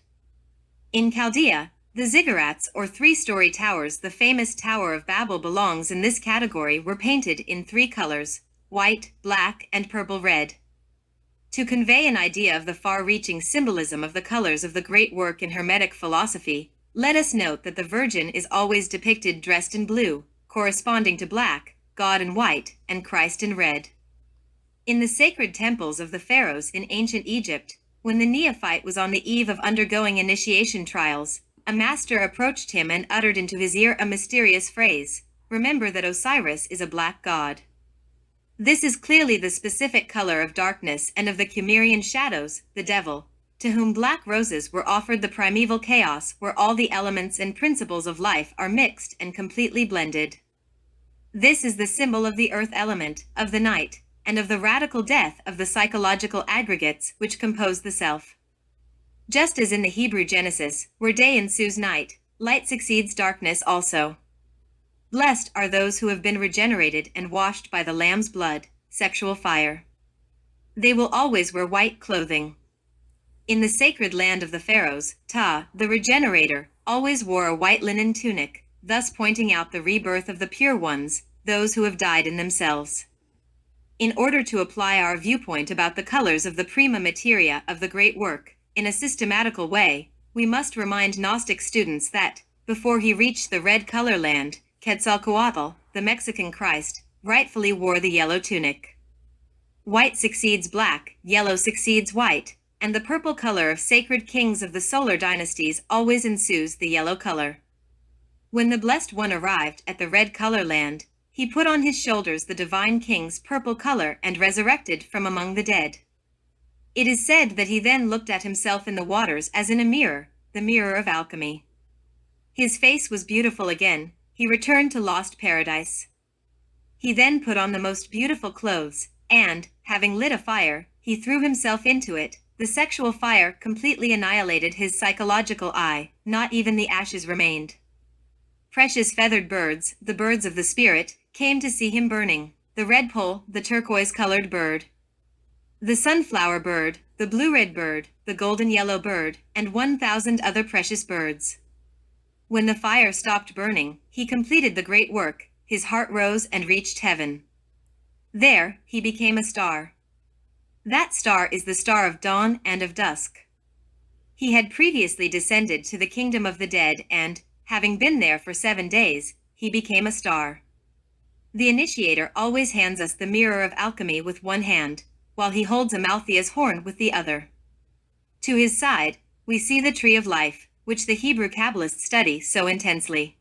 In Chaldea, the ziggurats or 3-story towers, the famous Tower of Babel belongs in this category, were painted in 3 colors, white, black, and purple-red. To convey an idea of the far-reaching symbolism of the colors of the great work in Hermetic philosophy, let us note that the Virgin is always depicted dressed in blue, corresponding to black, God in white, and Christ in red. In the sacred temples of the pharaohs in ancient Egypt, when the neophyte was on the eve of undergoing initiation trials, a master approached him and uttered into his ear a mysterious phrase, "Remember that Osiris is a black god." This is clearly the specific color of darkness and of the Cimmerian shadows, the devil, to whom black roses were offered, the primeval chaos where all the elements and principles of life are mixed and completely blended. This is the symbol of the earth element, of the night, and of the radical death of the psychological aggregates which compose the self. Just as in the Hebrew Genesis, where day ensues night, light succeeds darkness also. Blessed are those who have been regenerated and washed by the Lamb's blood, sexual fire. They will always wear white clothing. In the sacred land of the pharaohs, Ptah, the regenerator, always wore a white linen tunic, thus pointing out the rebirth of the pure ones, those who have died in themselves. In order to apply our viewpoint about the colors of the prima materia of the great work, in a systematical way, we must remind Gnostic students that, before he reached the red color land, Quetzalcoatl, the Mexican Christ, rightfully wore the yellow tunic. White succeeds black, yellow succeeds white, and the purple color of sacred kings of the solar dynasties always ensues the yellow color. When the Blessed One arrived at the red color land, he put on his shoulders the divine king's purple color and resurrected from among the dead. It is said that he then looked at himself in the waters as in a mirror, the mirror of alchemy. His face was beautiful again, he returned to lost paradise. He then put on the most beautiful clothes, and, having lit a fire, he threw himself into it. The sexual fire completely annihilated his psychological eye, not even the ashes remained. Precious feathered birds, the birds of the spirit, came to see him burning, the red pole, the turquoise-colored bird, the sunflower bird, the blue-red bird, the golden-yellow bird, and 1,000 other precious birds. When the fire stopped burning, he completed the great work, his heart rose and reached heaven. There, he became a star. That star is the star of dawn and of dusk. He had previously descended to the kingdom of the dead and, having been there for 7 days, he became a star. The initiator always hands us the mirror of alchemy with one hand, while he holds a Malthia's horn with the other. To his side, we see the tree of life, which the Hebrew Kabbalists study so intensely.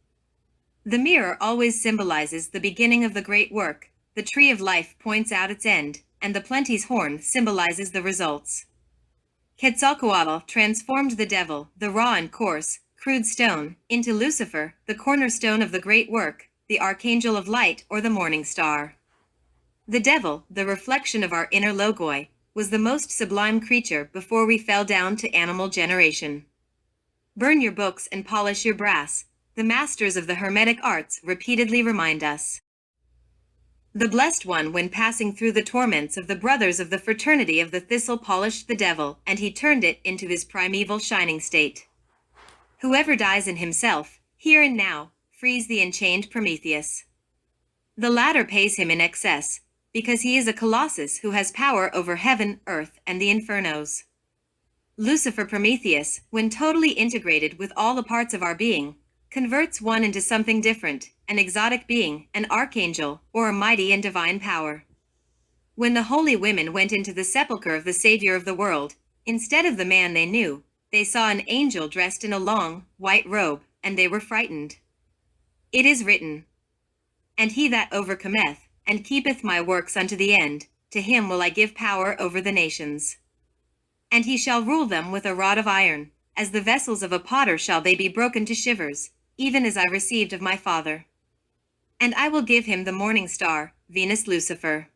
The mirror always symbolizes the beginning of the great work, the tree of life points out its end, and the plenty's horn symbolizes the results. Quetzalcoatl transformed the devil, the raw and coarse, crude stone, into Lucifer, the cornerstone of the great work, the archangel of light or the morning star. The devil, the reflection of our inner logoi, was the most sublime creature before we fell down to animal generation. Burn your books and polish your brass, the masters of the Hermetic arts repeatedly remind us. The blessed one, when passing through the torments of the brothers of the fraternity of the thistle, polished the devil, and he turned it into his primeval shining state. Whoever dies in himself, here and now, frees the enchained Prometheus. The latter pays him in excess, because he is a colossus who has power over heaven, earth, and the infernos. Lucifer Prometheus, when totally integrated with all the parts of our being, converts one into something different, an exotic being, an archangel, or a mighty and divine power. When the holy women went into the sepulchre of the Savior of the world, instead of the man they knew, they saw an angel dressed in a long, white robe, and they were frightened. It is written, "And he that overcometh, and keepeth my works unto the end, to him will I give power over the nations. And he shall rule them with a rod of iron, as the vessels of a potter shall they be broken to shivers, even as I received of my Father. And I will give him the morning star, Venus Lucifer."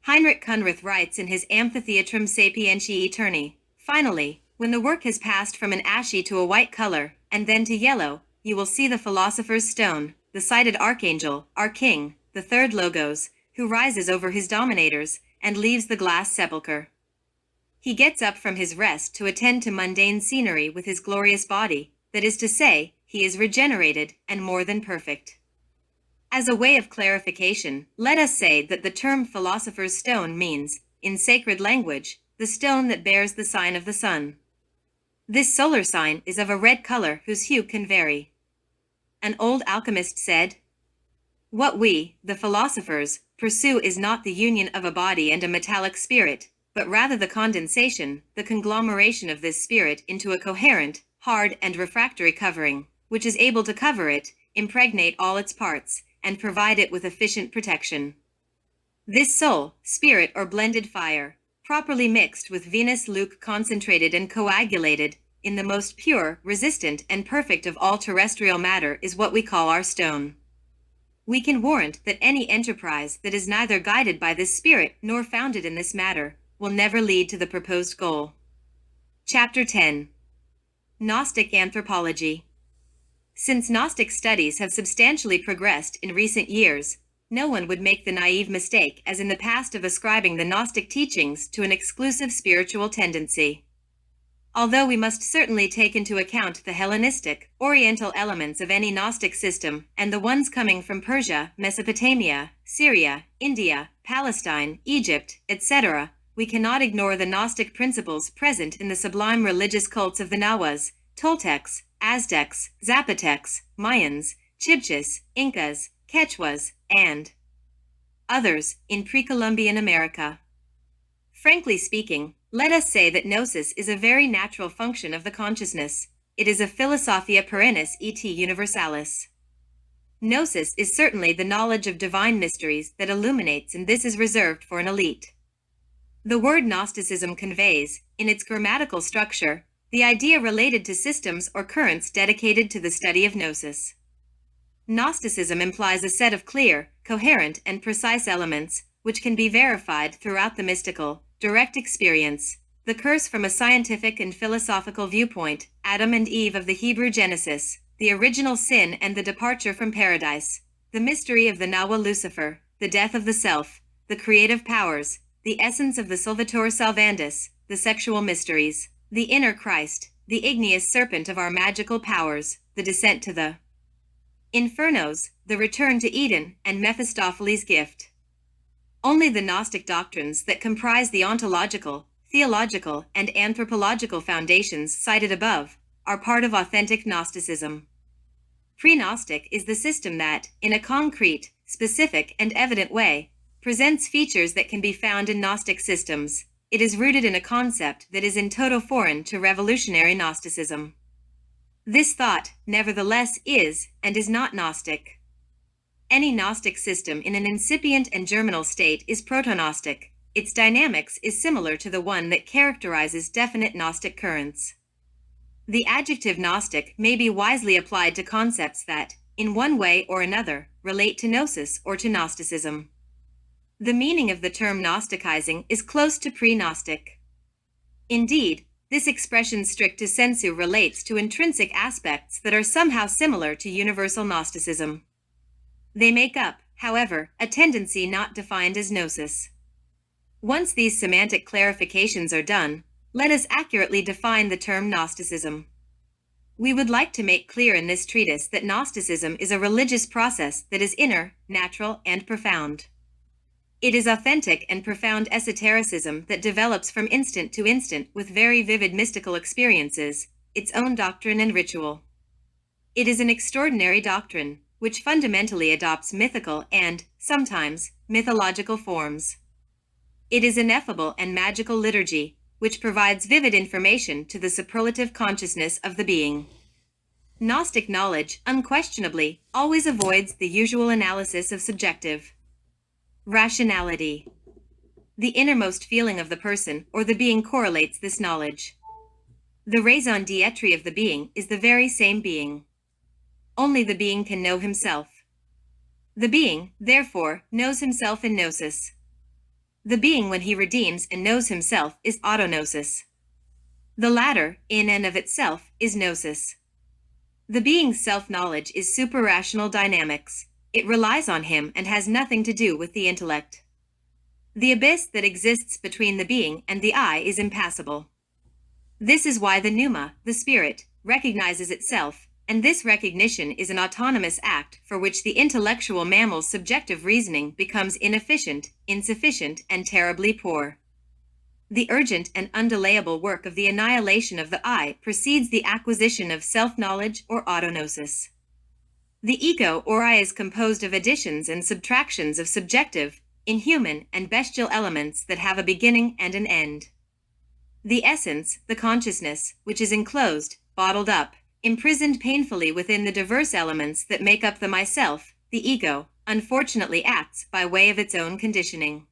Heinrich Kunrith writes in his Amphitheatrum Sapientiae Aeterni, "Finally, when the work has passed from an ashy to a white color, and then to yellow, you will see the philosopher's stone, the sighted archangel, our king, the third Logos, who rises over his dominators, and leaves the glass sepulchre. He gets up from his rest to attend to mundane scenery with his glorious body, that is to say, he is regenerated, and more than perfect." As a way of clarification, let us say that the term philosopher's stone means, in sacred language, the stone that bears the sign of the sun. This solar sign is of a red color whose hue can vary. An old alchemist said, "What we, the philosophers, pursue is not the union of a body and a metallic spirit, but rather the condensation, the conglomeration of this spirit into a coherent, hard and refractory covering, which is able to cover it, impregnate all its parts, and provide it with efficient protection. This soul, spirit or blended fire, properly mixed with Venus Luke concentrated and coagulated, in the most pure, resistant and perfect of all terrestrial matter is what we call our stone. We can warrant that any enterprise that is neither guided by this spirit nor founded in this matter will never lead to the proposed goal." Chapter 10. Gnostic Anthropology. Since Gnostic studies have substantially progressed in recent years, no one would make the naive mistake as in the past of ascribing the Gnostic teachings to an exclusive spiritual tendency. Although we must certainly take into account the Hellenistic, Oriental elements of any Gnostic system and the ones coming from Persia, Mesopotamia, Syria, India, Palestine, Egypt, etc., we cannot ignore the Gnostic principles present in the sublime religious cults of the Nahuas, Toltecs, Aztecs, Zapotecs, Mayans, Chibchas, Incas, Quechuas, and others in pre-Columbian America. Frankly speaking, let us say that gnosis is a very natural function of the consciousness. It is a philosophia perennis et universalis. Gnosis is certainly the knowledge of divine mysteries that illuminates, and this is reserved for an elite. The word Gnosticism conveys, in its grammatical structure, the idea related to systems or currents dedicated to the study of gnosis. Gnosticism implies a set of clear, coherent, and precise elements, which can be verified throughout the mystical, direct experience. The curse from a scientific and philosophical viewpoint, Adam and Eve of the Hebrew Genesis, the original sin and the departure from paradise, the mystery of the Nahua Lucifer, the death of the self, the creative powers, the essence of the Solvitor Salvandus, the sexual mysteries, the inner Christ, the igneous serpent of our magical powers, the descent to the infernos, the return to Eden, and Mephistopheles' gift. Only the Gnostic doctrines that comprise the ontological, theological, and anthropological foundations cited above are part of authentic Gnosticism. Pre-Gnostic is the system that, in a concrete, specific, and evident way, presents features that can be found in Gnostic systems. It is rooted in a concept that is in toto foreign to revolutionary Gnosticism. This thought, nevertheless, is and is not Gnostic. Any Gnostic system in an incipient and germinal state is proto-Gnostic. Its dynamics is similar to the one that characterizes definite Gnostic currents. The adjective Gnostic may be wisely applied to concepts that, in one way or another, relate to Gnosis or to Gnosticism. The meaning of the term Gnosticizing is close to pre-Gnostic. Indeed, this expression stricto sensu relates to intrinsic aspects that are somehow similar to universal Gnosticism. They make up, however, a tendency not defined as Gnosis. Once these semantic clarifications are done, let us accurately define the term Gnosticism. We would like to make clear in this treatise that Gnosticism is a religious process that is inner, natural, and profound. It is authentic and profound esotericism that develops from instant to instant with very vivid mystical experiences, its own doctrine and ritual. It is an extraordinary doctrine, which fundamentally adopts mythical and, sometimes, mythological forms. It is ineffable and magical liturgy, which provides vivid information to the superlative consciousness of the being. Gnostic knowledge, unquestionably, always avoids the usual analysis of subjective rationality. The innermost feeling of the person or the being correlates this knowledge. The raison d'être of the being is the very same being. Only the being can know himself. The being, therefore, knows himself in gnosis. The being, when he redeems and knows himself, is autognosis. The latter, in and of itself, is gnosis. The being's self-knowledge is suprarational dynamics. It relies on him and has nothing to do with the intellect. The abyss that exists between the being and the I is impassable. This is why the pneuma, the spirit, recognizes itself, and this recognition is an autonomous act for which the intellectual mammal's subjective reasoning becomes inefficient, insufficient, and terribly poor. The urgent and undelayable work of the annihilation of the I precedes the acquisition of self-knowledge or autognosis. The ego or I is composed of additions and subtractions of subjective, inhuman, and bestial elements that have a beginning and an end. The essence, the consciousness, which is enclosed, bottled up, imprisoned painfully within the diverse elements that make up the myself, the ego, unfortunately acts by way of its own conditioning.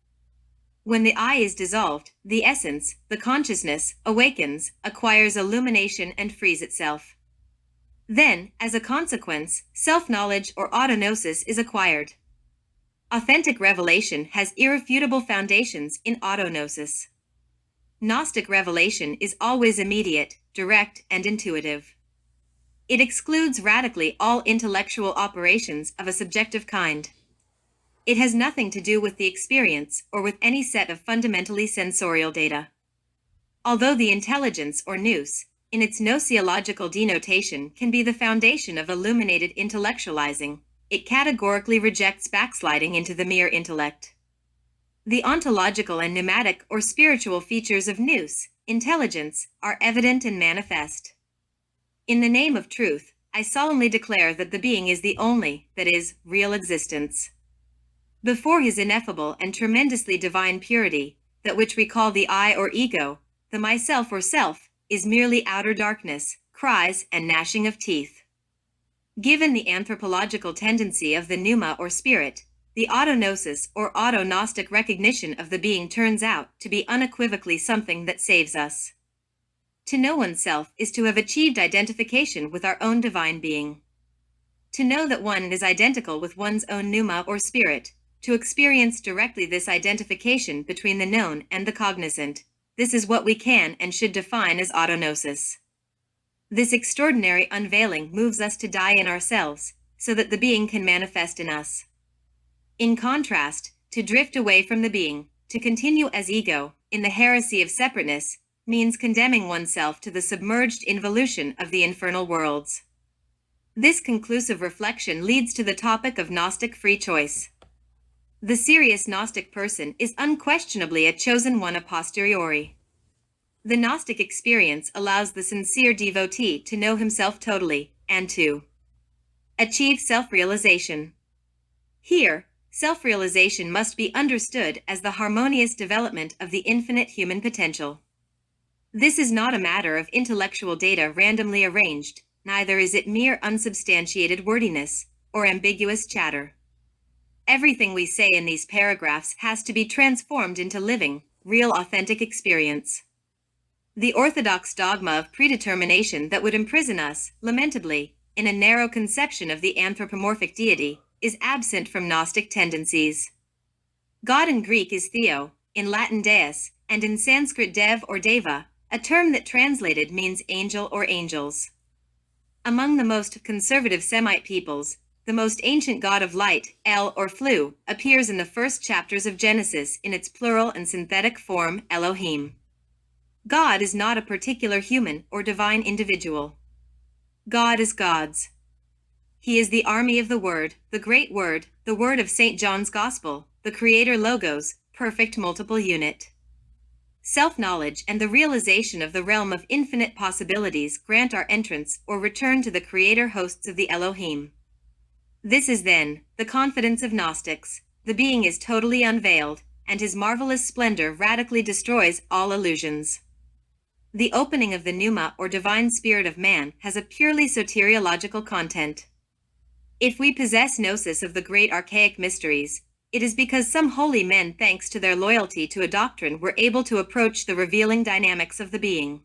When the I is dissolved, the essence, the consciousness, awakens, acquires illumination, and frees itself. Then, as a consequence, self-knowledge or autognosis is acquired. Authentic revelation has irrefutable foundations in autognosis. Gnostic revelation is always immediate, direct, and intuitive. It excludes radically all intellectual operations of a subjective kind. It has nothing to do with the experience or with any set of fundamentally sensorial data. Although the intelligence or nous, in its gnoseological denotation, can be the foundation of illuminated intellectualizing, it categorically rejects backsliding into the mere intellect. The ontological and pneumatic or spiritual features of nous, intelligence, are evident and manifest. In the name of truth, I solemnly declare that the being is the only, that is, real existence. Before his ineffable and tremendously divine purity, that which we call the I or ego, the myself or self, is merely outer darkness, cries, and gnashing of teeth. Given the anthropological tendency of the pneuma or spirit, the autognosis or auto-gnostic recognition of the being turns out to be unequivocally something that saves us. To know oneself is to have achieved identification with our own divine being. To know that one is identical with one's own pneuma or spirit, to experience directly this identification between the known and the cognizant, this is what we can and should define as autognosis. This extraordinary unveiling moves us to die in ourselves, so that the being can manifest in us. In contrast, to drift away from the being, to continue as ego, in the heresy of separateness, means condemning oneself to the submerged involution of the infernal worlds. This conclusive reflection leads to the topic of Gnostic free choice. The serious Gnostic person is unquestionably a chosen one a posteriori. The Gnostic experience allows the sincere devotee to know himself totally, and to achieve self-realization. Here, self-realization must be understood as the harmonious development of the infinite human potential. This is not a matter of intellectual data randomly arranged, neither is it mere unsubstantiated wordiness or ambiguous chatter. Everything we say in these paragraphs has to be transformed into living, real authentic experience. The orthodox dogma of predetermination that would imprison us, lamentably, in a narrow conception of the anthropomorphic deity, is absent from Gnostic tendencies. God in Greek is Theo, in Latin Deus, and in Sanskrit Dev or Deva, a term that translated means angel or angels. Among the most conservative Semite peoples, the most ancient god of light, El or Flu, appears in the first chapters of Genesis in its plural and synthetic form, Elohim. God is not a particular human or divine individual. God is God's. He is the army of the Word, the great Word, the Word of St. John's Gospel, the Creator Logos, perfect multiple unit. Self-knowledge and the realization of the realm of infinite possibilities grant our entrance or return to the Creator hosts of the Elohim. This is then the confidence of Gnostics. The being is totally unveiled, and his marvelous splendor radically destroys all illusions. The opening of the pneuma or divine spirit of man has a purely soteriological content. If we possess gnosis of the great archaic mysteries, it is because some holy men, thanks to their loyalty to a doctrine, were able to approach the revealing dynamics of the being.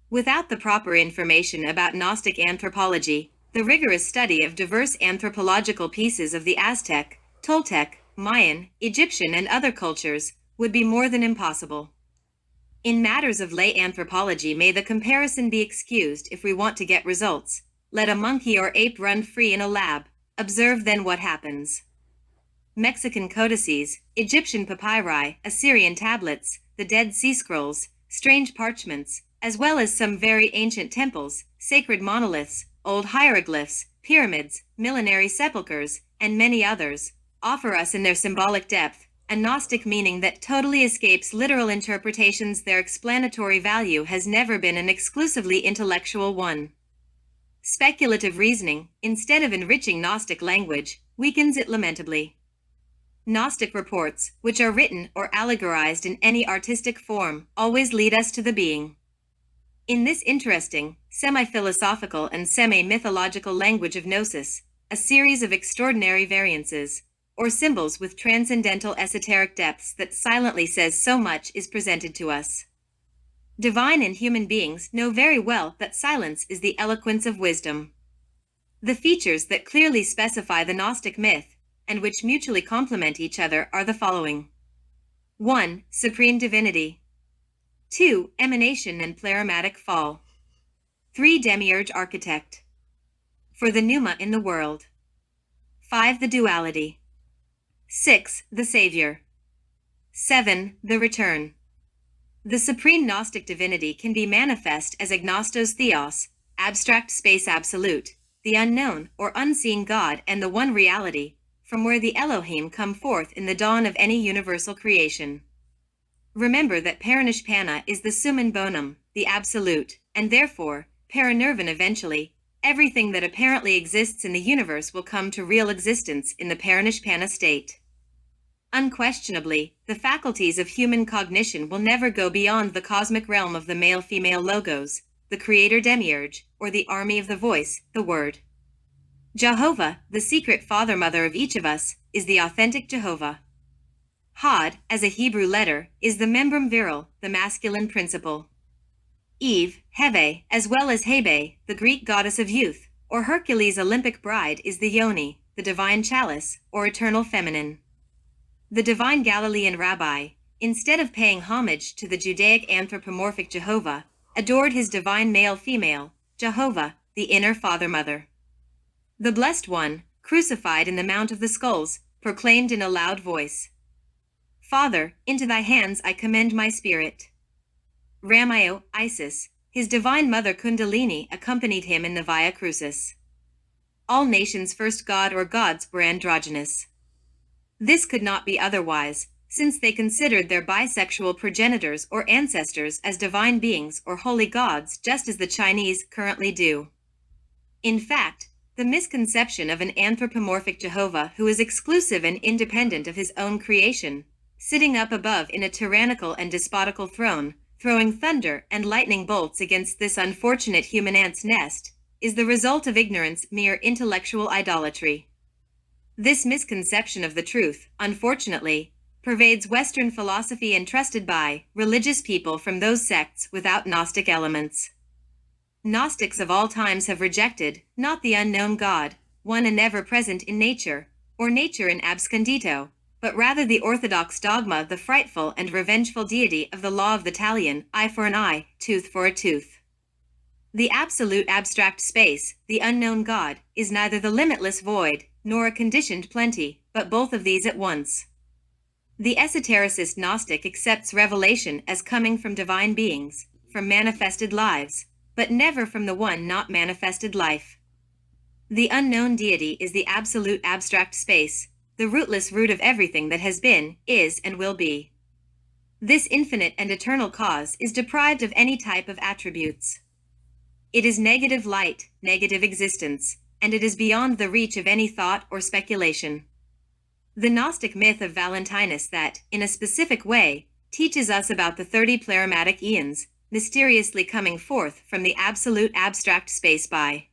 Without the proper information about Gnostic anthropology, the rigorous study of diverse anthropological pieces of the Aztec, Toltec, Mayan, Egyptian and other cultures would be more than impossible. In matters of lay anthropology, may the comparison be excused if we want to get results. Let a monkey or ape run free in a lab, observe then what happens. Mexican codices, Egyptian papyri, Assyrian tablets, the Dead Sea Scrolls, strange parchments, as well as some very ancient temples, sacred monoliths, old hieroglyphs, pyramids, millenary sepulchres, and many others, offer us in their symbolic depth a Gnostic meaning that totally escapes literal interpretations. Their explanatory value has never been an exclusively intellectual one. Speculative reasoning, instead of enriching Gnostic language, weakens it lamentably. Gnostic reports, which are written or allegorized in any artistic form, always lead us to the being. In this interesting, semi-philosophical and semi-mythological language of Gnosis, a series of extraordinary variances, or symbols with transcendental esoteric depths that silently says so much, is presented to us. Divine and human beings know very well that silence is the eloquence of wisdom. The features that clearly specify the Gnostic myth, and which mutually complement each other, are the following. 1. Supreme divinity. 2. Emanation and pleramatic fall. 3. Demiurge architect. For the pneuma in the world. 5. The duality. 6. The Savior. 7. The return. The supreme Gnostic divinity can be manifest as agnostos theos, abstract space absolute, the unknown or unseen God and the one reality, from where the Elohim come forth in the dawn of any universal creation. Remember that paranishpanna is the summum bonum, the absolute, and therefore, paranirvan eventually, everything that apparently exists in the universe will come to real existence in the paranishpanna state. Unquestionably, the faculties of human cognition will never go beyond the cosmic realm of the male-female logos, the creator demiurge, or the army of the voice, the word. Jehovah, the secret father-mother of each of us, is the authentic Jehovah. Hod, as a Hebrew letter, is the membrum virile, the masculine principle. Eve, Hebe, as well as Hebe, the Greek goddess of youth, or Hercules' Olympic bride, is the Yoni, the divine chalice, or eternal feminine. The divine Galilean rabbi, instead of paying homage to the Judaic anthropomorphic Jehovah, adored his divine male-female, Jehovah, the inner father-mother. The Blessed One, crucified in the Mount of the Skulls, proclaimed in a loud voice, Father, into thy hands I commend my spirit. Ramayo, Isis, his divine mother Kundalini accompanied him in the Via Crucis. All nations' first god or gods were androgynous. This could not be otherwise, since they considered their bisexual progenitors or ancestors as divine beings or holy gods, just as the Chinese currently do. In fact, the misconception of an anthropomorphic Jehovah who is exclusive and independent of his own creation, sitting up above in a tyrannical and despotical throne, throwing thunder and lightning bolts against this unfortunate human ant's nest, is the result of ignorance, mere intellectual idolatry. This misconception of the truth, unfortunately, pervades Western philosophy entrusted by religious people from those sects without Gnostic elements. Gnostics of all times have rejected, not the unknown God, one and ever present in nature, or nature in abscondito, but rather the orthodox dogma, the frightful and revengeful deity of the law of the talion, eye for an eye, tooth for a tooth. The absolute abstract space, the unknown God, is neither the limitless void, nor a conditioned plenty, but both of these at once. The esotericist Gnostic accepts revelation as coming from divine beings, from manifested lives, but never from the one not manifested life. The unknown deity is the absolute abstract space, the rootless root of everything that has been, is, and will be. This infinite and eternal cause is deprived of any type of attributes. It is negative light, negative existence, and it is beyond the reach of any thought or speculation. The Gnostic myth of Valentinus that, in a specific way, teaches us about the 30 plurimatic eons, mysteriously coming forth from the absolute abstract space by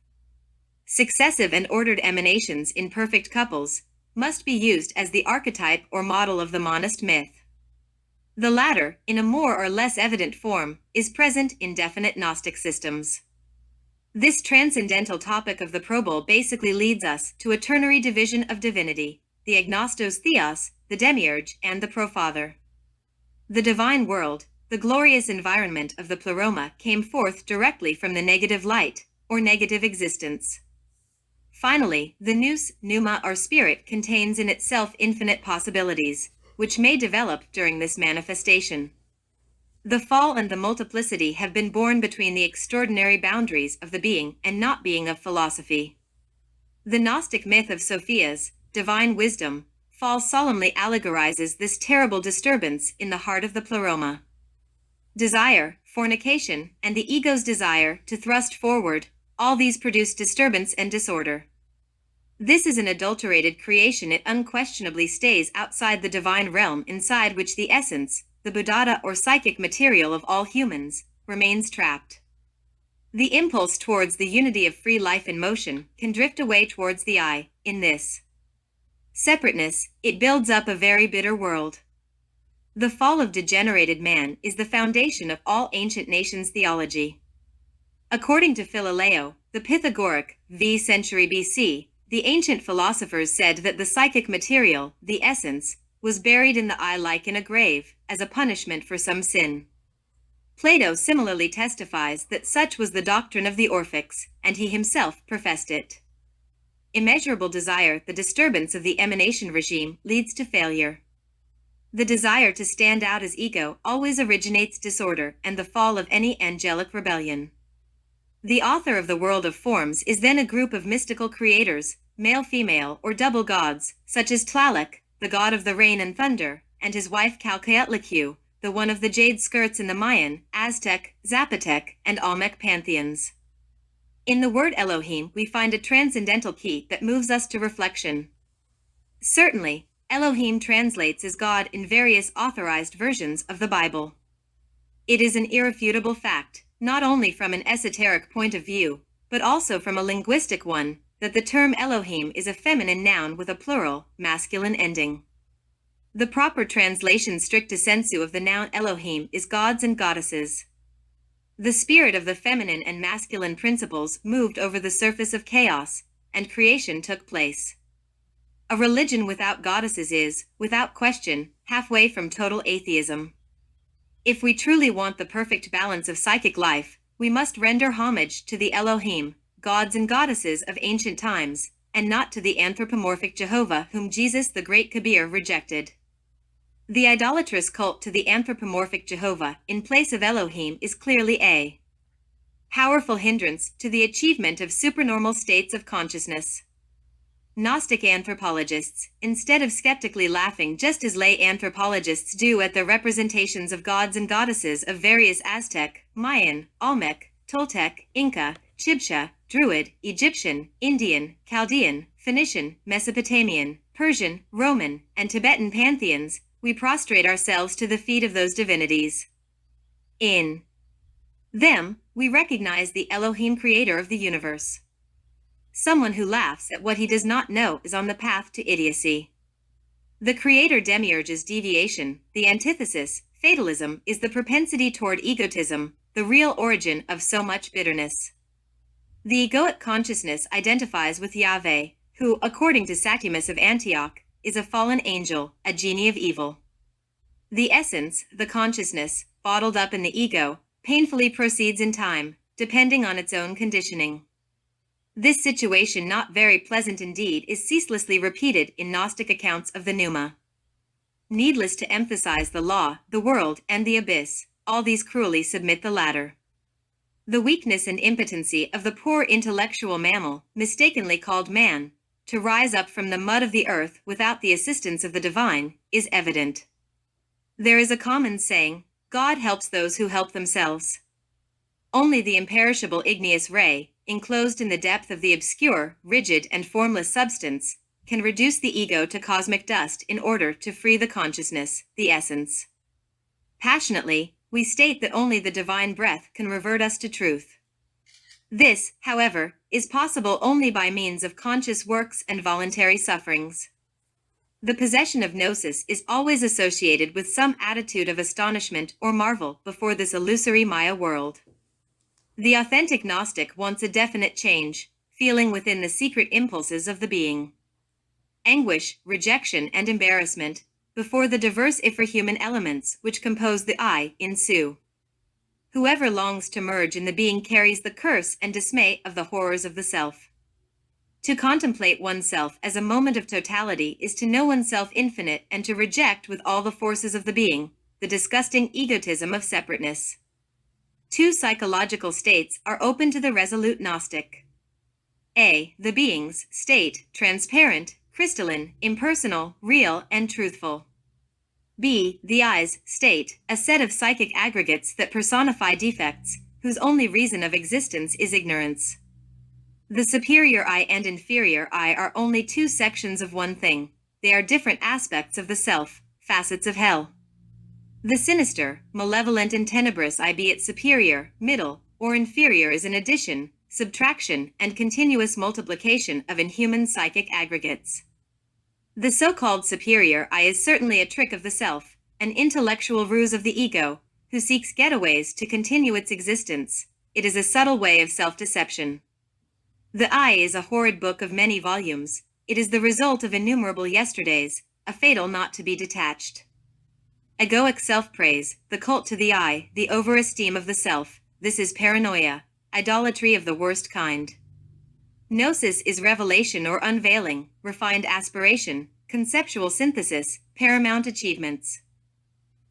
successive and ordered emanations in perfect couples, must be used as the archetype or model of the monist myth. The latter, in a more or less evident form, is present in definite Gnostic systems. This transcendental topic of the probole basically leads us to a ternary division of divinity, the agnostos theos, the demiurge, and the profather. The divine world, the glorious environment of the pleroma, came forth directly from the negative light, or negative existence. Finally, the nous, pneuma or spirit contains in itself infinite possibilities, which may develop during this manifestation. The fall and the multiplicity have been born between the extraordinary boundaries of the being and not being of philosophy. The Gnostic myth of Sophia's divine wisdom fall solemnly allegorizes this terrible disturbance in the heart of the pleroma. Desire, fornication, and the ego's desire to thrust forward, all these produce disturbance and disorder. This is an adulterated creation. It unquestionably stays outside the divine realm inside which the essence, the buddhata or psychic material of all humans, remains trapped. The impulse towards the unity of free life in motion can drift away towards the I. In this separateness, it builds up a very bitter world. The fall of degenerated man is the foundation of all ancient nations' theology. According to Philoleo, the Pythagorean, v. century BC, the ancient philosophers said that the psychic material, the essence, was buried in the eye like in a grave, as a punishment for some sin. Plato similarly testifies that such was the doctrine of the Orphics, and he himself professed it. Immeasurable desire, the disturbance of the emanation regime, leads to failure. The desire to stand out as ego always originates disorder and the fall of any angelic rebellion. The author of the world of forms is then a group of mystical creators, male-female or double gods, such as Tlaloc, the god of the rain and thunder, and his wife Calcahuatlicue, the one of the jade skirts in the Mayan, Aztec, Zapotec, and Olmec pantheons. In the word Elohim we find a transcendental key that moves us to reflection. Certainly, Elohim translates as God in various authorized versions of the Bible. It is an irrefutable fact, not only from an esoteric point of view, but also from a linguistic one, that the term Elohim is a feminine noun with a plural, masculine ending. The proper translation stricto sensu of the noun Elohim is gods and goddesses. The spirit of the feminine and masculine principles moved over the surface of chaos, and creation took place. A religion without goddesses is, without question, halfway from total atheism. If we truly want the perfect balance of psychic life, we must render homage to the Elohim, gods and goddesses of ancient times, and not to the anthropomorphic Jehovah whom Jesus the Great Kabir rejected. The idolatrous cult to the anthropomorphic Jehovah in place of Elohim is clearly a powerful hindrance to the achievement of supernormal states of consciousness. Gnostic anthropologists, instead of skeptically laughing just as lay anthropologists do at the representations of gods and goddesses of various Aztec, Mayan, Olmec, Toltec, Inca, Chibcha, Druid, Egyptian, Indian, Chaldean, Phoenician, Mesopotamian, Persian, Roman, and Tibetan pantheons, we prostrate ourselves to the feet of those divinities. In them, we recognize the Elohim creator of the universe. Someone who laughs at what he does not know is on the path to idiocy. The creator demiurge's deviation, the antithesis, fatalism, is the propensity toward egotism, the real origin of so much bitterness. The egoic consciousness identifies with Yahweh, who, according to Sacumus of Antioch, is a fallen angel, a genie of evil. The essence, the consciousness, bottled up in the ego, painfully proceeds in time, depending on its own conditioning. This situation, not very pleasant indeed, is ceaselessly repeated in Gnostic accounts of the pneuma. Needless to emphasize the law, the world, and the abyss, all these cruelly submit the latter. The weakness and impotency of the poor intellectual mammal, mistakenly called man, to rise up from the mud of the earth without the assistance of the divine, is evident. There is a common saying, God helps those who help themselves. Only the imperishable igneous ray, enclosed in the depth of the obscure, rigid, and formless substance, can reduce the ego to cosmic dust in order to free the consciousness, the essence. Passionately, we state that only the divine breath can revert us to truth. This, however, is possible only by means of conscious works and voluntary sufferings. The possession of gnosis is always associated with some attitude of astonishment or marvel before this illusory Maya world. The authentic Gnostic wants a definite change, feeling within the secret impulses of the being. Anguish, rejection, and embarrassment, before the diverse infrahuman elements which compose the I, ensue. Whoever longs to merge in the being carries the curse and dismay of the horrors of the self. To contemplate oneself as a moment of totality is to know oneself infinite and to reject with all the forces of the being, the disgusting egotism of separateness. Two psychological states are open to the resolute Gnostic. A. The being's state, transparent, crystalline, impersonal, real, and truthful. B. The I's state, a set of psychic aggregates that personify defects, whose only reason of existence is ignorance. The superior I and inferior I are only two sections of one thing. They are different aspects of the self, facets of hell. The sinister, malevolent, and tenebrous I, be it superior, middle, or inferior, is an addition, subtraction, and continuous multiplication of inhuman psychic aggregates. The so-called superior I is certainly a trick of the self, an intellectual ruse of the ego, who seeks getaways to continue its existence. It is a subtle way of self-deception. The I is a horrid book of many volumes. It is the result of innumerable yesterdays, a fatal not to be detached. Egoic self-praise, the cult to the I, the overesteem of the self, this is paranoia, idolatry of the worst kind. Gnosis is revelation or unveiling, refined aspiration, conceptual synthesis, paramount achievements.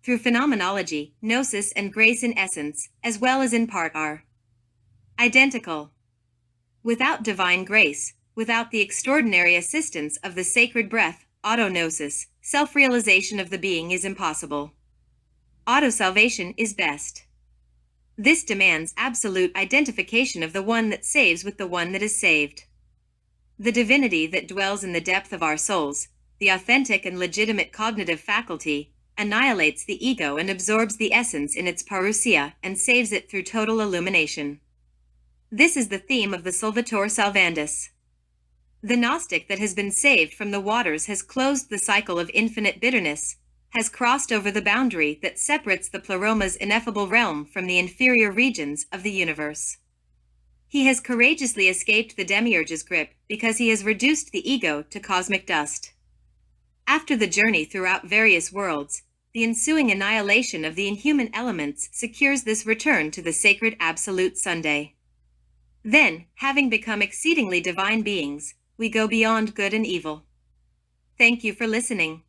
Through phenomenology, gnosis and grace in essence, as well as in part, are identical. Without divine grace, without the extraordinary assistance of the sacred breath, autognosis, self-realization of the being, is impossible. Auto-salvation is best. This demands absolute identification of the one that saves with the one that is saved. The divinity that dwells in the depth of our souls, the authentic and legitimate cognitive faculty, annihilates the ego and absorbs the essence in its parousia and saves it through total illumination. This is the theme of the Solvitor Salvandus. The Gnostic that has been saved from the waters has closed the cycle of infinite bitterness, has crossed over the boundary that separates the Pleroma's ineffable realm from the inferior regions of the universe. He has courageously escaped the demiurge's grip because he has reduced the ego to cosmic dust. After the journey throughout various worlds, the ensuing annihilation of the inhuman elements secures this return to the sacred absolute Sunday. Then, having become exceedingly divine beings, we go beyond good and evil. Thank you for listening.